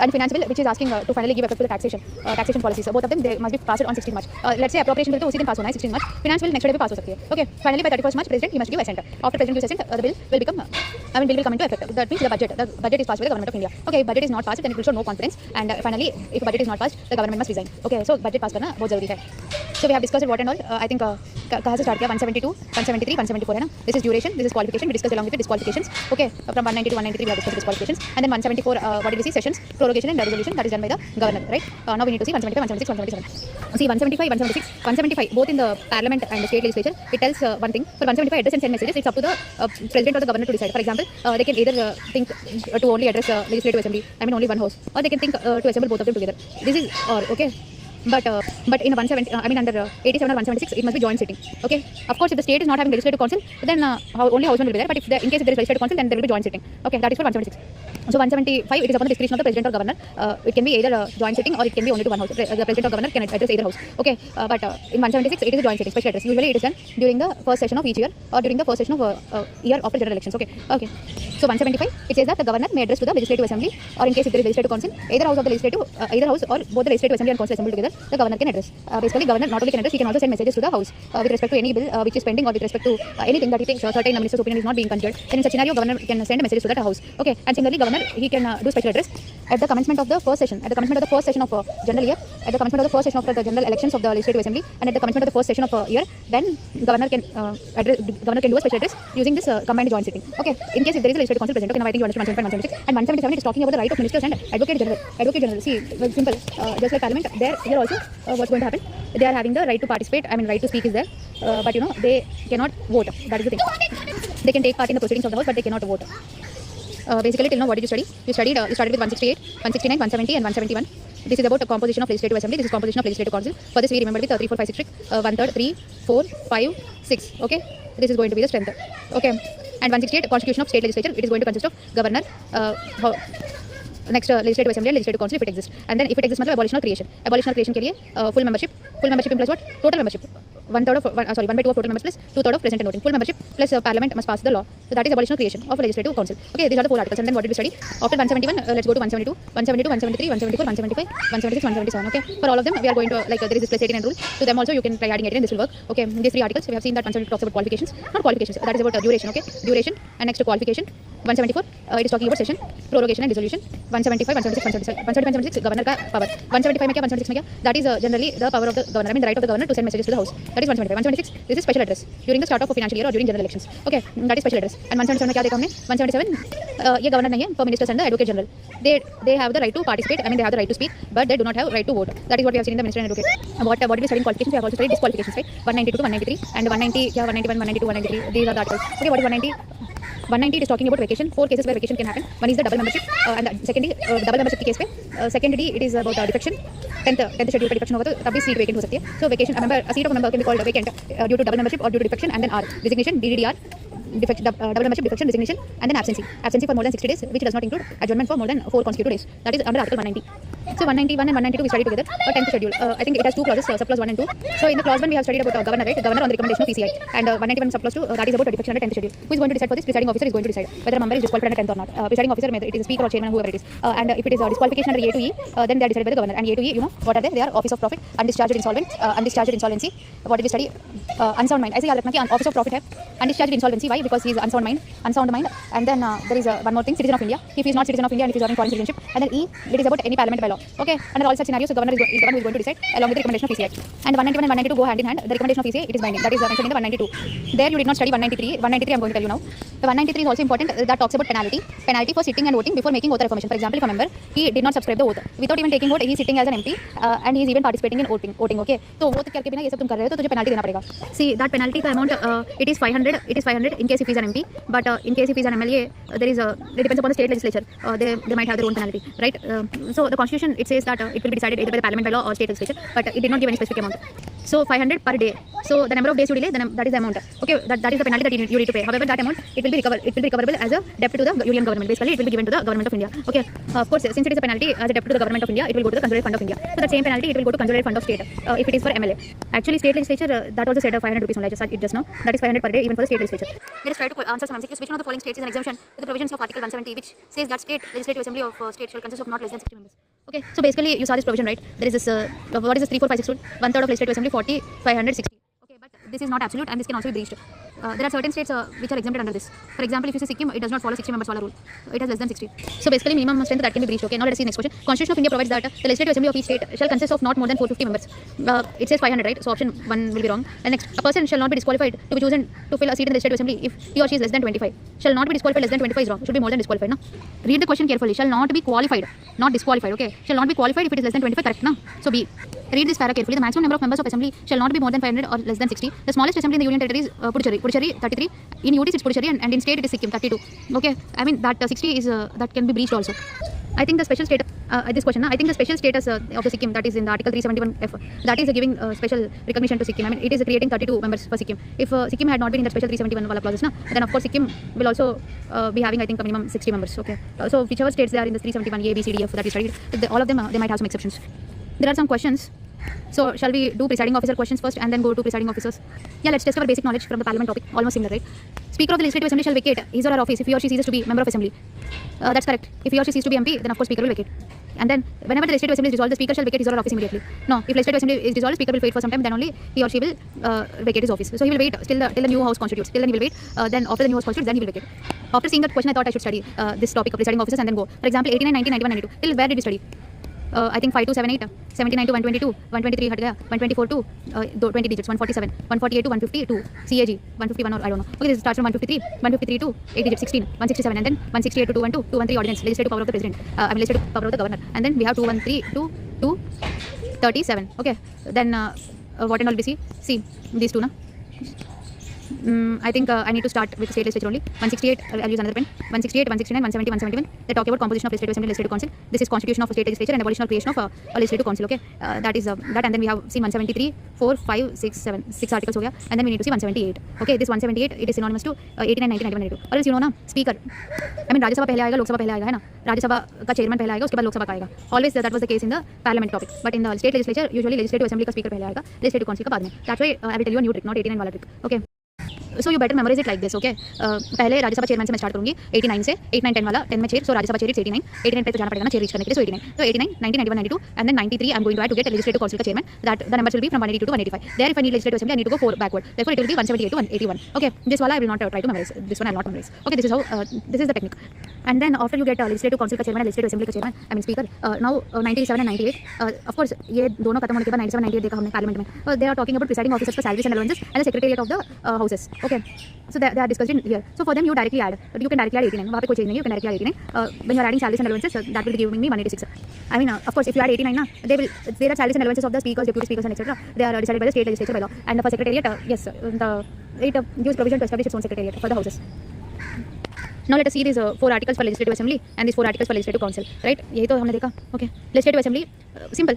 and finance bill which is asking to finally give effect to the taxation policies. Both of them they must be passed on 16th March. Let's say appropriation bill तो उसी दिन पास होना है 16th March. Finance bill next day भी पास हो सकती है. Okay, finally by 31st March president he must give assent. After president gives assent the bill will become bill will come into effect. That means the budget is passed by the government of India. Okay, if budget is not passed then it will show no confidence and finally if budget is not passed the government must resign. Okay, so budget pass करना बहुत जरूरी है. So we have discussed what and all. I think कहाँ से start किया? 172, 173, 174 है ना. This is duration, this is qualification. We discussed along with the disqualifications. Okay, from 190 to 193 we have discussed disqualifications and then 174 what did we see? Sessions, prorogation and resolution that is done by the governor, right? Now we need to see 175, 176, 177. See 175, 176, 175 both in the parliament and the state legislature it tells one thing. For 175 address and send messages it's up to the president or the governor to decide. For example, they can either think to only address legislative assembly, I mean only one house, or they can think to assemble both of them together. This is okay. But in 170, I mean under 87 or 176, it must be joint sitting. Okay. Of course, if the state is not having legislative council, then only house one will be there. But if in case if there is legislative council, then there will be joint sitting. Okay, that is for 176. So 175, it is upon the discretion of the president or governor. It can be either joint sitting or it can be only to one house. The president or governor can address either house. Okay. But in 176, it is a joint sitting, special address. Usually, it is done during the first session of each year or during the first session of year after general elections. Okay. Okay. So 175, it says that the governor may address to the legislative assembly or in case if there is legislative council, either house of the legislative, either house or both the legislative assembly and council assembled together, the governor can address. Basically, governor not only can address, he can also send messages to the house with respect to any bill which is pending or with respect to anything that he thinks certain minister's opinion is not being considered. Then in such scenario, governor can send messages to that house. Okay, and similarly, governor he can do special address at the commencement of the first session, of general year, at the commencement of the first session of the general elections of the legislative assembly, and at the commencement of the first session of year. Then governor can do a special address using this combined joint sitting. Okay, in case if there is a legislative council present. Okay, now I think you understand 175, 176, and 177 it is talking about the right of ministers and advocate general. See, very simple. Just like parliament, here also what's going to happen? They are having the right to participate. I mean, right to speak is there, but they cannot vote. That is the thing. They can take part in the proceedings of the house, but they cannot vote. Basically, till now, what did you study? You started with 168, 169, 170, and 171. This is about the composition of legislative assembly. This is composition of legislative council. For this, we remember with 3, 4, 5, 6 trick. 1/3, 3, 4, 5, 6. Okay, this is going to be the strength. Okay, and 168 constitution of state legislature. It is going to consist of governor. Next legislative assembly and legislative council if it exists, and then if it exists मतलब abolition or creation के लिए full membership implies what? Total membership. 1/3 of 1/2 of total members plus 2/3 of present and voting. Full membership plus parliament must pass the law. So that is abolition or creation of a legislative council. Okay, these are the 4 articles. And then what did we study? After 171, let's go to 172, 173, 174, 175, 176, 177. Okay, for all of them we are going to there is this plus 18 rule. To them also you can try adding 18 and this will work. Okay, these 3 articles we have seen that 172 talks about qualifications, not qualifications. That is about duration. Okay, duration and next qualification. 174 it is talking about session, prorogation and dissolution. 175, 176, 176 governor का power. 175 में क्या? 176 में क्या? That is generally the power of the governor. I mean the right of the governor to send messages to the house. That is 175. 176 this is special address during the start of a financial year or during general elections. Okay, that is special address. And 177 में क्या देखा हमने? 177 ये governor नहीं है, for ministers and the advocate general. They have the right to participate. I mean they have the right to speak, but they do not have right to vote. That is what we have seen in the minister and advocate. What did we study in qualifications? We have also studied disqualifications, right? 192 to 193 and 190 क्या? 191, 192, 193. These are the articles. Okay, what is 190? 190 it is talking about vacation. 4 cases where vacation can happen. One is the double membership and secondly double membership की case पे secondly it is about defection. 10th schedule पे defection होगा तो तब भी seat vacant हो सकती है. So vacation a seat of a member can be called vacant due to double membership or due to defection, and then R resignation, DDR, double membership, defection, resignation, and then absence for more than 60 days, which does not include adjournment for more than 4 consecutive days. That is under Article 190. So 191 and 192 we studied together. 10th schedule. I think it has two clauses, subclause 1 and 2. So in the clause 1 we have studied about governor, right? Governor on the recommendation of PCI. And 191 subclause 2 that is about defection under 10th schedule. Who is going to decide for this? Presiding officer is going to decide whether a member is disqualified under 10th or not. Presiding officer, it is a speaker or chairman, whoever it is. And if it is disqualification under A to E, then they are decided by the governor. And A to E, you know what are they? They are office of profit, undischarged insolvent, undischarged insolvency. What did we study? Unsound mind. I say office of profit hai undischarged insolvency. Why? Because he is unsound mind. And then there is one more thing, citizen of India. If he is not citizen of India and if he is having foreign citizenship. And then E, it is about any parliament by law. Okay, under all such scenarios, the governor is the one who is going to decide along with the recommendation of PCI. And 191 and 192 go hand in hand. The recommendation of PCI, it is binding. That is mentioned in the 192. There you did not study 193. 193 I am going to tell you now. The 193 is also important. That talks about penalty for sitting and voting before making oath or affirmation. For example, if a member he did not subscribe the oath without even taking vote, he is sitting as an MP and he is even participating in voting. Okay, तो vote करके बिना ये सब तुम कर रहे हो तो तुझे penalty देना पड़ेगा. See that penalty का amount it is 500. It is 500 in case if he is an MP, but in case if he is an MLA, it depends upon the state legislature. They might have their own penalty, right? So the constitution it says that it will be decided either by the parliament by law or state legislature, but it did not give any specific amount. So 500 per day. So the number of days you delay, that is the amount. Okay, that is the penalty that you need to pay. However, that amount it will be recoverable as a debt to the union government. Basically, it will be given to the government of India. Okay, of course, since it is a penalty as a debt to the government of India, it will go to the consolidated fund of India. So the same penalty it will go to consolidated fund of state if it is for MLA. Actually, state legislature that also said 500 rupees only. I just now. That is 500 per day even for the state legislature. Let us try to answer some MCQs. Which one of the following states is an exemption to the provisions of Article 170, which says that state legislative assembly of state shall consist of not less than 60 members. Okay, so basically you saw this provision, right? There is this what is this 3, 4, 5, 6 rule? 1/3 of legislative assembly, 40, 560. Okay, but this is not absolute and this can also be breached. There are certain states which are exempted under this. For example, if you say Sikkim, it does not follow 60 members follow rule. It has less than 60. So basically minimum strength that can be breached. Okay, now let us see next question. Constitution of India provides that the legislative assembly of each state shall consist of not more than 450 members. It says 500, right? So option 1 will be wrong. And next, a person shall not be disqualified to be chosen to fill a seat in the legislative assembly if he or she is less than 25. Shall not be disqualified less than 25 is wrong. It should be more than disqualified, no? Read the question carefully. Shall not be qualified, not disqualified. Okay, shall not be qualified if it is less than 25. Correct, no? So B. Read this para carefully. The maximum number of members of assembly shall not be more than 500 or less than 60. The smallest assembly in the union territory is Puducherry 33. In UT it's Puducherry and in state it is Sikkim 32. Okay, I mean that 60 is that can be breached also. I think the special status this question. I think the special status of the Sikkim that is in the Article 371F that is giving special recognition to Sikkim. I mean it is creating 32 members for Sikkim. If Sikkim had not been in that special 371 wala clauses, then of course Sikkim will also be having I think a minimum 60 members. Okay, so whichever states they are in the 371 A, B, C, D, F that we studied, all of them they might have some exceptions. There are some questions. So shall we do presiding officer questions first and then go to presiding officers? Yeah, let's test our basic knowledge from the parliament topic. Almost similar, right? Speaker of the legislative assembly shall vacate his or her office if he or she ceases to be member of assembly. That's correct. If he or she ceases to be MP, then of course speaker will vacate. And then whenever the legislative assembly is dissolved, the speaker shall vacate his or her office immediately. No, if legislative assembly is dissolved, speaker will wait for some time. Then only he or she will vacate his office. So he will wait till the new house constitutes. Till then he will wait. Then after the new house constitutes, then he will vacate. After seeing that question, I thought I should study this topic of presiding officers and then go. For example, 89, 90, 91, 92. Till where did we study? I think 5 to 7, 8, 79 to 122, 123 हट गया, 124 to 20 digits, 147, 148 to 152, CAG, 151 or I don't know. Okay, this starts from 153, 153 to 8 digits, 16, 167 and then 168 to 212, 213 ordinance, legislative power of the president, legislative power of the governor, and then we have 213 to 237. Okay, then what and all we see these two, na? I think I need to start with state legislature only. 168, I'll use another pen. 168, 169, 170, 171. They talk about composition of legislative assembly, legislative council. This is constitution of state legislature and abolition or creation of a legislative council. Okay, that is that, and then we have seen 173, 4, 5, 6, 7, 6 articles over here, and then we need to see 178. Okay, this 178 it is synonymous to 89, 90, 91, 92. Or else you know ना, speaker. I mean Rajya Sabha पहले आएगा, लोकसभा पहले आएगा, है ना? राज्यसभा का chairman पहले आएगा, उसके बाद लोकसभा का आएगा. Always that was the case in the parliament topic. But in the state legislature, usually legislative assembly का speaker पहले आएगा, legislative council का बाद में. That's why I will tell you a new trick, not 89 वाला trick. Okay. So you better memorize it like this, okay? पहले Rajya Sabha chairman से मैं स्टार्ट करूंगी 89 से 8, 9, 10 वाला 10 में chair, so Rajya Sabha chair is 89 पे तो जाना पड़ेगा ना चेयर रीच करने के लिए, so 89, so 89, 90, 91, 92 and then 93 I'm going to add to get legislative council का chairman, that the numbers will be from 182 to 185. There if I need legislative assembly I need to go 4 backward, therefore it will be 178 to 181. Okay, this wala I will not try to memorize, this one I will not memorize. Okay, this is how this is the technique. And then after you get legislative council का chairman and legislative assembly का chairman, I mean speaker, now 97 and 98, of course ये दोनों खत्म होने के बाद 97 98 देखा हमने parliament में, they are talking about presiding officers for salaries and allowances and the secretariat of the houses. Okay, so they are discussed in here. So for them you directly add, you can directly add 89, वहाँ पे कोई change नहीं है, you can directly add 89. When you are adding salaries and allowances, that will be giving me 186. I mean of course if you add 89 na, there are salaries and allowances of the speakers, deputy speakers and etc. They are decided by the state legislature by law, and for secretariat yes, it gives provision to establish its own secretariat for the houses. Now let us see these 4 articles for legislative assembly and these 4 articles for legislative council, right? यही तो हमने देखा. Okay, legislative assembly simple.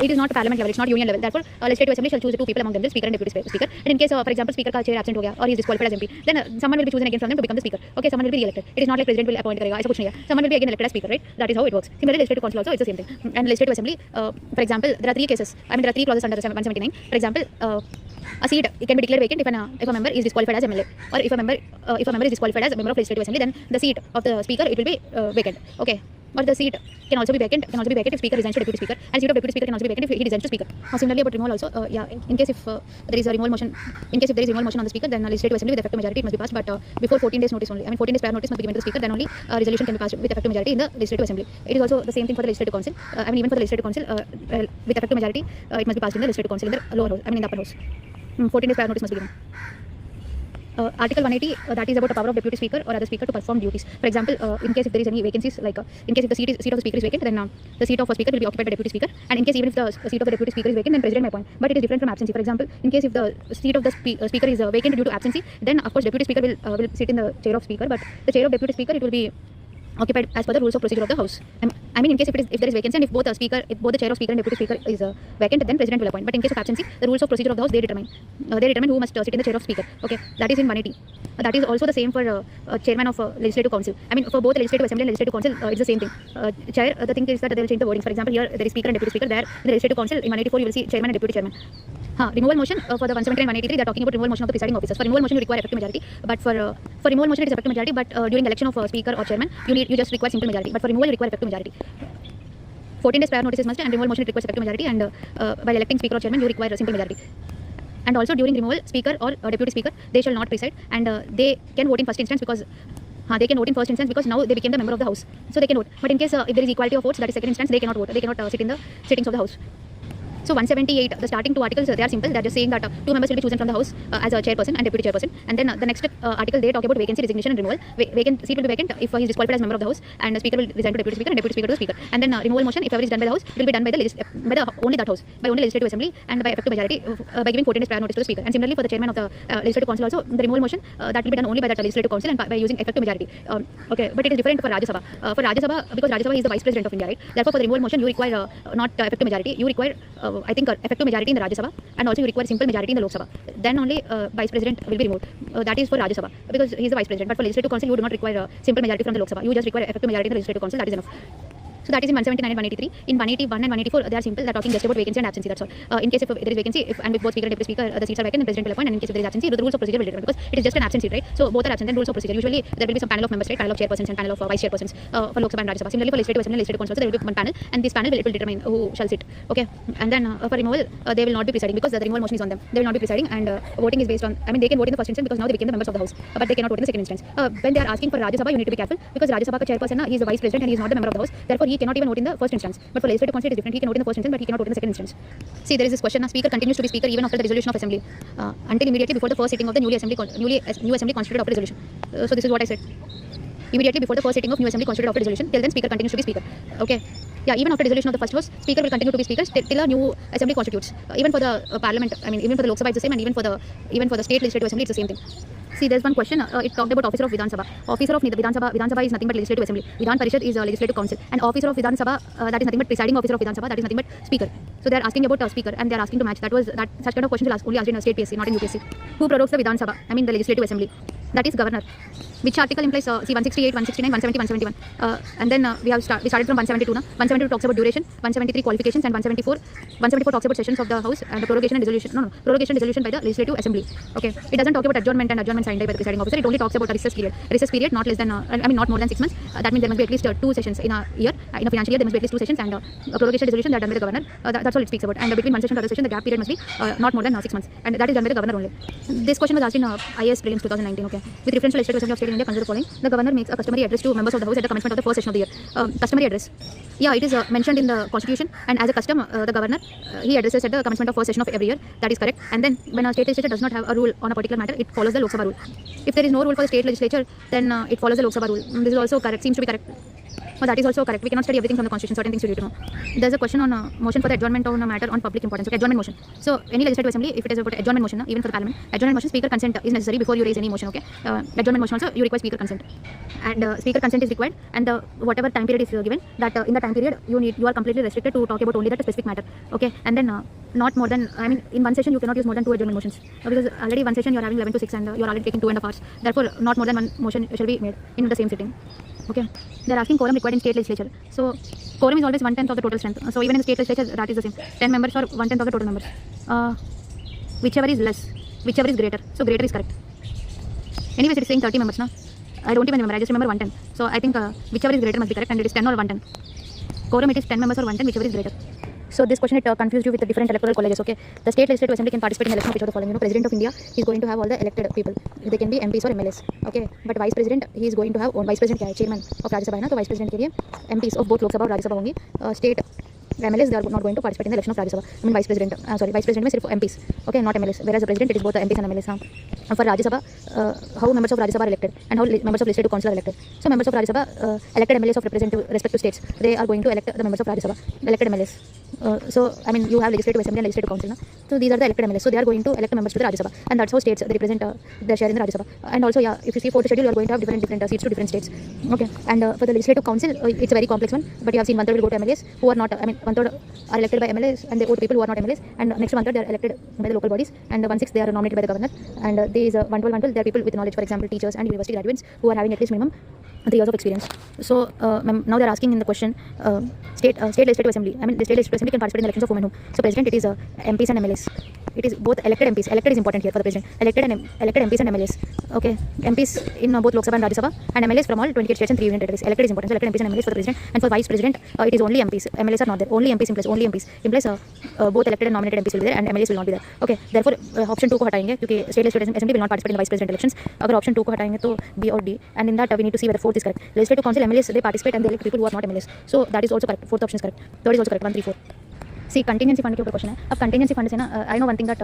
it is not parliament level, it's not union level. Therefore, legislative assembly shall choose two people among them, the speaker and deputy speaker. And in case, for example, speaker का chair absent हो गया or he is disqualified as MP, then someone will be chosen again from them to become the speaker. Okay, someone will be re-elected. It is not like president will appoint करेगा, ऐसा कुछ नहीं है. Someone will be again elected as speaker, right? That is how it works. Similarly, legislative council also it's the same thing. And legislative assembly, for example, there are three cases. I mean, there are three clauses under 179. For example, a seat can be declared vacant if a member is disqualified as MLA, or if a member is disqualified as a member of legislative assembly, then the seat of the speaker it will be vacant. Okay. Or the seat can also be vacant. If speaker resigns to deputy speaker, and seat of deputy speaker can also be vacant if he resigns to speaker. Similarly, about removal also, in case if there is a removal motion, on the speaker, then legislative assembly with effective majority it must be passed. But before 14 days notice only. I mean, 14 days prior notice must be given to the speaker. Then only resolution can be passed with effective majority in the legislative assembly. It is also the same thing for the legislative council. I mean, even for the legislative council, with effective majority, it must be passed in the legislative council in the lower house. I mean, in the upper house. 14 days prior notice must be given. Article 180, that is about the power of deputy speaker or other speaker to perform duties. For example, in case if there is any vacancies, like in case if the seat of the speaker is vacant, then the seat of a speaker will be occupied by deputy speaker. And in case even if the seat of the deputy speaker is vacant, then president may appoint. But it is different from absency. For example, in case if the seat of the speaker is vacant due to absency, then of course deputy speaker will sit in the chair of speaker. But the chair of deputy speaker it will be occupied as per the rules of procedure of the house. I mean, in case if there is vacancy and if both the chair of speaker and deputy speaker is vacant, then president will appoint. But in case of absency, the rules of procedure of the house they determine who must sit in the chair of speaker. Okay, that is in 180. That is also the same for chairman of legislative council. I mean, for both legislative assembly and legislative council, it's the same thing. Chair, the thing is that they will change the wording. For example, here there is speaker and deputy speaker. There in the legislative council in 184 you will see chairman and deputy chairman. Removal motion for the 179 and 183 they are talking about removal motion of the presiding officers. For removal motion you require effective majority, but for removal motion it is effective majority. But during election of speaker or chairman you just require simple majority. But for removal you require effective majority. 14 days prior notice is must, and removal motion it requires effective majority. And while electing speaker or chairman you require a simple majority. And also during removal, speaker or deputy speaker they shall not preside, and they can vote in first instance because now they became the member of the house, so they can vote. But in case if there is equality of votes, that is second instance, they cannot vote. They cannot sit in the sittings of the house. So 178, the starting two articles, they are simple. They are just saying that two members will be chosen from the house as a chairperson and deputy chairperson. And then the next article, they talk about vacancy, resignation and removal. Vacant seat will be vacant if he is disqualified as member of the house, and the speaker will resign to deputy speaker and deputy speaker to speaker. And then removal motion, if ever is done by the house, it will be done by only that house, by only legislative assembly and by effective majority by giving 14 days prior notice to the speaker. And similarly for the chairman of the legislative council also, the removal motion that will be done only by that legislative council and by using effective majority. Okay, but it is different for Rajya Sabha. For Rajya Sabha, because Rajya Sabha is the vice president of India, right? Therefore, for the removal motion, you require not effective majority. You require, I think, effective majority in the Rajya Sabha, and also you require simple majority in the Lok Sabha. Then only vice president will be removed. That is for Rajya Sabha because he is the vice president. But for legislative council, you do not require simple majority from the Lok Sabha. You just require effective majority in the legislative council. That is enough. So that is in 179 and 183. In 181 and 184, they are simple. They are talking just about vacancy and absency. That's all. In case if there is vacancy, and with both speaker and deputy speaker, the seats are vacant, then president will appoint. And in case if there is absency, the rules of procedure will determine because it is just an absent seat, right? So both are absent. Then rules of procedure. Usually there will be some panel of members, right? Panel of chairpersons and panel of vice chairpersons for Lok Sabha and Rajya Sabha. Similarly for legislative assembly and legislative council, there will be one panel, and this panel will determine who shall sit. Okay. And then for removal, they will not be presiding because the removal motion is on them. They will not be presiding, and voting is based on. I mean, they can vote in the first instance because now they became the members of the house, but they cannot vote in the second instance. When they are asking for Rajya Sabha, you need to be careful because Rajya Sabha chairperson, he is the vice president and he is not the member of the house. Therefore, he cannot even vote in the first instance. But for legislative council, it is different. He can vote in the first instance, but he cannot vote in the second instance. See, there is this question: speaker continues to be speaker even after the resolution of assembly, until immediately before the first sitting of the new assembly constituted after resolution. So this is what I said. Immediately before the first sitting of new assembly constituted after resolution, till then speaker continues to be speaker. Okay. Yeah, even after dissolution of the first house, speaker will continue to be speaker till a new assembly constitutes. Even for the parliament, I mean, even for the Lok Sabha, it's the same, and even for the state legislative assembly, it's the same thing. See, there's one question. It talked about officer of Vidhan Sabha. Officer of Vidhan Sabha is nothing but legislative assembly. Vidhan Parishad is a legislative council, and officer of Vidhan Sabha that is nothing but presiding officer of Vidhan Sabha. That is nothing but speaker. So they are asking about speaker, and they are asking to match. Such kind of questions are only asked in a state PSC, not in UPSC. Who prorogues the Vidhan Sabha? I mean the legislative assembly. That is governor. Which article implies see 168, 169, 170, 171, and then we started from 172 now. 172 talks about duration, 173 qualifications, and 174 talks about sessions of the house and the prorogation and dissolution. Prorogation and dissolution by the legislative assembly. Okay, it doesn't talk about adjournment and adjournment signed by the presiding officer. It only talks about a recess period. Recess period not less than not more than 6 months. That means there must be at least 2 sessions in a year. In a financial year there must be at least 2 sessions, and prorogation and dissolution that are done by the governor. That's all it speaks about. And between one session to other session, the gap period must be not more than 6 months, and that is done by the governor only. This question was asked in IAS prelims 2019. Okay, with reference to legislative assembly of state India, consider the following: the governor makes a customary address to members of the house at the commencement of the first session of the year. Customary address. Yeah, it is mentioned in the constitution, and as a custom, the governor he addresses at the commencement of first session of every year. That is correct. And then when a state legislature does not have a rule on a particular matter, it follows the Lok Sabha rule. If there is no rule for the state legislature, then it follows the Lok Sabha rule. This is also correct. Seems to be correct. Oh, that is also correct. We cannot study everything from the constitution. Certain things you need to know. There's a question on motion for the adjournment on a matter on public importance. Okay, adjournment motion. So any legislative assembly, if it is about adjournment motion, even for the parliament, adjournment motion, speaker consent is necessary before you raise any motion. Okay, adjournment motion also you require speaker consent, and speaker consent is required. And whatever time period is given, that in the time period you are completely restricted to talk about only that specific matter. Okay, and then not more than, I mean, in one session you cannot use more than 2 adjournment motions, because already one session you are having 11 to 6 and you are already taking 2.5 hours. Therefore, not more than one motion shall be made in the same sitting. Okay, they are asking quorum required in state legislature. So quorum is always 1/10 of the total strength. So even in the state legislature, that is the same. 10 members or 1/10 of the total members. Whichever is less, whichever is greater. So greater is correct. Anyways, it is saying 30 members now. I don't even remember. I just remember 1/10. So I think whichever is greater must be correct, and it is 10 or 1/10. Quorum, it is 10 members or 1/10, whichever is greater. So this question, it confused you with the different electoral colleges. Okay, the state legislative assembly can participate in election of which of the following. President of India, he is going to have all the elected people. They can be MPs or MLAs. Okay, but vice president, he is going to have vice president क्या है, chairman of Rajya Sabha है ना, तो vice president के लिए MPs of both Lok Sabha और Rajya Sabha होंगी. State MLAs, they are not going to participate in the election of Rajya Sabha. I mean vice president, vice president में सिर्फ MPs. Okay, not MLAs. Whereas the president, it is both the MPs and MLAs. For Rajya Sabha, how members of Rajya Sabha are elected and how members of legislative council are elected. So members of Rajya Sabha, elected MLAs of respective states, they are going to elect the members of Rajya Sabha, elected MLAs. So I mean, you have legislative assembly and legislative council, no? So these are the elected MLAs. So they are going to elect the members to the Rajya Sabha, and that's how states they represent their share in the Rajya Sabha. And also, yeah, if you see fourth schedule, you are going to have different seats to different states. Okay, and for the legislative council, it's a very complex one. But you have seen 1/3 will go to MLAs who are not. I mean, 1/3 are elected by MLAs, and they vote people who are not MLAs. And next 1/3 they are elected by the local bodies, and 1/6 they are nominated by the governor. And these 1/12 they are people with knowledge. For example, teachers and university graduates who are having at least minimum 3 years of experience. So now they are asking in the question, state legislative assembly. I mean, the state legislative assembly can participate in the elections of women. So president, it is MPs and MLAs. It is both elected MPs. Elected is important here for the president. Elected MPs and MLAs. Okay, MPs in both Lok Sabha and Rajya Sabha, and MLAs from all 28 states and 3 union territories. Elected is important. So elected MPs and MLAs for the president. And for vice president, it is only MPs. MLAs are not there. Only MPs in place. Only MPs in place. Both elected and nominated MPs will be there, and MLAs will not be there. Okay, therefore option 2 को हटाएंगे क्योंकि state legislative assembly will not participate in the vice president elections. अगर option 2 को हटाएंगे तो B और D, and in that we need to see whether fourth is correct. Legislative council MLAs, they participate and they elect people who are not MLAs. So that is also correct. Fourth option is correct. Third is also correct. 1, 3, 4. See, contingency fund के ऊपर question है. अब contingency fund से ना, I know one thing that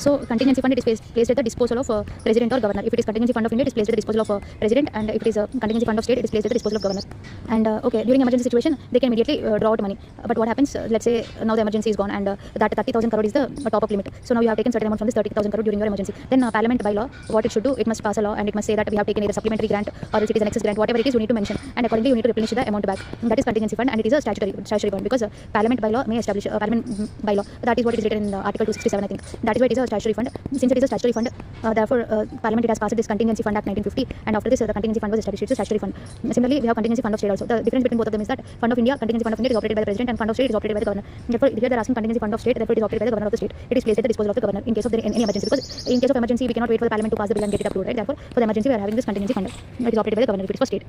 so contingency fund, it is placed at the disposal of president or governor. If it is contingency fund of India, it is placed at the disposal of president, and if it is a contingency fund of state, it is placed at the disposal of governor. And okay, during emergency situation, they can immediately draw out money. But what happens? Let's say now the emergency is gone, and that 30,000 crore is the top-up limit. So now you have taken certain amount from this 30,000 crore during your emergency. Then Parliament by law, what it should do, it must pass a law, and it must say that we have taken either supplementary grant or else it is an excess grant, whatever it is, you need to mention, and accordingly you need to replenish the amount back. That is contingency fund, and it is a statutory fund, because Parliament by law may establish Parliament by law. That is what is written in Article 267, I think. That is why it is a statutory fund. Since it is a statutory fund, therefore Parliament, it has passed this Contingency Fund Act 1950, and after this the Contingency Fund was established. It's a statutory fund. Similarly, we have Contingency Fund of State also. The difference between both of them is that Fund of India, Contingency Fund of India, is operated by the President, and Fund of State is operated by the Governor. Therefore, here they are asking Contingency Fund of State, therefore it is operated by the Governor of the state. It is placed at the disposal of the Governor in case of any emergency, because in case of emergency we cannot wait for the Parliament to pass the bill and get it approved, right? Therefore, for the emergency we are having this Contingency Fund. It is operated by the Governor. It is for state.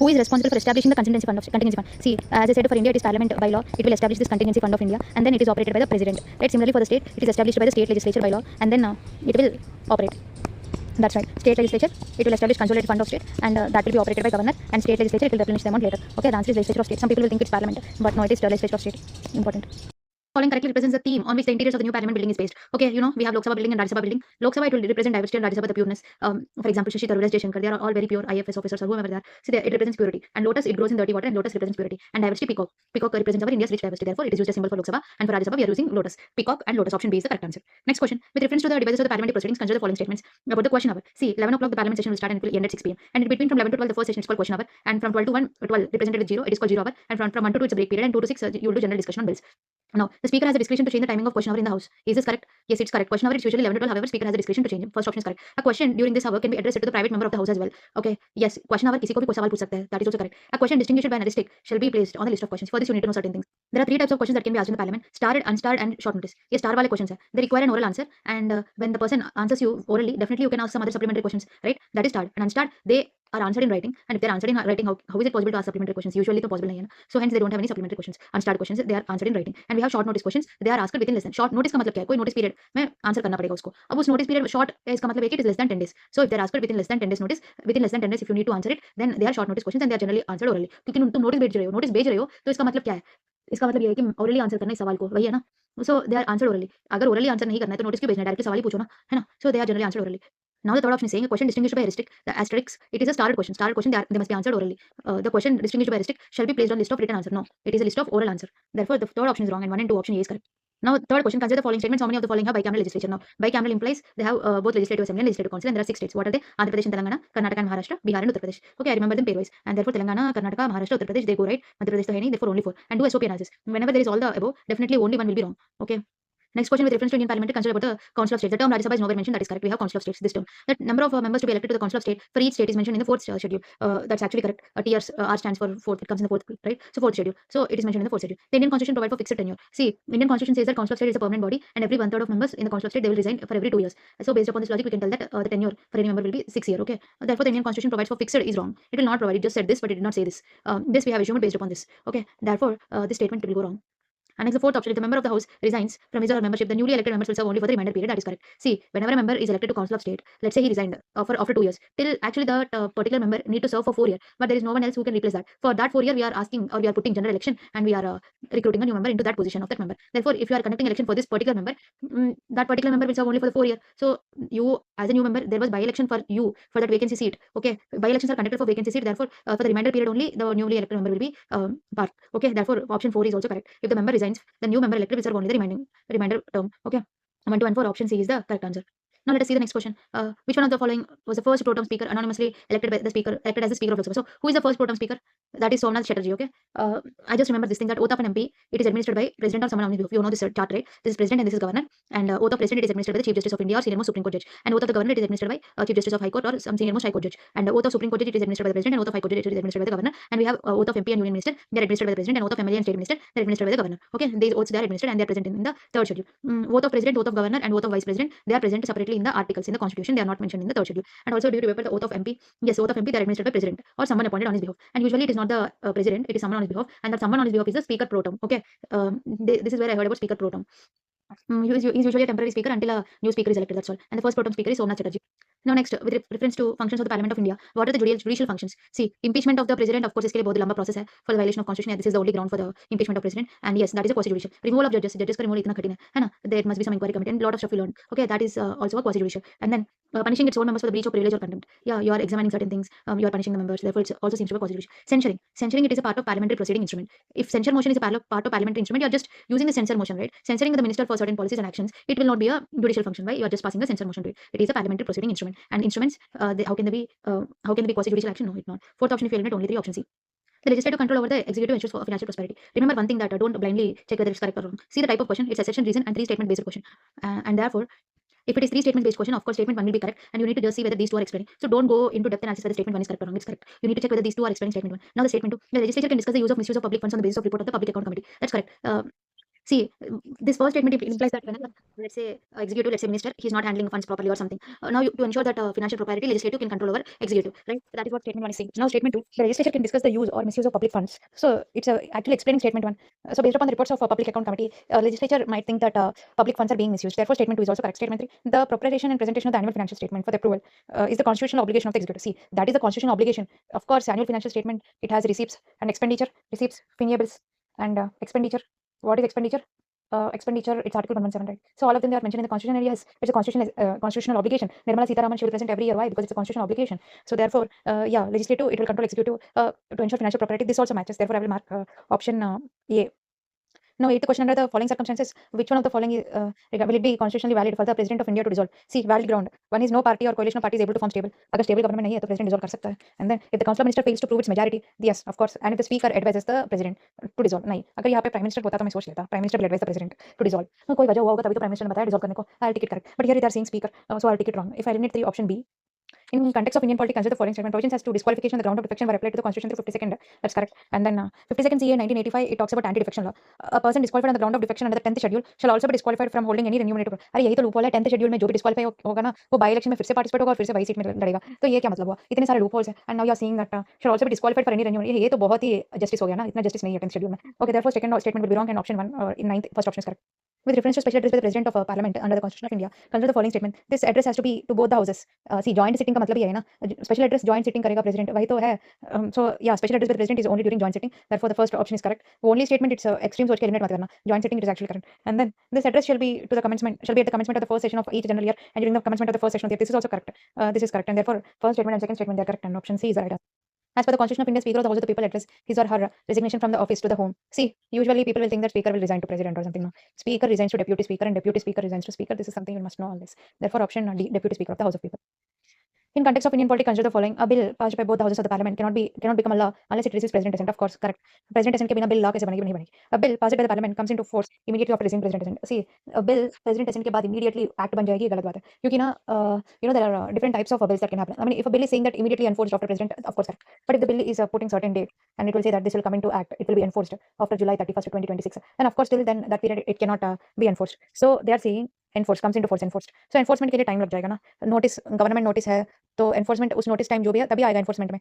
Who is responsible for establishing the Contingency Fund? See, as I said, for India it is Parliament by law. It will establish this Contingency Fund of India, and then it is operated by the President. Right? Similarly, for the state, it is established by the state legislature by law, and then it will operate. That's right. State legislature, it will establish consolidated fund of state, and that will be operated by governor, and state legislature, it will replenish the amount later. Okay, the answer is legislature of state. Some people will think it's Parliament, but no, it is legislature of state. Important. Following correctly represents the theme on which the interiors of the new Parliament building is based. Okay, you know, we have Lok Sabha building and Rajya Sabha building. Lok Sabha, it will represent diversity, and Rajya Sabha the pureness. For example, Shashi Tharoor, Jaishankar, they are all very pure IFS officers or whoever they are. So it represents purity. And lotus, it grows in dirty water, and lotus represents purity. And diversity, peacock. Peacock represents our India's rich diversity. Therefore, it is used as symbol for Lok Sabha, and for Rajya Sabha, we are using lotus. Peacock and lotus. Option B is the correct answer. Next question. With reference to the devices of the parliamentary proceedings, consider the following statements about the question hour. See, 11 o'clock the parliament session will start and it will end at 6 p.m. And in between from 11 to 12, the first session is called question hour. And from 12 to 1, 12 represented with 0, it is called 0 hour. And from 1 to 2, it's a break period. And 2 to 6, you will do general discussion on bills. Now, the speaker has the discretion to change the timing of question hour in the house. Is this correct? Yes, it's correct. Question hour is usually 11 to 12. However, speaker has the discretion to change it. First option is correct. A question during this hour can be addressed to the private member of the house as well. Okay. Yes, question hour किसी को भी कोई सवाल पूछ सकता है. That is also correct. A question distinguished by an asterisk shall be placed on the list of questions. For this, you need to know certain things. There are 3 types of questions that can be asked in the parliament: starred, unstarred, and short notice. ये star वाले questions हैं. They require an oral answer, and when the person answers you orally, definitely you can ask some other supplementary questions, right? That is starred. And unstarred, they are answered in writing, and if they are answered in writing, how is it possible to ask supplementary questions? Usually तो possible नहीं है ना. So hence they don't have any supplementary questions. Unstarred questions, they are answered in writing. And we have short notice questions, they are asked within less than. Short notice का मतलब क्या है? कोई notice period में answer करना पड़ेगा उसको. अब उस notice period short है, इसका मतलब है कि it is less than 10 days. So if they are asked within less than 10 days notice, within less than 10 days if you need to answer it, then they are short notice questions, and they are generally answered orally. क्योंकि तुम notice भेज रहे हो तो इसका मतलब क्या है? इसका मतलब ये है कि orally answer करना इस सवाल को, वही है ना. So they are answered orally. अगर orally answer नहीं करना है तो notice क्यों भेजना है? डायरेक्टली सवाल ही पूछो ना, है ना. So they are generally answered orally. Now the third option is saying a question distinguished by asterisk, the asterisk, it is a starred question. Starred question, they must be answered orally. The question distinguished by asterisk shall be placed on list of written answer. No, it is a list of oral answer. Therefore, the third option is wrong and 1 and 2 option A is correct. Now, third question, consider the following statements. How many of the following have bicameral legislature? Now, bicameral implies they have both legislative assembly and legislative council, and there are 6 states. What are they? Andhra Pradesh and Telangana, Karnataka and Maharashtra, Bihar and Uttar Pradesh. Okay, I remember them pairwise. And therefore, Telangana, Karnataka, Maharashtra, Uttar Pradesh, they go right. Madhya Pradesh to Haini, therefore only 4. And do SOP analysis. Whenever there is all the above, definitely only one will be wrong. Okay. Next question with reference to Indian Parliament, consider about the Council of States. The term Rajya Sabha is nowhere mentioned. That is correct. We have Council of States. This term, that number of members to be elected to the Council of State for each state is mentioned in the 4th schedule. That's actually correct. TR R stands for 4th. It comes in the 4th, right? So 4th schedule. So it is mentioned in the 4th schedule. The Indian Constitution provides for fixed tenure. See, Indian Constitution says that Council of State is a permanent body, and every 1/3 of members in the Council of State they will resign for every 2 years. So based upon this logic, we can tell that the tenure for any member will be 6 years. Okay. Therefore, the Indian Constitution provides for fixed is wrong. It will not provide. It just said this, but it did not say this. This we have assumed based upon this. Okay. Therefore, this statement will go wrong. And next, the fourth option, if the member of the House resigns from his or her membership, the newly elected members will serve only for the remainder period. That is correct. See, whenever a member is elected to Council of State, let's say he resigned after 2 years, till actually that particular member need to serve for 4 years, but there is no one else who can replace that. For that 4 year, we are asking or we are putting general election and we are recruiting a new member into that position of that member. Therefore, if you are conducting election for this particular member, that particular member will serve only for the 4 year. So you, as a new member, there was by-election for you for that vacancy seat. Okay, by-elections are conducted for vacancy seat. Therefore, for the remainder period only, the newly elected member will be part. Okay, therefore, option 4 is also correct. If the member resigns, the new member elected will serve only the remainder term. Okay, 1 to 1 for option C is the correct answer. Now let us see the next question. Which one of the following was the first pro tem speaker anonymously elected by the speaker, elected as the speaker of Lok Sabha? So who is the first pro tem speaker? That is Somnath Chatterjee. Okay. I just remember this thing that oath of an MP, it is administered by president or someone on his behalf. You know this chart, right? This is president and this is governor. And oath of president, it is administered by the Chief Justice of India or senior most Supreme Court judge. And oath of the governor, it is administered by Chief Justice of High Court or some senior most High Court judge. And oath of Supreme Court judge, it is administered by the president. And oath of High Court judge, it is administered by the governor. And we have oath of MP and union minister, they are administered by the president. And oath of MLA and state minister, they are administered by the governor. Okay, these oaths they are administered and they are present in the third schedule. Oath of president, oath of governor, and oath of vice president, they are present separately in the articles in the constitution. They are not mentioned in the third schedule. And also, do you remember the oath of MP? Yes, oath of MP, they are administered by president or someone appointed on his behalf. And usually, it is not the president; it is someone on his behalf. And that someone on his behalf is the speaker pro tem. Okay, this is where I heard about speaker pro tem. He is usually a temporary speaker until a new speaker is elected. That's all. And the first pro tem speaker is Somnath Chatterjee. Now next, with reference to functions of the Parliament of India, what are the judicial functions? See, impeachment of the president, of course, इसके लिए बहुत लंबा process है for the violation of constitution. This is the only ground for the impeachment of president. And yes, that is a quasi judicial. Removal of judges का removal इतना कठिन है ना? There must be some inquiry committee and lot of stuff we learned. Okay, that is also a quasi judicial. And then punishing its own members for the breach of privilege or contempt. Yeah, you are examining certain things. You are punishing the members. Therefore, it also seems to be quasi judicial. Censuring, it is a part of parliamentary proceeding instrument. If censure motion is a part of parliamentary instrument, you are just using the censor motion, right? Censoring the minister for certain policies and actions. It will not be a judicial function, right? You are just passing the censor motion to it. It is a parliamentary proceeding instrument. And instruments, how can they be quasi judicial action? No, it's not. Fourth option, if you eliminate only 3, option C. The legislative control over the executive ensures for financial prosperity. Remember one thing that don't blindly check whether it's correct or wrong. See the type of question. It's assertion, reason, and 3 statement based question. And therefore, if it is 3 statement based question, of course statement 1 will be correct, and you need to just see whether these 2 are explaining. So don't go into depth analysis whether statement 1 is correct or wrong. It's correct. You need to check whether these 2 are explaining statement 1. Now the statement 2. The legislature can discuss the use of misuse of public funds on the basis of report of the public account committee. That's correct. See, this first statement implies that whenever, let's say, executive, let's say minister, he's not handling funds properly or something. Now, to ensure that financial propriety, legislative can control over executive, right? That is what statement 1 is saying. Now, statement 2, the legislature can discuss the use or misuse of public funds. So, it's actually explaining statement 1. So, based upon the reports of a public account committee, legislature might think that public funds are being misused. Therefore, statement 2 is also correct. Statement 3, the preparation and presentation of the annual financial statement for the approval is the constitutional obligation of the executive. See, that is the constitutional obligation. Of course, annual financial statement, it has receipts and expenditure, receipts, payables, and expenditure. What is expenditure? Expenditure, it's Article 117, right? So all of them they are mentioned in the constitution, and yes, it's a constitutional obligation. Nirmala Sitharaman, she will present every year. Why? Because it's a constitutional obligation. So therefore, yeah, legislative, it will control executive to ensure financial propriety. This also matches. Therefore, I will mark option A. Now, 8th question, under the following circumstances, which one of the following will it be constitutionally valid for the President of India to dissolve? See, valid ground. One is no party or coalition of parties able to form stable. अगर stable government नहीं है तो president dissolve कर सकता है. And then if the council of minister fails to prove its majority, yes, of course. And if the speaker advises the president to dissolve, नहीं. अगर यहाँ पे prime minister होता तो मैं सोच लेता. Prime minister will advise the president to dissolve. कोई वजह हुआ होगा तभी तो prime minister ने बताया dissolve करने को. I'll take it correct. But here they are saying speaker, so I'll take it wrong. If I eliminate 3, option B. In context of Indian politics, consider the following statement. Provisions as to disqualification on the ground of defection were applied to the constitution through 52nd. That's correct. And then 52nd CA 1985, it talks about anti-defection law. A person disqualified on the ground of defection under the 10th schedule shall also be disqualified from holding any remunerated. अरे यही तो loophole है. 10th schedule में जो भी disqualify होगा ना, वो बाई इलेक्शन में फिर से पार्टिसिपेट होगा और फिर से वही सीट में लड़ेगा. तो ये क्या मतलब हुआ? इतने सारे लूपहोल्स हैं. And now you are seeing that shall also be disqualified for any remuneration. ये तो बहुत ही जस्टिस हो गया ना. इतना जस्टिस नहीं है 10th schedule में. Okay, therefore second statement will be wrong and option 1 in 9th first option is correct. With reference to special address by the President of Parliament under the Constitution of India, consider the following statement. This address has to be to both the houses. See, joint sitting का मतलब ये है ना, special address joint sitting करेगा president, वही तो है। So या special address with president is only during joint sitting, therefore the first option is correct. Only statement it's extreme सोच के एलिमिनेट मत करना, joint sitting is actually correct. And then this address shall be at the commencement of the first session of each general year and during the commencement of the first session of the year. This is also correct. This is correct, and therefore first statement and second statement they are correct, and option C is the right answer. As per the Constitution of India, Speaker of the House of the People address his or her resignation from the office to the home. See, usually people will think that Speaker will resign to President or something. No, Speaker resigns to Deputy Speaker, and Deputy Speaker resigns to Speaker. This is something you must know all this. Therefore, option D, Deputy Speaker of the House of People. In context of Indian politics, consider the following: a bill passed by both the houses of the parliament cannot become a law unless it receives president assent. Of course, correct. President assent के बिना bill law कैसे बनेगी? नहीं बनेगी. A bill passed by the parliament comes into force immediately after receiving president assent. See, a bill president assent के बाद immediately act बन जाएगी, ये गलत बात है. क्योंकि ना, there are different types of bills that can happen. I mean, if a bill is saying that immediately enforced after president, of course correct. But if the bill is putting certain date and it will say that this will come into act, it will be enforced after July 31st, 2026, then of course till then that period it cannot be enforced. So they are saying enforced comes into force enforced. So enforcement के लिए time लग जाएगा ना. Notice, government notice है तो enforcement उस notice time जो भी है तभी आएगा enforcement में.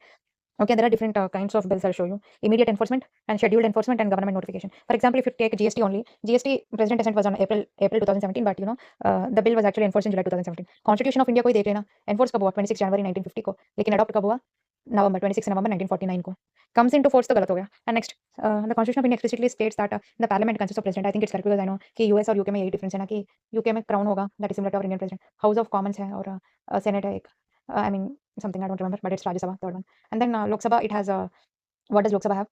Okay, there are different kinds of bills. I'll show you: immediate enforcement and scheduled enforcement and government notification. For example, if you take GST only, GST president assent was on April 2017, but the bill was actually enforced in July 2017. Constitution of India कोई देख लेना, enforce कब हुआ? 26 जनवरी 1950 को, लेकिन adopt कब हुआ? November 1949 को. Comes into force तो गलत हो गया. And next, the Constitution of India explicitly states that the parliament consists of president. I think it's correct because I know कि US और UK में यही difference है ना कि UK में crown होगा, that is similar to our Indian president. House of Commons है और Senate है एक. I mean something I don't remember, but it's Rajya Sabha, third one. And then Lok Sabha, it has what does Lok Sabha have?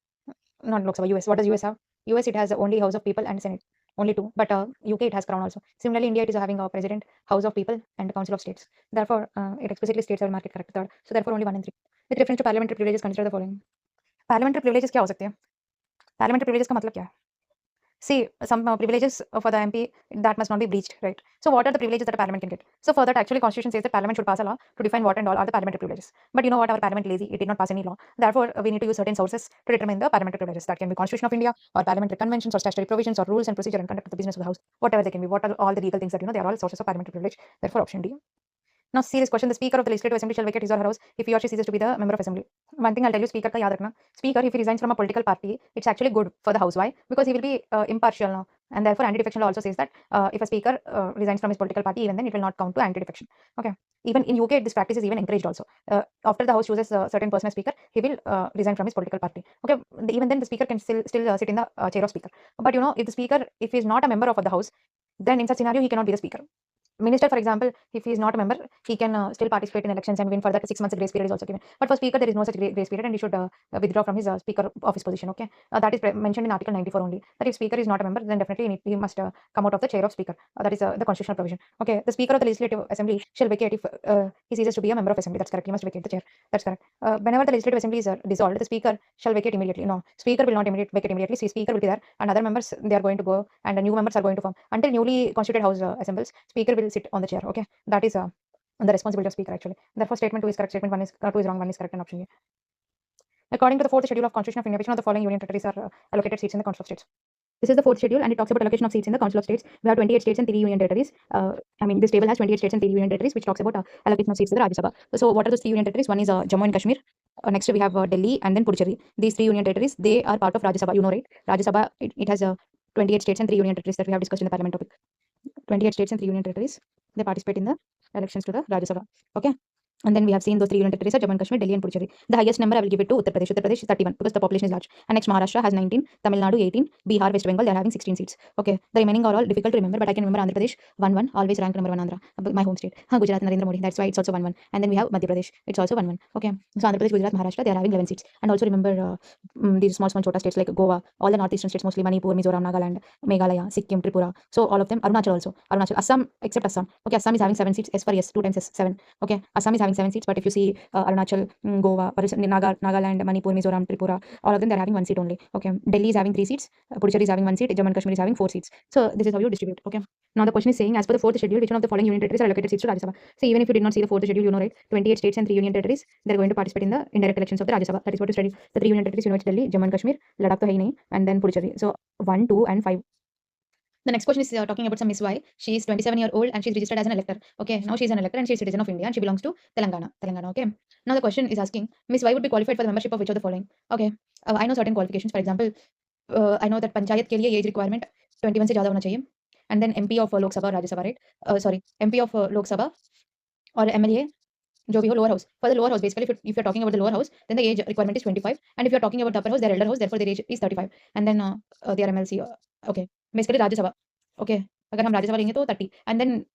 Not Lok Sabha, US. What does US have? US it has only House of People and Senate, only two. But UK it has crown also. Similarly, India it is having a president, House of People, and Council of States. Therefore, it explicitly states I will mark it correct third. So therefore, only 1 and 3. With reference to parliamentary privileges, consider the following. Parliamentary privileges क्या हो सकते हैं? Parliamentary privileges का मतलब क्या है? See, some privileges for the MP that must not be breached, right? So what are the privileges that a parliament can get? So for that, actually, Constitution says that parliament should pass a law to define what and all are the parliamentary privileges. But you know what? Our parliament lazy; it did not pass any law. Therefore, we need to use certain sources to determine the parliamentary privileges. That can be Constitution of India, or parliamentary conventions, or statutory provisions, or rules and procedure and conduct of the business of the House. Whatever they can be. What are all the legal things that they are all sources of parliamentary privilege. Therefore, option D. Now see this question: the Speaker of the Legislative Assembly shall vacate his or her house if he or she ceases to be the member of Assembly. One thing I'll tell you, Speaker का याद रखना. Speaker, if he resigns from a political party, it's actually good for the House. Why? Because he will be impartial now. And therefore, anti-defection law also says that if a speaker resigns from his political party, even then it will not count to anti-defection. Okay. Even in UK, this practice is even encouraged also. After the House chooses a certain person as speaker, he will resign from his political party. Okay. Even then, the speaker can still sit in the chair of speaker. But if the speaker, if he is not a member of the House, then in such scenario, he cannot be the speaker. Minister, for example, if he is not a member, he can still participate in elections and win. For that, 6 months grace period is also given. But for speaker, there is no such grace period, and he should withdraw from his speaker office position. Okay, that is mentioned in Article 94 only. That if speaker is not a member, then definitely he must come out of the chair of speaker. That is the constitutional provision. Okay, the speaker of the legislative assembly shall vacate if he ceases to be a member of assembly. That's correct. He must vacate the chair. That's correct. Whenever the legislative assembly is dissolved, the speaker shall vacate immediately. No, speaker will not vacate immediately. See, speaker will be there, and other members they are going to go, and the new members are going to form. Until newly constituted house assembles, speaker will sit on the chair. Okay. That is the responsibility of speaker actually. Therefore, statement 2 is correct, statement 1 is 2 is wrong, 1 is correct, and option A. According to the fourth schedule of Constitution of India, which one of the following union territories are allocated seats in the Council of States? This is the fourth schedule, and it talks about allocation of seats in the Council of States. We have 28 states and 3 union territories. This table has 28 states and 3 union territories, which talks about allocation of seats to the Rajya Sabha. So, what are those 3 union territories? One is Jammu and Kashmir. Next, we have Delhi, and then Puducherry. These 3 union territories, they are part of Rajya Sabha. You know, right? Rajya Sabha, it has 28 states and 3 union territories that we have discussed in the parliament topic. 28 states and 3 union territories. They participate in the elections to the Rajya Sabha. Okay. And then we have seen those 3 union territories are Jammu and Kashmir, Delhi, and Puducherry. The highest number I will give it to Uttar Pradesh. Uttar Pradesh is 31 because the population is large. And next, Maharashtra has 19, Tamil Nadu 18, Bihar, West Bengal, they are having 16 seats. Okay, the remaining are all difficult to remember, but I can remember Andhra Pradesh 1-1, always rank number 1 Andhra, my home state. Gujarat, Narendra Modi, that's why it's also 1-1. And then we have Madhya Pradesh, it's also 1-1. Okay, so Andhra Pradesh, Gujarat, Maharashtra, they are having 11 seats. And also remember these small chota states like Goa, all the northeastern states, mostly Manipur, Mizoram, Nagaland, Meghalaya, Sikkim, Tripura. So all of them, Arunachal also, Arunachal, Assam, except Assam. Okay, Assam is having 7 seats. S for yes, 2 times S, 7. Okay, Assam is having 7 seats, but if you see Arunachal, Goa, Nagaland, Manipur, Mizoram, Tripura, all of them they're having 1 seat only. Okay, Delhi is having 3 seats, Puducherry is having 1 seat, Jammu and Kashmir is having 4 seats. So this is how you distribute. Okay, now the question is saying, as per the fourth schedule, which one of the following union territories are allocated seats to Rajya Sabha? So even if you did not see the fourth schedule, you know, right? 28 states and 3 union territories, they're going to participate in the indirect elections of the Rajya Sabha. That is what you study. The 3 union territories, you know, it's Delhi, Jammu and Kashmir, Ladakh to hai nahi, and then Puducherry. So 1, 2, and 5. The next question is talking about some Miss Y. She is 27-year old and she's registered as an elector. Okay, now she's an elector and she's a citizen of India and she belongs to Telangana. Okay. Now the question is asking, Miss Y would be qualified for the membership of which of the following? Okay, I know certain qualifications. For example, I know that panchayat के लिए age requirement 21 से ज़्यादा होना चाहिए. And then MP of Lok Sabha, Rajya Sabha, right? MP of Lok Sabha or MLA, जो भी हो, lower house. For the lower house, basically, if you're talking about the lower house, then the age requirement is 25. And if you're talking about the upper house, their elder house, therefore their age is 35. And then their MLC, okay. Basically, Rajya Sabha, okay. अगर हम राज्यसभा लेंगे तो 30. And then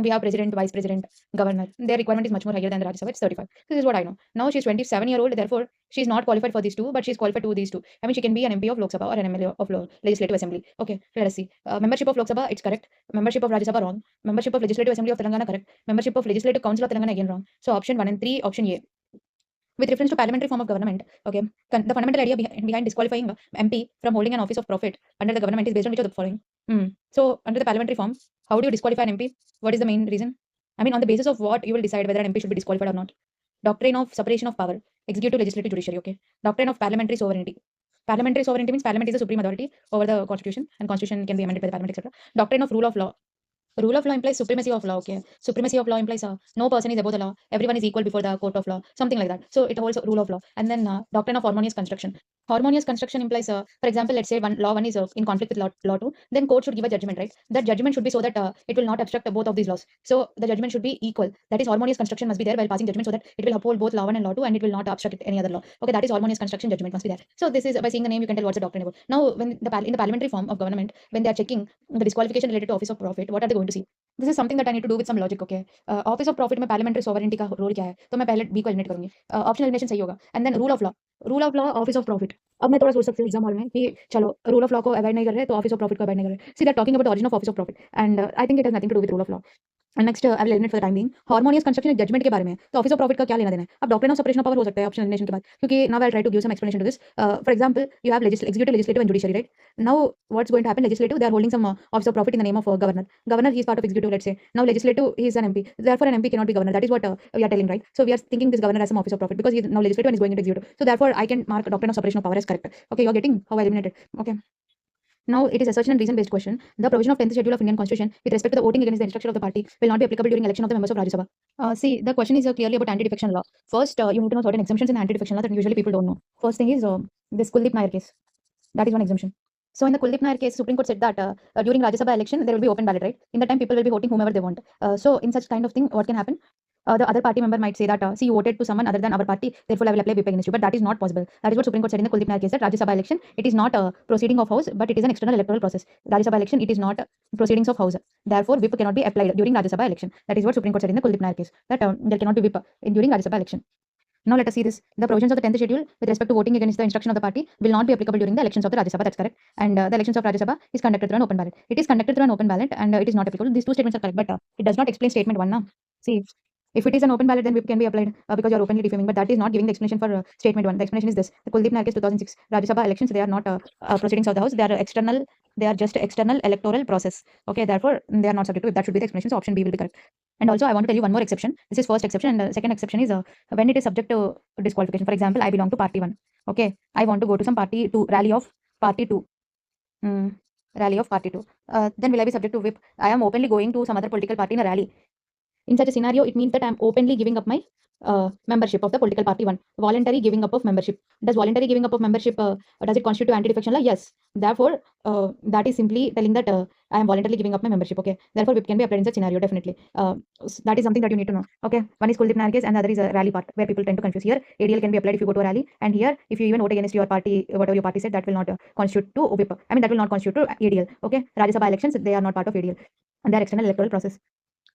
we have president, vice president, governor. Their requirement is much more higher than the Rajya Sabha. It's 35. This is what I know. Now she's 27-year-old, therefore she's not qualified for these two, but she's qualified to these two. I mean, she can be an MP of Lok Sabha or an MLA of Legislative Assembly. Okay, let us see. Membership of Lok Sabha, it's correct. Membership of Rajya Sabha, wrong. Membership of Legislative Assembly of Telangana, correct. Membership of Legislative Council of Telangana, again wrong. So option 1 and 3, option A. With reference to parliamentary form of government, okay, the fundamental idea behind disqualifying MP from holding an office of profit under the government is based on which of the following? So, under the parliamentary form, how do you disqualify an MP? What is the main reason? I mean, on the basis of what you will decide whether an MP should be disqualified or not? Doctrine of separation of power, executive, legislative, judiciary, okay. Doctrine of parliamentary sovereignty. Parliamentary sovereignty means parliament is the supreme authority over the constitution, and constitution can be amended by the parliament, etc. Doctrine of rule of law. Rule of law implies supremacy of law, okay. Supremacy of law implies no person is above the law, everyone is equal before the court of law, something like that. So it holds rule of law. And then doctrine of harmonious construction. Harmonious construction implies, for example, let's say law 1 is in conflict with law 2, then court should give a judgment, right? That judgment should be so that it will not obstruct both of these laws. So the judgment should be equal. That is, harmonious construction must be there while passing judgment so that it will uphold both law 1 and law 2 and it will not obstruct any other law. Okay, that is harmonious construction, judgment must be there. So this is, by seeing the name you can tell what's the doctrine about. Now, when in the parliamentary form of government, when they are checking the disqualification related to office of profit, what are they going to see? This is something that I need to do with some logic, okay. Office of profit में parliamentary sovereignty का role क्या है, तो मैं पहले B को eliminate करूंगी. Option elimination सही होगा. And then rule of law office of profit. अब मैं थोड़ा सोच सकती हूँ एग्जाम हॉल में कि चलो रूल ऑफ लॉ को अवॉइड नहीं कर रहे तो ऑफिस ऑफ प्रॉफिट को अवॉइड नहीं कर रहे. See that talking about the origin of office of profit and I think it has nothing to do with rule of law. And next I will eliminate for the time being. Harmonious construction judgment के बारे में, तो office of profit का क्या लेना देना है. अब doctrine of separation of power हो सकता है ऑप्शन एलिमिनेशन के बाद, क्योंकि now I try to give some explanation to this. For example you have executive, legislative and judiciary, right? Now what's going to happen? Legislative, they are holding some office of profit in the name of governor. He is part of executive, let's say. Now legislative, he is an MP, therefore an MP cannot be governor. That is what we are telling, right? So we are thinking this governor has some office of profit because he is now legislative and is going into executive. So therefore I can mark doctrine of separation of power as correct. Okay, you are getting how I eliminated. Okay. Now it is assertion and reason based question. The provision of 10th schedule of Indian Constitution with respect to the voting against the instruction of the party will not be applicable during election of the members of Rajya Sabha. See, the question is clearly about anti-defection law. First, you need to know certain exemptions in anti-defection law that usually people don't know. First thing is this Kuldeep Nair case. That is one exemption. So in the Kuldeep Nair case, Supreme Court said that during Rajya Sabha election there will be open ballot, right? In that time people will be voting whomever they want. So in such kind of thing, what can happen? The other party member might say that see, you voted to someone other than our party, therefore I will apply whip against you. But that is not possible. That is what Supreme Court said in the Kuldeep Nair case, that Rajya Sabha election, it is not a proceeding of house, but it is an external electoral process. Rajya Sabha election, it is not proceedings of house. Therefore, whip cannot be applied during Rajya Sabha election. That is what Supreme Court said in the Kuldeep Nair case, that there cannot be whip during Rajya Sabha election. Now let us see this. The provisions of the 10th schedule with respect to voting against the instruction of the party will not be applicable during the elections of the Rajya Sabha. That's correct. And the elections of Rajya Sabha is conducted through an open ballot. It is conducted through an open ballot and it is not applicable. These two statements are correct, but it does not explain statement 1 now. See, if it is an open ballot, then whip can be applied because you are openly defaming. But that is not giving the explanation for statement 1. The explanation is this: the Kuldeep Nair case 2006 Rajya Sabha elections, they are not proceedings of the house. They are external. They are just external electoral process. Okay, therefore they are not subject to it. That should be the explanation. So option B will be correct. And also I want to tell you one more exception. This is first exception, and the second exception is when it is subject to disqualification. For example, I belong to party 1. Okay, I want to go to some party 2 rally of party 2. Rally of party 2. Then will I be subject to whip? I am openly going to some other political party in a rally. In such a scenario, it means that I am openly giving up my membership of the political party 1. Voluntary giving up of membership. Does voluntary giving up of membership, does it constitute anti-defection law? Yes. Therefore, that is simply telling that I am voluntarily giving up my membership. Okay. Therefore, whip can be applied in such scenario, definitely. That is something that you need to know. Okay. One is Kuldeep Nair case and the other is a rally part where people tend to confuse. Here, ADL can be applied if you go to a rally, and here, if you even vote against your party, whatever your party said, that will not constitute to whip. I mean, that will not constitute to ADL. Okay. Rajya Sabha elections, they are not part of ADL, and they are external electoral process.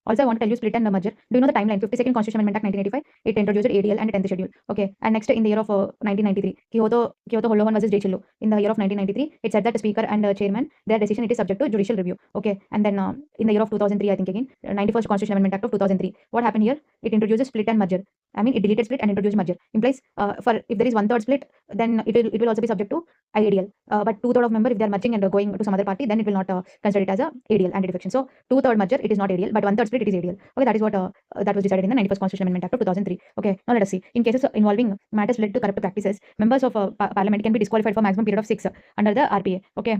Also, I want to tell you split and merger. Do you know the timeline? 52nd Constitution Amendment Act 1985. It introduced ADL and 10th schedule. Okay. And next, in the year of 1993, Kyoto Holohan versus Jaichillu. In the year of 1993, it said that the speaker and chairman, their decision, it is subject to judicial review. Okay. And then in the year of 2003, I think again, 91st Constitution Amendment Act of 2003. What happened here? It introduces split and merger. I mean, it deleted split and introduced merger. Implies for if there is 1/3 split, then it will also be subject to IADL. But 2/3 of member, if they are merging and going to some other party, then it will not consider it as a ADL, anti-defection. So 2/3 merger, it is not ADL, but 1/3 split, it is ADL. Okay, that is what that was decided in the 91st Constitutional Amendment Act of 2003. Okay, now let us see. In cases involving matters related to corrupt practices, members of parliament can be disqualified for maximum period of 6 under the RPA. Okay.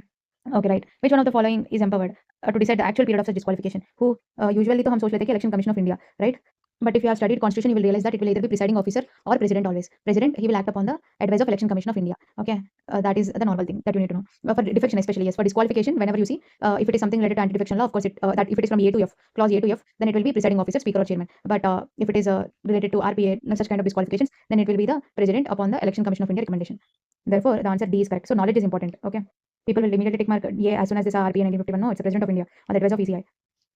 Okay, right. Which one of the following is empowered to decide the actual period of such disqualification? Who usually तो हम सोच लेते हैं कि Election Commission of India, right? But if you have studied constitution, you will realize that it will either be presiding officer or president always. President, he will act upon the advice of Election Commission of India. Okay, that is the normal thing that you need to know. For defection, especially, yes. For disqualification, whenever you see, if it is something related to anti-defection law, of course, that if it is from A to F, clause A to F, then it will be presiding officer, speaker, or chairman. But if it is related to RPA, such kind of disqualifications, then it will be the president upon the Election Commission of India recommendation. Therefore, the answer D is correct. So knowledge is important. Okay, people will immediately take mark yeah as soon as they saw RPA 1951. No, it's the president of India on the advice of ECI.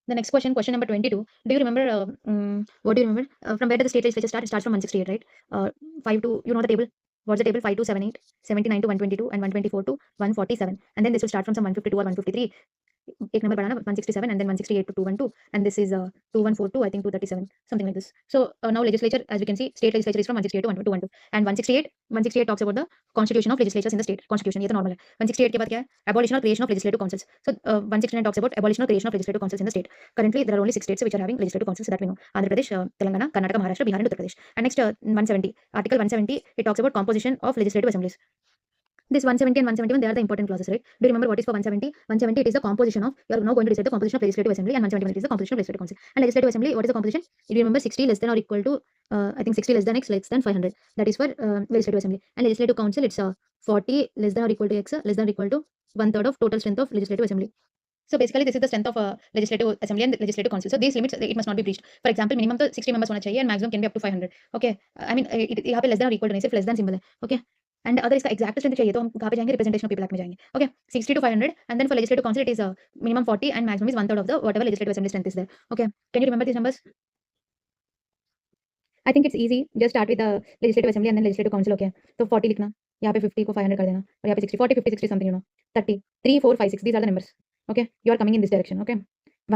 The next question, question number 22. Do you remember, what do you remember? From where does the state legislature start? It starts from 168, right? 5 to, you know the table? What's the table? 5 to 78, 79 to 122, and 124 to 147. And then this will start from some 152 or 153. एक number बढ़ाना 167 and then 168 to 212 and this is 2142 I think 237 something like this. So now legislature, as we can see, state legislature is from 168 to 212 and 168 talks about the constitution of legislatures in the state constitution. ये तो normal है. 168 के बाद क्या है? Abolition or creation of legislative councils. So 169 talks about abolition or creation of legislative councils in the state. Currently there are only 6 states which are having legislative councils, so that we know: Andhra Pradesh, Telangana, Karnataka, Maharashtra, Bihar and Uttar Pradesh. And next 170, article 170, it talks about composition of legislative assemblies. This 170 and 171, they are the important clauses, right? Do you remember what is for 170? 170, it is the composition of, you are now going to decide the composition of legislative assembly, and 171 is the composition of legislative council. And legislative assembly, what is the composition? If you remember, 60 less than or equal to, I think 60 less than x less than 500. That is for legislative assembly. And legislative council, it's 40 less than or equal to x less than or equal to 1/3 of total strength of legislative assembly. So basically, this is the strength of legislative assembly and legislative council. So these limits, it must not be breached. For example, minimum to 60 members होना चाहिए and maximum can be up to 500. Okay, I mean यहाँ पे less than or equal to नहीं, सिर्फ less than symbol है. Okay. And अगर इसका exact strength चाहिए तो हम कहाँ पे जाएंगे? Representation of people act में जाएंगे. Okay, 60 to 500 and then for legislative council it is minimum 40 and maximum is 1/3 of the whatever legislative assembly strength is there. Okay, can you remember these numbers? I think it's easy. Just start with the legislative assembly and then legislative council. Okay, तो 40 लिखना, यहाँ पे 50 को 500 कर देना और यहाँ पे 60, 40, 50, 60 something, you know, 30, 3, 4, 5, 6. These are the numbers. Okay, you are coming in this direction. Okay,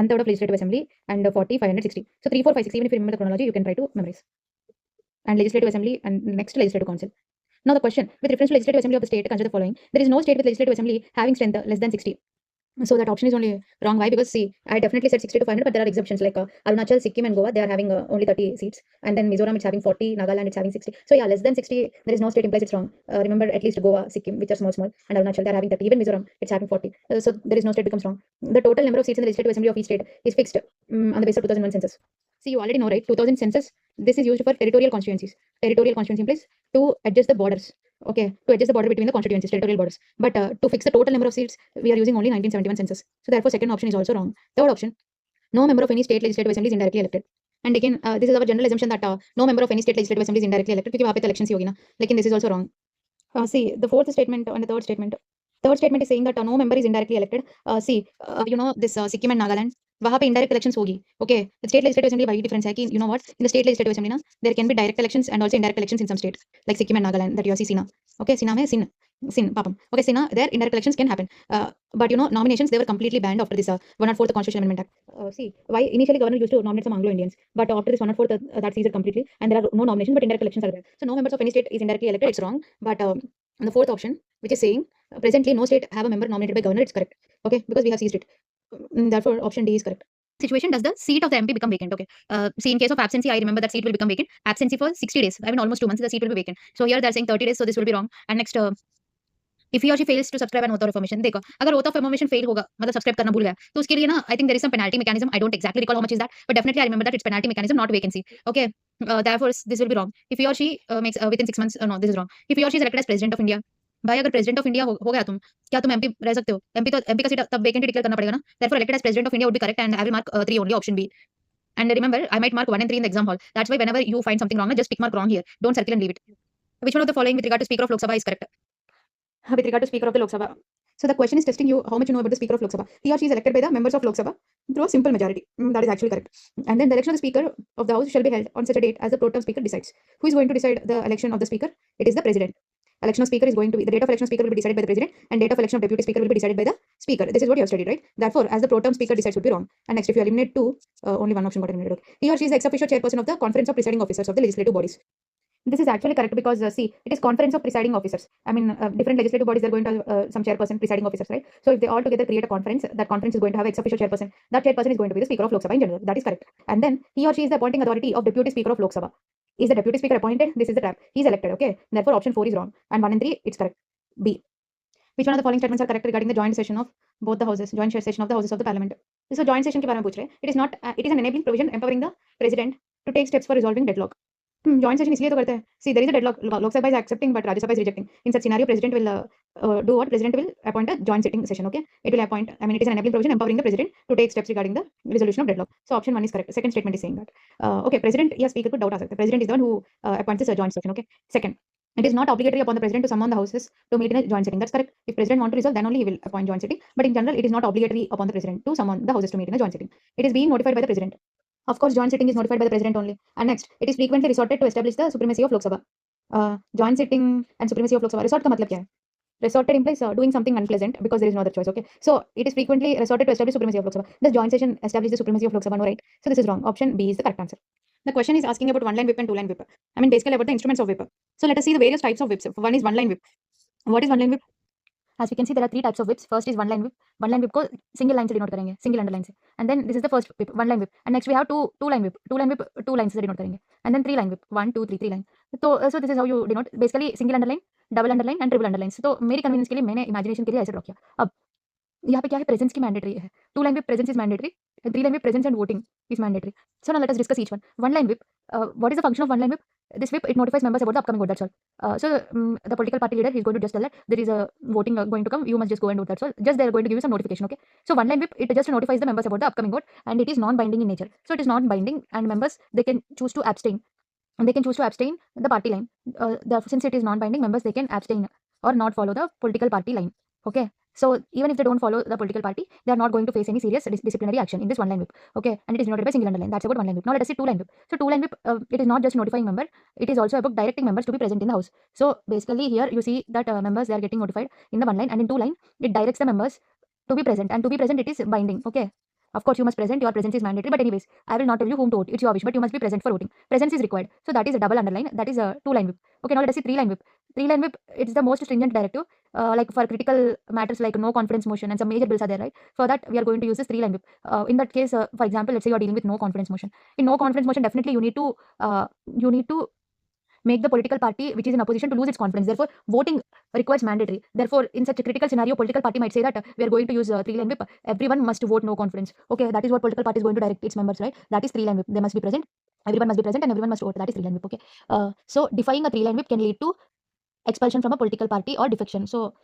1/3 of legislative assembly and 40, 500, 60. So 3, 4, 5, 6. Even if you remember the chronology, you can try to memorize. And legislative assembly and next legislative council. Now the question, with reference to legislative assembly of the state, consider the following. There is no state with legislative assembly having strength less than 60. So that option is only wrong. Why? Because see, I definitely said 60 to 500, but there are exceptions like Arunachal, Sikkim and Goa. They are having only 30 seats. And then Mizoram, it's having 40. Nagaland, it's having 60. So yeah, less than 60, there is no state implies it's wrong. Remember, at least Goa, Sikkim, which are small, and Arunachal, they are having 30. Even Mizoram, it's having 40. So there is no state becomes wrong. The total number of seats in the legislative assembly of each state is fixed on the basis of 2001 census. See, you already know, right? 2000 census, this is used for territorial constituencies. Territorial constituency implies to adjust the borders. Okay, to adjust the border between the constituencies, territorial borders. But to fix the total number of seats, we are using only 1971 census. So therefore, second option is also wrong. Third option, no member of any state legislative assembly is indirectly elected. And again, this is our general assumption that no member of any state legislative assembly is indirectly elected because वहाँ पे तो elections ही होगी ना. लेकिन this is also wrong. See, the fourth statement and the third statement. Third statement is saying that no member is indirectly elected. See, you know this Sikkim and Nagaland. वहाँ पे indirect elections होगी. Okay, the state legislative assembly भाई difference है कि you know what, in the state legislative assembly ना there can be direct elections and also indirect elections in some state like Sikkim and Nagaland that you see Sina. Okay, Sina में Sin papam. Okay, Sina there indirect elections can happen. But you know nominations they were completely banned after this 104th Constitutional Amendment Act. See, why initially governor used to nominate some Anglo Indians, but after this 104th that ceased completely and there are no nominations but indirect elections are there. So no members of any state is indirectly elected. It's wrong. But the fourth option, which is saying presently no state have a member nominated by governor, it's correct. Okay, because we have seized it. Therefore, option D is correct. Situation, does the seat of the MP become vacant? Okay. See, in case of absency, I remember that seat will become vacant. Absency for 60 days. I mean, almost 2 months, the seat will be vacant. So here they are saying 30 days, so this will be wrong. And next, if he or she fails to subscribe an oath of information, देखो अगर oath of information fail होगा मतलब subscribe करना भूल गया तो उसके लिए ना I think there is some penalty mechanism. I don't exactly recall how much is that, but definitely I remember that it's penalty mechanism, not vacancy. Okay, therefore this will be wrong. If he or she makes within 6 months, no, this is wrong. If he or she is elected as president of India, भाई अगर president of India हो गया तुम, क्या तुम MP रह सकते हो? एमपी का सीट तब वैकेंट डिक्लेयर करना पड़ेगा ना. Therefore elected as president of India would be correct and I will mark 3 only, option B. And remember, I might mark 1 and 3 in the exam hall. That's why whenever you find something wrong, just pick mark wrong here. Don't circle and leave it. Which one of the following with regard to Speaker of Lok Sabha is correct? With regard to Speaker of the Lok Sabha. So the question is testing you how much you know about the Speaker of Lok Sabha. He or she is elected by the members of Lok Sabha through a simple majority. That is actually correct. And then the election of the Speaker of the House shall be held on such a date as the pro tem Speaker decides. Who is going to decide the election of the Speaker? It is the President. Election of Speaker is going to be, the date of election of Speaker will be decided by the President and date of election of Deputy Speaker will be decided by the Speaker. This is what you have studied, right? Therefore, as the pro tem Speaker decides would be wrong. And next, if you eliminate 2, only one option got eliminated. Okay. He or she is the ex officio chairperson of the Conference of Presiding Officers of the legislative bodies. This is actually correct because see, it is conference of presiding officers. I mean, different legislative bodies are going to have some chairperson, presiding officers, right? So if they all together create a conference, that conference is going to have ex officio chairperson. That chairperson is going to be the Speaker of Lok Sabha in general. That is correct. And then he or she is the appointing authority of Deputy Speaker of Lok Sabha. Is the Deputy Speaker appointed? This is the trap. He is elected. Okay. Therefore, option 4 is wrong. And 1 and 3, it's correct. B. Which one of the following statements are correct regarding the joint session of both the houses? Joint session of the houses of the Parliament. So joint session के बारे में पूछ रहे हैं. It is not. It is an enabling provision empowering the President to take steps for resolving deadlock. Joint session इसलिए तो करते हैं. See, there is a deadlock. Lok Sabha is accepting, but Rajya Sabha is rejecting. In such scenario, president will do what? President will appoint a joint sitting session. Okay, it will appoint. I mean, it is an enabling provision empowering the president to take steps regarding the resolution of deadlock. So option 1 is correct. Second statement is saying that. Okay, president या speaker को doubt आ सकता है. President is the one who appoints this joint session. Okay. Second, it is not obligatory upon the president to summon the houses to meet in a joint sitting. That's correct. If president want to resolve, then only he will appoint joint sitting. But in general, it is not obligatory upon the president to summon the houses to meet in a joint sitting. It is being notified by the president. Of course, joint sitting is notified by the president only. And next, it is frequently resorted to establish the supremacy of Lok Sabha. Joint sitting and supremacy of Lok Sabha. Resort का मतलब क्या है? Resorted implies doing something unpleasant because there is no other choice. Okay, so it is frequently resorted to establish supremacy of Lok Sabha. Does joint session establish the supremacy of Lok Sabha? No, right? So this is wrong. Option B is the correct answer. The question is asking about one-line whip and two-line whip. I mean, basically about the instruments of whip. So let us see the various types of whips. One is one-line whip. What is one-line whip? As we can see, there are three types of whips. First is one line whip. One line whip को single line से denote करेंगे, single underline से. And then this is the first whip, one line whip. And next we have two line whip. Two line whip, two lines से denote करेंगे. And then three line whip, 1, 2, 3 line. So this is how you denote. Basically single underline, double underline and triple underline. तो मेरी convenience के लिए मैंने imagination के लिए ऐसे ड्रॉ किया. अब यहाँ पे क्या है, प्रेजेंस की मैंडेटरी है. Two line whip presence is mandatory. Three line whip presence and voting is mandatory. So now let us discuss each one. One line whip, what is the function of one line whip? This whip, it notifies members about the upcoming vote, that's all. So the political party leader is going to just tell that there is a voting going to come, you must just go and vote, that's all. Just they are going to give you some notification. Okay, so one line whip, it just notifies the members about the upcoming vote, and it is non-binding in nature. So it is non-binding and members, they can choose to abstain, and they can choose to abstain the party line. Since it is non-binding, members, they can abstain or not follow the political party line. Okay, so even if they don't follow the political party, they are not going to face any serious disciplinary action in this one line whip. Okay, and it is denoted by single underline. That's about one line whip. Now let us see two line whip. So two line whip, it is not just notifying member, it is also about directing members to be present in the house. So basically here you see that members, they are getting notified in the one line, and in two line it directs the members to be present, and to be present it is binding. Okay, of course you must present, your presence is mandatory, but anyways I will not tell you whom to vote, it's your wish, but you must be present for voting. Presence is required, so that is a double underline, that is a two line whip. Okay, now let us see three line whip. Three line whip, it's the most stringent directive, like for critical matters like no confidence motion and some major bills are there, right? For that we are going to use this three line whip. In that case, for example, let's say you are dealing with no confidence motion. In no confidence motion, definitely you need to make the political party which is in opposition to lose its confidence. Therefore, voting requires mandatory. Therefore, in such a critical scenario, political party might say that we are going to use three line whip. Everyone must vote no confidence. Okay, that is what political party is going to direct its members, right? That is three line whip. They must be present. Everyone must be present and everyone must vote. That is three line whip. Okay. So defying a three line whip can lead to expulsion from a political party or defection. So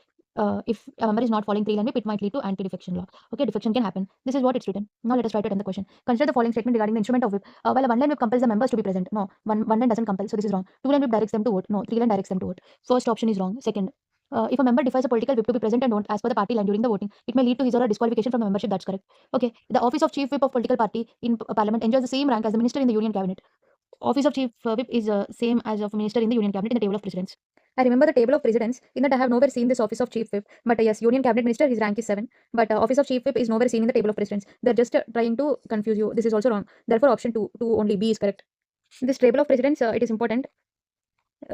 if a member is not following three line whip, it might lead to anti-defection law. Okay, defection can happen. This is what it's written. Now let us try to attend the question. Consider the following statement regarding the instrument of whip. While a one line whip compels the members to be present. No, one line doesn't compel, so this is wrong. Two line whip directs them to vote. No, three line directs them to vote. First option is wrong. Second, if a member defies a political whip to be present and don't as per the party line during the voting, it may lead to his or her disqualification from the membership. That's correct. Okay, the office of chief whip of political party in parliament enjoys the same rank as the minister in the union cabinet. Office of chief whip is same as of minister in the union cabinet in the table of precedence. I remember the table of precedence. In that I have nowhere seen this office of chief whip. But yes, union cabinet minister, his rank is 7. But office of chief whip is nowhere seen in the table of precedence. They're just trying to confuse you. This is also wrong. Therefore, option 2 only, B is correct. This table of precedence, it is important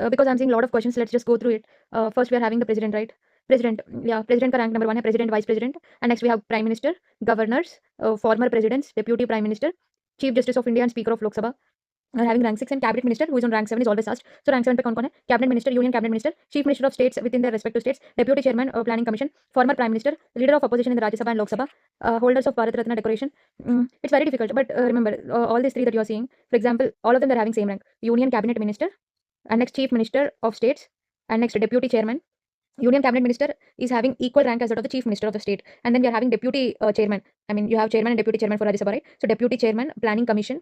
because I'm seeing a lot of questions. Let's just go through it. First, we are having the president, right? President, yeah, president ka rank number 1 hai, president, vice president, and next we have prime minister, governors, former presidents, deputy prime minister, chief justice of India, and speaker of Lok Sabha. Are having rank 6, and cabinet minister who is on rank 7 is always asked. So rank 7 पे कौन-कौन है? Cabinet minister, union cabinet minister, chief minister of states within their respective states, deputy chairman of planning commission, former prime minister, leader of opposition in the Rajya Sabha and Lok Sabha, holders of Bharat Ratna decoration. It's very difficult, but remember all these three that you are seeing, for example, all of them are having same rank. Union cabinet minister, and next chief minister of states, and next deputy chairman. Union cabinet minister is having equal rank as that of the chief minister of the state, and then we are having deputy chairman. I mean, you have chairman and deputy chairman for Rajya Sabha, right? So deputy chairman, planning commission,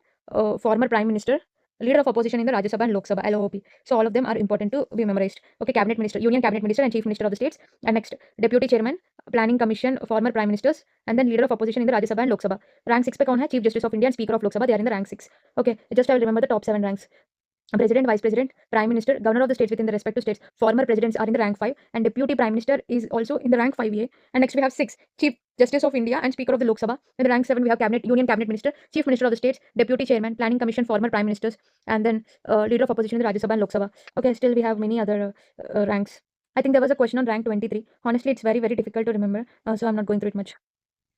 former prime minister, leader of opposition in the Rajya Sabha and Lok Sabha, LOP. So all of them are important to be memorized. Okay, cabinet minister, union cabinet minister and chief minister of the states, and next deputy chairman, planning commission, former prime ministers, and then leader of opposition in the Rajya Sabha and Lok Sabha. Rank 6 पे कौन है? Chief Justice of India and Speaker of Lok Sabha. They are in the rank 6. Okay, just I will remember the top 7 ranks. President, vice president, prime minister, governor of the states within the respective states, former presidents are in the rank 5, and deputy prime minister is also in the rank 5A. And next we have 6, chief justice of India and speaker of the Lok Sabha. In the rank 7 we have cabinet, union cabinet minister, chief minister of the states, deputy chairman, planning commission, former prime ministers, and then leader of opposition in the Rajya Sabha and Lok Sabha. Okay, still we have many other ranks. I think there was a question on rank 23. Honestly, it's very difficult to remember, so I'm not going through it much.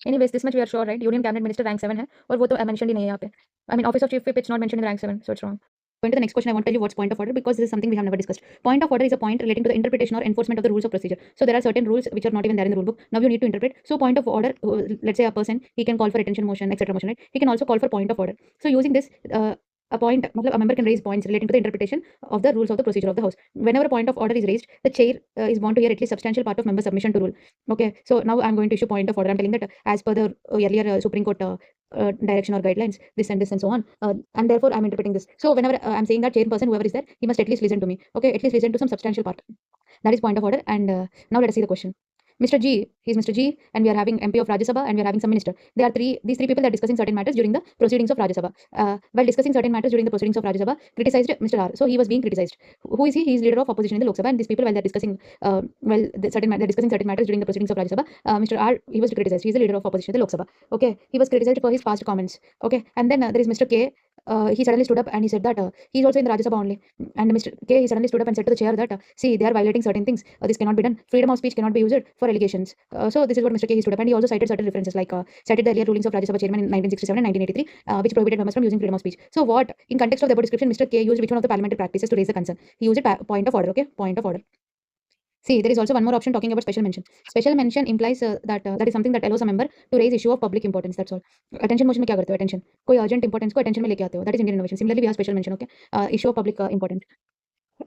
Anyways, this much we are sure, right? Union cabinet minister rank 7 है, और वो तो mentioned ही नहीं है यहाँ पे. I mean, office of chief whip, it's not mentioned in rank 7, so it's wrong. Going to the next question, I want to tell you what's point of order, because this is something we have never discussed. Point of order is a point relating to the interpretation or enforcement of the rules of procedure. So there are certain rules which are not even there in the rule book. Now you need to interpret. So point of order, let's say a person, he can call for attention motion, etc. motion, right? He can also call for point of order. So using this, A member can raise points relating to the interpretation of the rules of the procedure of the House. Whenever a point of order is raised, the chair is bound to hear at least substantial part of member submission to rule. Okay, so now I'm going to issue point of order. I'm telling that as per the earlier Supreme Court direction or guidelines, this and so on, and therefore I'm interpreting this. So whenever I'm saying that chairperson, whoever is there, he must at least listen to me. Okay, at least listen to some substantial part. That is point of order. And now let us see the question. Mr. G, he's Mr. G, and we are having MP of Rajya Sabha, and we are having some minister. These three people are discussing certain matters during the proceedings of Rajya Sabha. While discussing certain matters during the proceedings of Rajya Sabha, criticized Mr. R. So he was being criticized. Who is he? He is leader of opposition in the Lok Sabha, and these people, while they're discussing, they're discussing certain matters during the proceedings of Rajya Sabha. Mr. R, he was criticized. He is the leader of opposition in the Lok Sabha. Okay, he was criticized for his past comments. Okay, and then there is Mr. K. He suddenly stood up and he said that he's also in the Rajya Sabha only. And Mr. K, he suddenly stood up and said to the chair that see, they are violating certain things. This cannot be done. Freedom of speech cannot be used for allegations. So this is what Mr. K, he stood up, and he also cited certain references, like cited the earlier rulings of Rajya Sabha chairman in 1967 and 1983, which prohibited members from using freedom of speech. So what, in context of the above description, Mr. K used which one of the parliamentary practices to raise the concern? He used it point of order. Okay, point of order. See, there is also one more option talking about special mention. Special mention implies that is something that allows a member to raise issue of public importance. That's all. Attention motion में क्या करते हो? Attention. कोई urgent importance को attention में लेके आते हो. That is Indian innovation. Similarly, we have special mention. Okay, issue of public importance.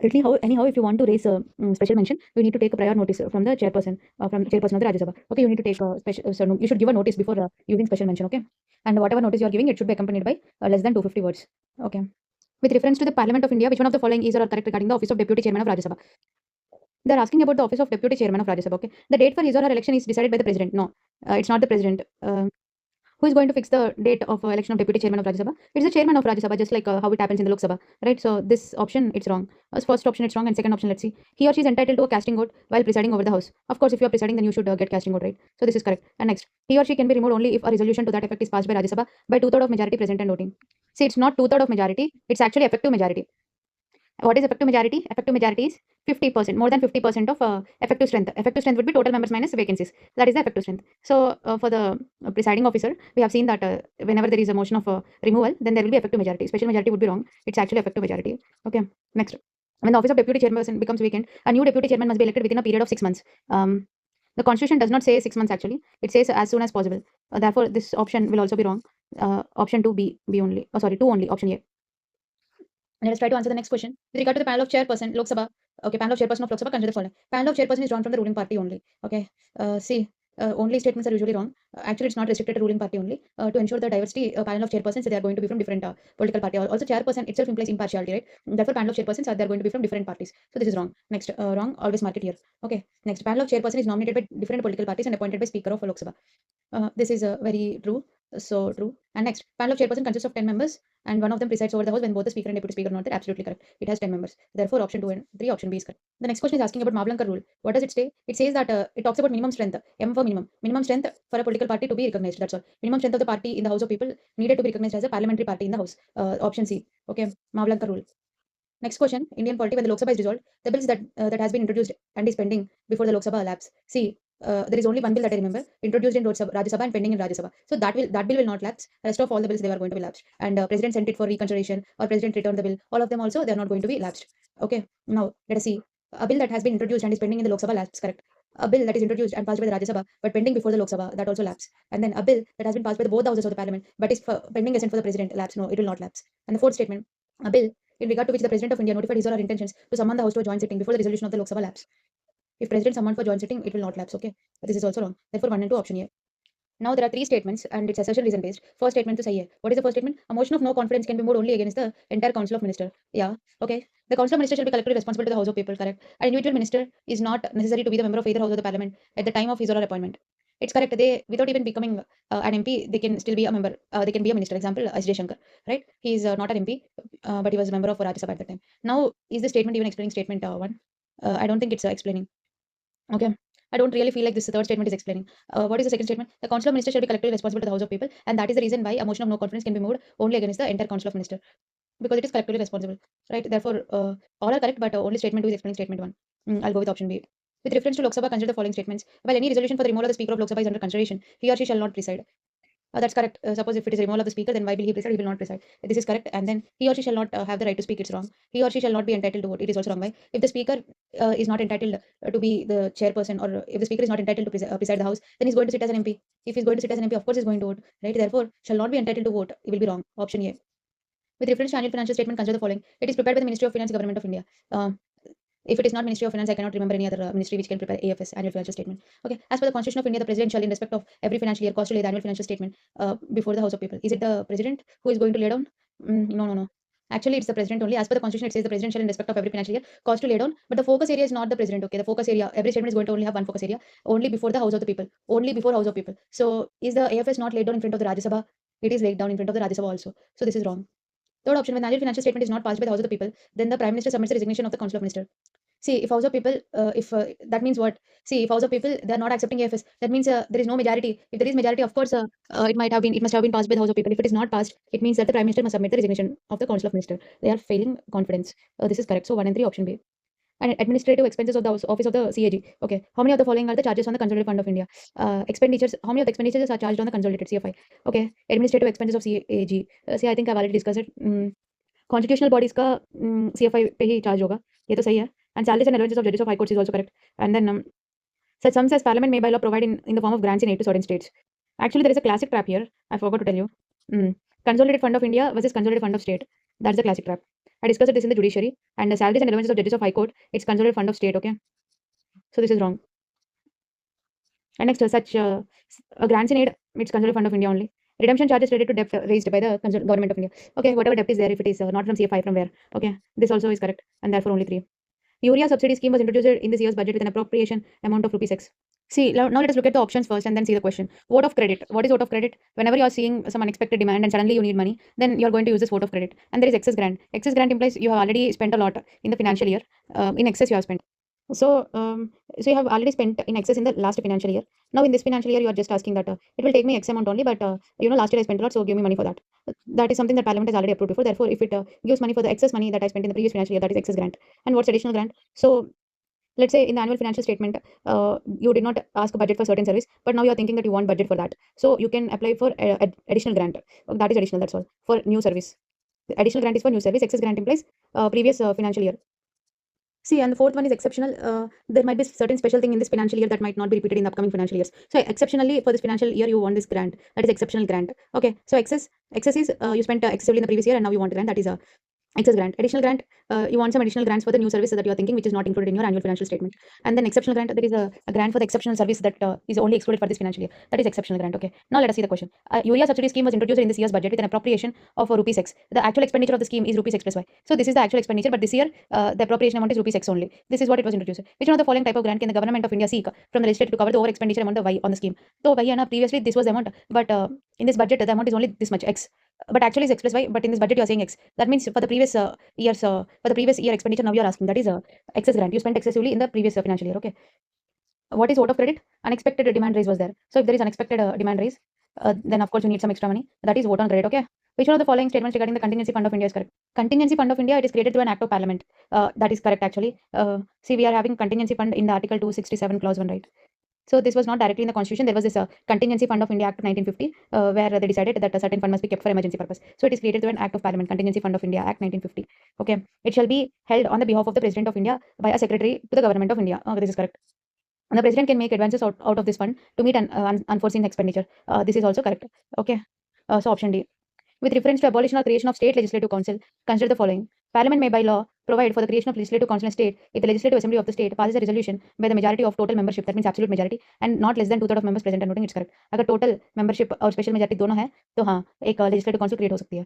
Anyhow, if you want to raise a special mention, you need to take a prior notice from the chairperson, of the Rajya Sabha. Okay, you need to take a special. So you should give a notice before using special mention. Okay, and whatever notice you are giving, it should be accompanied by less than 250 words. Okay. With reference to the Parliament of India, which one of the following is or are correct regarding the office of Deputy Chairman of Rajya Sabha? They are asking about the office of Deputy Chairman of Rajya Sabha. Okay, the date for his or her election is decided by the President. No, it's not the President. Who is going to fix the date of election of Deputy Chairman of Rajya Sabha? It's the Chairman of Rajya Sabha, just like how it happens in the Lok Sabha, right? So this option, it's wrong. First option, it's wrong, and second option, let's see. He or she is entitled to a casting vote while presiding over the House. Of course, if you are presiding, then you should get casting vote, right? So this is correct. And next, he or she can be removed only if a resolution to that effect is passed by Rajya Sabha by 2/3 of majority present and voting. See, it's not 2/3 of majority; it's actually effective majority. What is effective majority? Effective majority is 50%, more than 50% of effective strength. Effective strength would be total members minus vacancies. That is the effective strength. So for the presiding officer, we have seen that whenever there is a motion of removal, then there will be effective majority. Special majority would be wrong. It's actually effective majority. Okay. Next, when the office of deputy chairman becomes vacant, a new deputy chairman must be elected within a period of 6 months. The constitution does not say 6 months actually. It says as soon as possible. Therefore, this option will also be wrong. Option 2 B only. 2 only. Option A. Let us try to answer the next question. With regard to the panel of chairperson, Lok Sabha. Okay, panel of chairperson of Lok Sabha, consider the following. Panel of chairperson is drawn from the ruling party only. Okay. See, only statements are usually wrong. Actually, it's not restricted to ruling party only. To ensure the diversity, panel of chairpersons, they are going to be from different political party. Also, chairperson itself implies impartiality, right? Therefore, panel of chairpersons they are going to be from different parties. So this is wrong. Next, wrong. Always mark it here. Okay. Next, panel of chairperson is nominated by different political parties and appointed by Speaker of Lok Sabha. This is very true. So true. And next, panel of chairperson consists of 10 members, and one of them presides over the House when both the Speaker and Deputy Speaker are not there. Absolutely correct. It has 10 members. Therefore, option 2 and 3, option B is correct. The next question is asking about Mavlankar rule. What does it say? It says that it talks about minimum strength. M for minimum. Minimum strength for a political party to be recognized. That's all. Minimum strength of the party in the House of People needed to be recognized as a parliamentary party in the House. Option C. Okay. Mavlankar rule. Next question. Indian polity, when the Lok Sabha is dissolved, the bills that has been introduced and is pending before the Lok Sabha lapse. See, there is only one bill that I remember introduced in Rajya Sabha and pending in Rajya Sabha. So that bill will not lapse. The rest of all the bills, they are going to be lapsed. And president sent it for reconsideration, or president returned the bill. All of them also, they are not going to be lapsed. Okay. Now let us see. A bill that has been introduced and is pending in the Lok Sabha lapse. Correct. A bill that is introduced and passed by the Rajya Sabha but pending before the Lok Sabha, that also lapse. And then a bill that has been passed by both the houses of the parliament but is pending assent for the president, lapse. No, it will not lapse. And the fourth statement, a bill in regard to which the President of India notified his or her intentions to summon the House to a joint sitting before the resolution of the Lok Sabha lapse. If President summoned for joint sitting, it will not lapse. Okay, this is also wrong. Therefore, 1 and 2, option A. Now there are 3 statements and it's assertion reason based. First statement to say what is the first statement? A motion of no confidence can be moved only against the entire Council of Ministers. Yeah, okay. The Council of Ministers shall be collectively responsible to the House of People. Correct. An individual minister is not necessary to be the member of either House of the Parliament at the time of his or her appointment. It's correct. They, without even becoming an MP, they can still be a member. They can be a minister. Example, S.J. Shankar, right? He is not an MP, but he was a member of Rajya Sabha at that time. Now, is the statement even explaining statement 1? I don't think it's explaining. Okay. I don't really feel like this third statement is explaining. What is the second statement? The Council of Ministers shall be collectively responsible to the House of People, and that is the reason why a motion of no confidence can be moved only against the entire Council of Ministers, because it is collectively responsible, right? Therefore, all are correct, but only statement 2 is explaining statement 1. I'll go with option B. With reference to Lok Sabha, consider the following statements. While any resolution for the removal of the Speaker of Lok Sabha is under consideration, he or she shall not preside. That's correct. Suppose if it is removal of the speaker, then why will he preside? He will not preside. This is correct. And then he or she shall not have the right to speak. It's wrong. He or she shall not be entitled to vote. It is also wrong. Why? If the speaker is not entitled to be the chairperson, or if the speaker is not entitled to preside the house, then he's going to sit as an MP. If he's going to sit as an MP, of course he's going to vote. Right? Therefore, shall not be entitled to vote. It will be wrong. Option A. With reference to annual financial statement, consider the following. It is prepared by the Ministry of Finance, Government of India. If it is not Ministry of Finance, I cannot remember any other ministry which can prepare AFS, annual financial statement. Okay. As per the Constitution of India, the president shall, in respect of every financial year, cause to lay the annual financial statement before the House of People. Is it the president who is going to lay down? No. Actually, it's the president only. As per the Constitution, it says the president shall, in respect of every financial year, cause to lay down. But the focus area is not the president. Okay. The focus area, every statement is going to only have one focus area, only before the House of the People, only before House of People. So, is the AFS not laid down in front of the Rajya Sabha? It is laid down in front of the Rajya Sabha also. So, this is wrong. Third option, when the annual financial statement is not passed by the House of the People, then the Prime Minister submits the resignation of the Council of Ministers. See, if House of People, if that means what? See, if House of People they are not accepting AFS, that means there is no majority. If there is majority, of course, it must have been passed by the House of People. If it is not passed, it means that the Prime Minister must submit the resignation of the Council of Ministers. They are failing confidence. This is correct. So 1 and 3, option B. And administrative expenses of the office of the CAG. Okay, how many of the following are the charges on the Consolidated Fund of India? Expenditures. How many of the expenditures are charged on the Consolidated CFI? Okay, administrative expenses of CAG. See, I think I've already discussed it. Constitutional bodies का CFI पे ही charge होगा, ये तो सही है. And salaries and allowances of judges of high courts is also correct. And then such sums as Parliament may by law provide in the form of grants in aid to certain states. Actually, there is a classic trap here. I forgot to tell you. Consolidated Fund of India versus Consolidated Fund of State. That's the classic trap. I discussed this in the judiciary. And the salaries and allowances of judges of high court, it's Consolidated Fund of State. Okay, so this is wrong. And next, such grants in aid, it's Consolidated Fund of India only. Redemption charges related to debt raised by the government of India. Okay, whatever debt is there, if it is not from CFI, from where? Okay, this also is correct, and therefore only 3. Urea subsidy scheme was introduced in this year's budget with an appropriation amount of rupees 6. See, now let us look at the options first and then see the question. Vote of credit. What is vote of credit? Whenever you are seeing some unexpected demand and suddenly you need money, then you are going to use this vote of credit. And there is excess grant. Excess grant implies you have already spent a lot in the financial year. In excess you have spent. So, so you have already spent in excess in the last financial year. Now in this financial year, you are just asking that it will take me X amount only, but last year I spent a lot, so give me money for that. That is something that Parliament has already approved before. Therefore, if it gives money for the excess money that I spent in the previous financial year, that is excess grant. And what's additional grant? So let's say in the annual financial statement, you did not ask a budget for certain service, but now you are thinking that you want budget for that. So you can apply for additional grant. That is additional, that's all, for new service. The additional grant is for new service. Excess grant implies previous financial year. See, and the fourth one is exceptional. There might be certain special thing in this financial year that might not be repeated in the upcoming financial years. So exceptionally for this financial year, you want this grant. That is exceptional grant. Okay. So excess is you spent excessively in the previous year and now you want grant. That is a excess grant. Additional grant, you want some additional grants for the new services that you are thinking, which is not included in your annual financial statement. And then exceptional grant, there is a grant for the exceptional service that is only excluded for this financial year. That is exceptional grant. Okay. Now let us see the question. Urea subsidy scheme was introduced in this year's budget with an appropriation of rupees X. The actual expenditure of the scheme is rupees X plus Y. So this is the actual expenditure, but this year the appropriation amount is rupees X only. This is what it was introduced. Which one of the following type of grant can the government of India seek from the legislature to cover the over expenditure amount of Y on the scheme? So Y, previously this was the amount, but in this budget the amount is only this much X. But actually it's X plus Y, but in this budget you are saying X. That means for the previous for the previous year expenditure, now you are asking, that is excess grant. You spent excessively in the previous financial year. Okay. What is vote of credit? Unexpected demand raise was there. So if there is unexpected demand raise, then of course you need some extra money. That is vote on credit. Okay. Which one of the following statements regarding the contingency fund of India is correct? Contingency fund of India, it is created through an act of Parliament. That is correct actually. See, we are having contingency fund in the Article 267 clause 1, right? So this was not directly in the constitution. There was this Contingency Fund of India Act 1950, where they decided that a certain fund must be kept for emergency purpose. So it is created through an Act of Parliament, Contingency Fund of India Act 1950. Okay, it shall be held on the behalf of the President of India by a secretary to the Government of India. Okay, this is correct. And the President can make advances out of this fund to meet an unforeseen expenditure. This is also correct. Okay, so option D. With reference to abolition or creation of state legislative council, consider the following. Parliament may by law provide for the creation of legislative council in state if the legislative assembly of the state passes a resolution by the majority of total membership, that means absolute majority, and not less than 2/3 of members present and voting. It's correct. अगर total membership और special majority दोनों है तो हाँ एक legislative council create हो सकती है.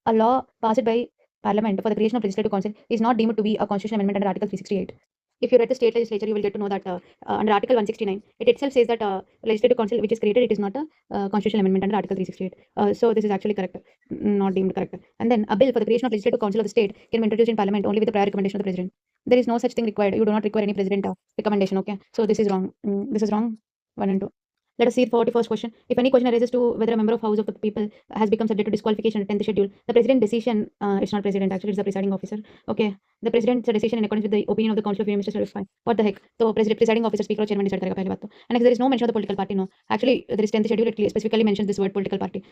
A law passed by Parliament for the creation of legislative council is not deemed to be a constitutional amendment under Article 368. If you read the state legislature, you will get to know that under Article 169, it itself says that legislative council which is created, it is not a constitutional amendment under Article 368. So this is actually correct, not deemed correct. And then a bill for the creation of legislative council of the state can be introduced in Parliament only with the prior recommendation of the President. There is no such thing required. You do not require any President recommendation. Okay, so this is wrong. This is wrong. 1 and 2. Let us see the 41st question. If any question arises to whether a member of House of the People has become subject to disqualification at 10th schedule, the President decision, it's not President actually, it's the presiding officer. Okay, the President's decision in accordance with the opinion of the Council of Prime Ministers shall be fine. What the heck? So presiding officer, speaker or chairman decide करेगा पहले बात तो. And next, there is no mention of the political party. No, actually there is 10th schedule. It specifically mentions this word political party.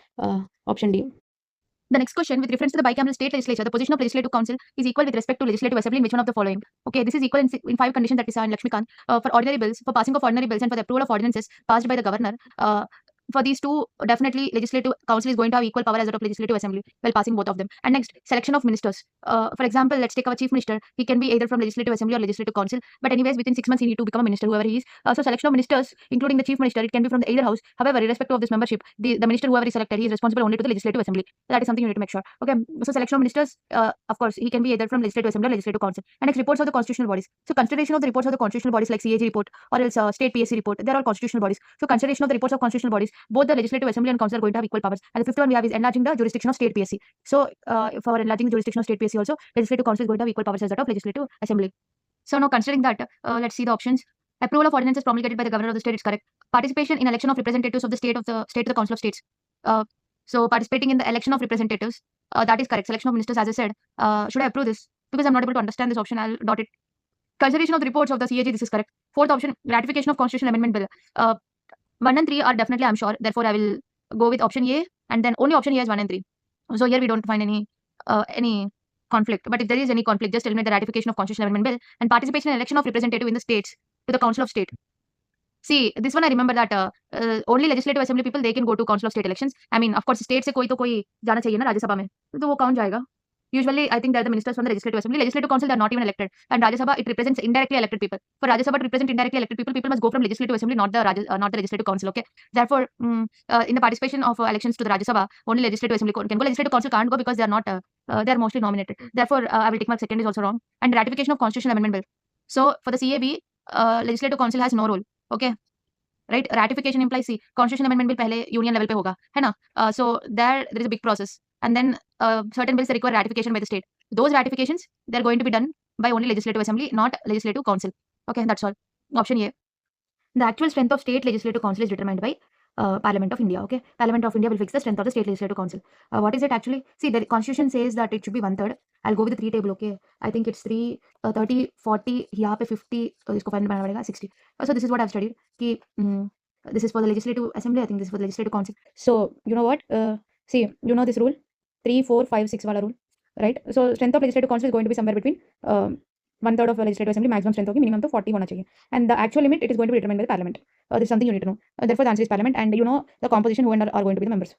Option D. The next question, with reference to the bicameral state legislature, the position of legislative council is equal with respect to legislative assembly in which one of the following? Okay, this is equal in 5 conditions that we saw in Lakshmikant. For ordinary bills, for passing of ordinary bills, and for the approval of ordinances passed by the governor. for these two, definitely legislative council is going to have equal power as that of legislative assembly while passing both of them. And next, selection of ministers. For example, let's take our chief minister. He can be either from legislative assembly or legislative council, but anyways, within 6 months he need to become a minister, whoever he is. So selection of ministers, including the chief minister, it can be from the either house. However, irrespective of this membership, the minister whoever is selected, he is responsible only to the legislative assembly. That is something you need to make sure. Okay, so selection of ministers, of course, he can be either from legislative assembly or legislative council. And next, reports of the constitutional bodies. So consideration of the reports of the constitutional bodies like CAG report or else state PSC report, they are all constitutional bodies. So consideration of the reports of constitutional bodies, both the legislative assembly and council are going to have equal powers. And the fifth one we have is enlarging the jurisdiction of state PSC. So for enlarging the jurisdiction of state PSC also, legislative council is going to have equal powers as that of legislative assembly. So now considering that, let's see the options. Approval of ordinances promulgated by the governor of the state is correct. Participation in election of representatives of the state to the council of states. So participating in the election of representatives, that is correct. Selection of ministers, as I said. Should I approve this? Because I'm not able to understand this option, I'll dot it. Consideration of the reports of the CAG, this is correct. Fourth option, ratification of constitutional amendment bill. 1 and 3 are definitely, I'm sure. Therefore, I will go with option A, and then only option A is 1 and 3. So here we don't find any conflict. But if there is any conflict, just eliminate the ratification of constitutional amendment bill and participation in election of representative in the states to the council of state. See, this one I remember that only legislative assembly people, they can go to council of state elections. I mean, of course, state से कोई तो कोई जाना चाहिए ना राज्यसभा में, तो वो कौन जाएगा? Usually, I think they're the ministers from the legislative assembly. Legislative council, they're not even elected. And Rajya Sabha, it represents indirectly elected people. For Rajya Sabha to represent indirectly elected people, people must go from legislative assembly, not the legislative council. Okay. Therefore, in the participation of elections to the Rajya Sabha, only legislative assembly can go. Legislative council can't go because they're not. They're mostly nominated. Therefore, I will take mark second is also wrong. And ratification of constitutional amendment bill. So for the CAB, legislative council has no role. Okay. Right, ratification implies see constitutional amendment bill पहले union level पे होगा, है ना? So there is a big process, and then certain bills require ratification by the state. Those ratifications, they're going to be done by only legislative assembly, not legislative council. Okay, that's all. Option A. The actual strength of state legislative council is determined by Parliament of India. Okay, Parliament of India will fix the strength of the state legislative council. What is it actually? See, the constitution says that it should be 1/3. I'll go with the 3 table. Okay, I think it's 3, 30, 40, यहाँ पे 50, इसको final बनाना पड़ेगा 60. So this is what I've studied. कि this is for the legislative assembly. I think this is for the legislative council. So you know what? See, you know this rule, 3, 4, 5, 6 wala rule, right? So strength of legislative council is going to be somewhere between 1/3 of a legislative assembly, maximum strength होगी, minimum तो 40 होना चाहिए, and the actual limit, it is going to be determined by the parliament. This is something you need to know. Therefore, the answer is parliament, and you know the composition who are going to be the members.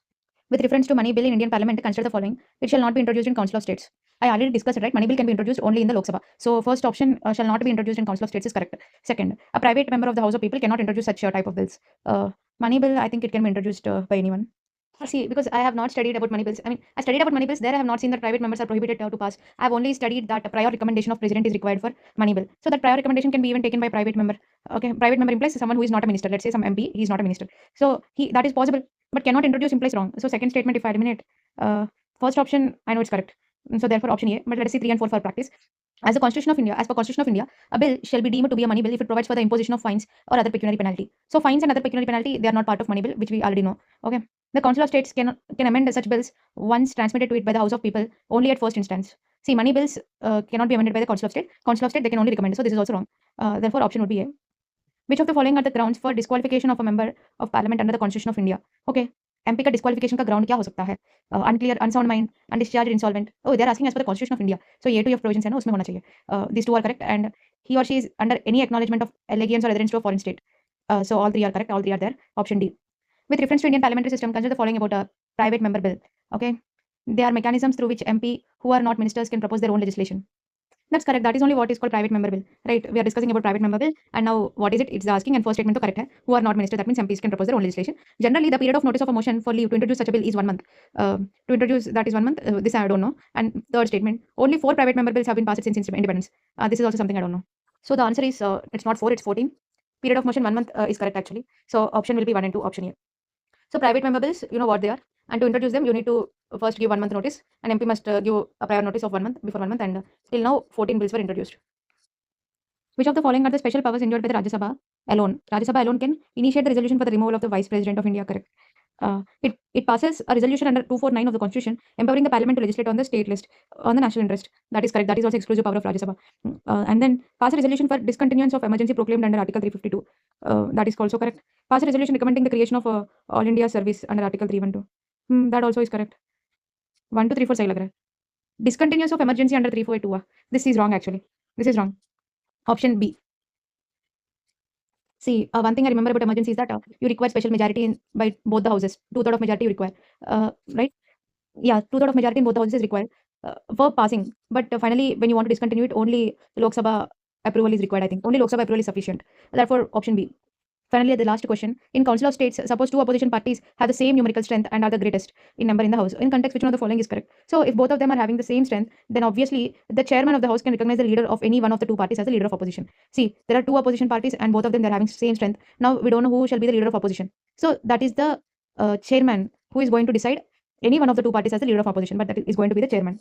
With reference to money bill in Indian parliament, consider the following. It shall not be introduced in council of states. I already discussed it, right? Money bill can be introduced only in the Lok Sabha. So first option, shall not be introduced in council of states is correct. Second, a private member of the house of people cannot introduce such type of bills. Money bill, I think it can be introduced by anyone. See, because I have not studied about money bills. I mean, I studied about money bills. There I have not seen that private members are prohibited to pass. I have only studied that a prior recommendation of president is required for money bill. So that prior recommendation can be even taken by private member. Okay, private member implies someone who is not a minister. Let's say some MP, he is not a minister. So that is possible, but cannot introduce implies wrong. So second statement, if I eliminate, first option, I know it's correct. So therefore option A. But let us see 3 and 4 for practice. As per Constitution of India, a bill shall be deemed to be a money bill if it provides for the imposition of fines or other pecuniary penalty. So fines and other pecuniary penalty, they are not part of money bill, which we already know. Okay. The Council of States can amend such bills once transmitted to it by the House of People only at first instance. See, money bills cannot be amended by the Council of State. Council of State, they can only recommend. So this is also wrong. Therefore, option would be A. Which of the following are the grounds for disqualification of a member of Parliament under the Constitution of India? Okay. MP का disqualification का ground क्या हो सकता है? Unclear, unsound mind, undischarged, insolvent. Oh, they are asking as per the Constitution of India. So ये 2 provisions है ना, उसमें होना चाहिए. These 2 are correct, and he or she is under any acknowledgement of allegiance or adherence to a foreign state. So all 3 are correct. All 3 are there. Option D. With reference to Indian parliamentary system, consider the following about a private member bill. Okay, there are mechanisms through which MP who are not ministers can propose their own legislation. That's correct. That is only what is called private member bill, right? We are discussing about private member bill, and now what is it? It's asking, and first statement to correct hai, who are not minister. That means MPs can propose their own legislation. Generally, the period of notice of a motion for leave to introduce such a bill is 1 month. To introduce that is 1 month. This I don't know. And third statement, only 4 private member bills have been passed since independence. This is also something I don't know. So the answer is it's not 4, it's 14. Period of motion 1 month is correct actually. So option will be 1 and 2. Option A. So private member bills, you know what they are, and to introduce them, you need to first give 1 month notice, and MP must give a prior notice of 1 month before 1 month, and till now 14 bills were introduced. Which of the following are the special powers enjoyed by the Rajya Sabha alone? Rajya Sabha alone can initiate the resolution for the removal of the Vice President of India. Correct. It passes a resolution under 249 of the Constitution, empowering the Parliament to legislate on the state list on the national interest. That is correct. That is also exclusive power of Rajya Sabha. And then pass a resolution for discontinuance of emergency proclaimed under Article 352. That is also correct. Pass a resolution recommending the creation of All India Service under Article 312. That also is correct. 1, 2, 3, 4 सही लग रहा है. Discontinuance of emergency under 342. This is wrong actually. This is wrong. Option B. See, one thing I remember about emergency is that you require special majority by both the houses. Two-third of majority you require, right? Yeah, two-third of majority in both the houses is required for passing. But finally, when you want to discontinue it, only Lok Sabha approval is required. I think only Lok Sabha approval is sufficient. Therefore, option B. Finally, the last question. In Council of States, suppose two opposition parties have the same numerical strength and are the greatest in number in the House. In context, which one of the following is correct? So, if both of them are having the same strength, then obviously the chairman of the House can recognize the leader of any one of the two parties as the leader of opposition. See, there are two opposition parties and both of them they're having same strength. Now, we don't know who shall be the leader of opposition. So, that is the chairman who is going to decide any one of the two parties as the leader of opposition, but that is going to be the chairman.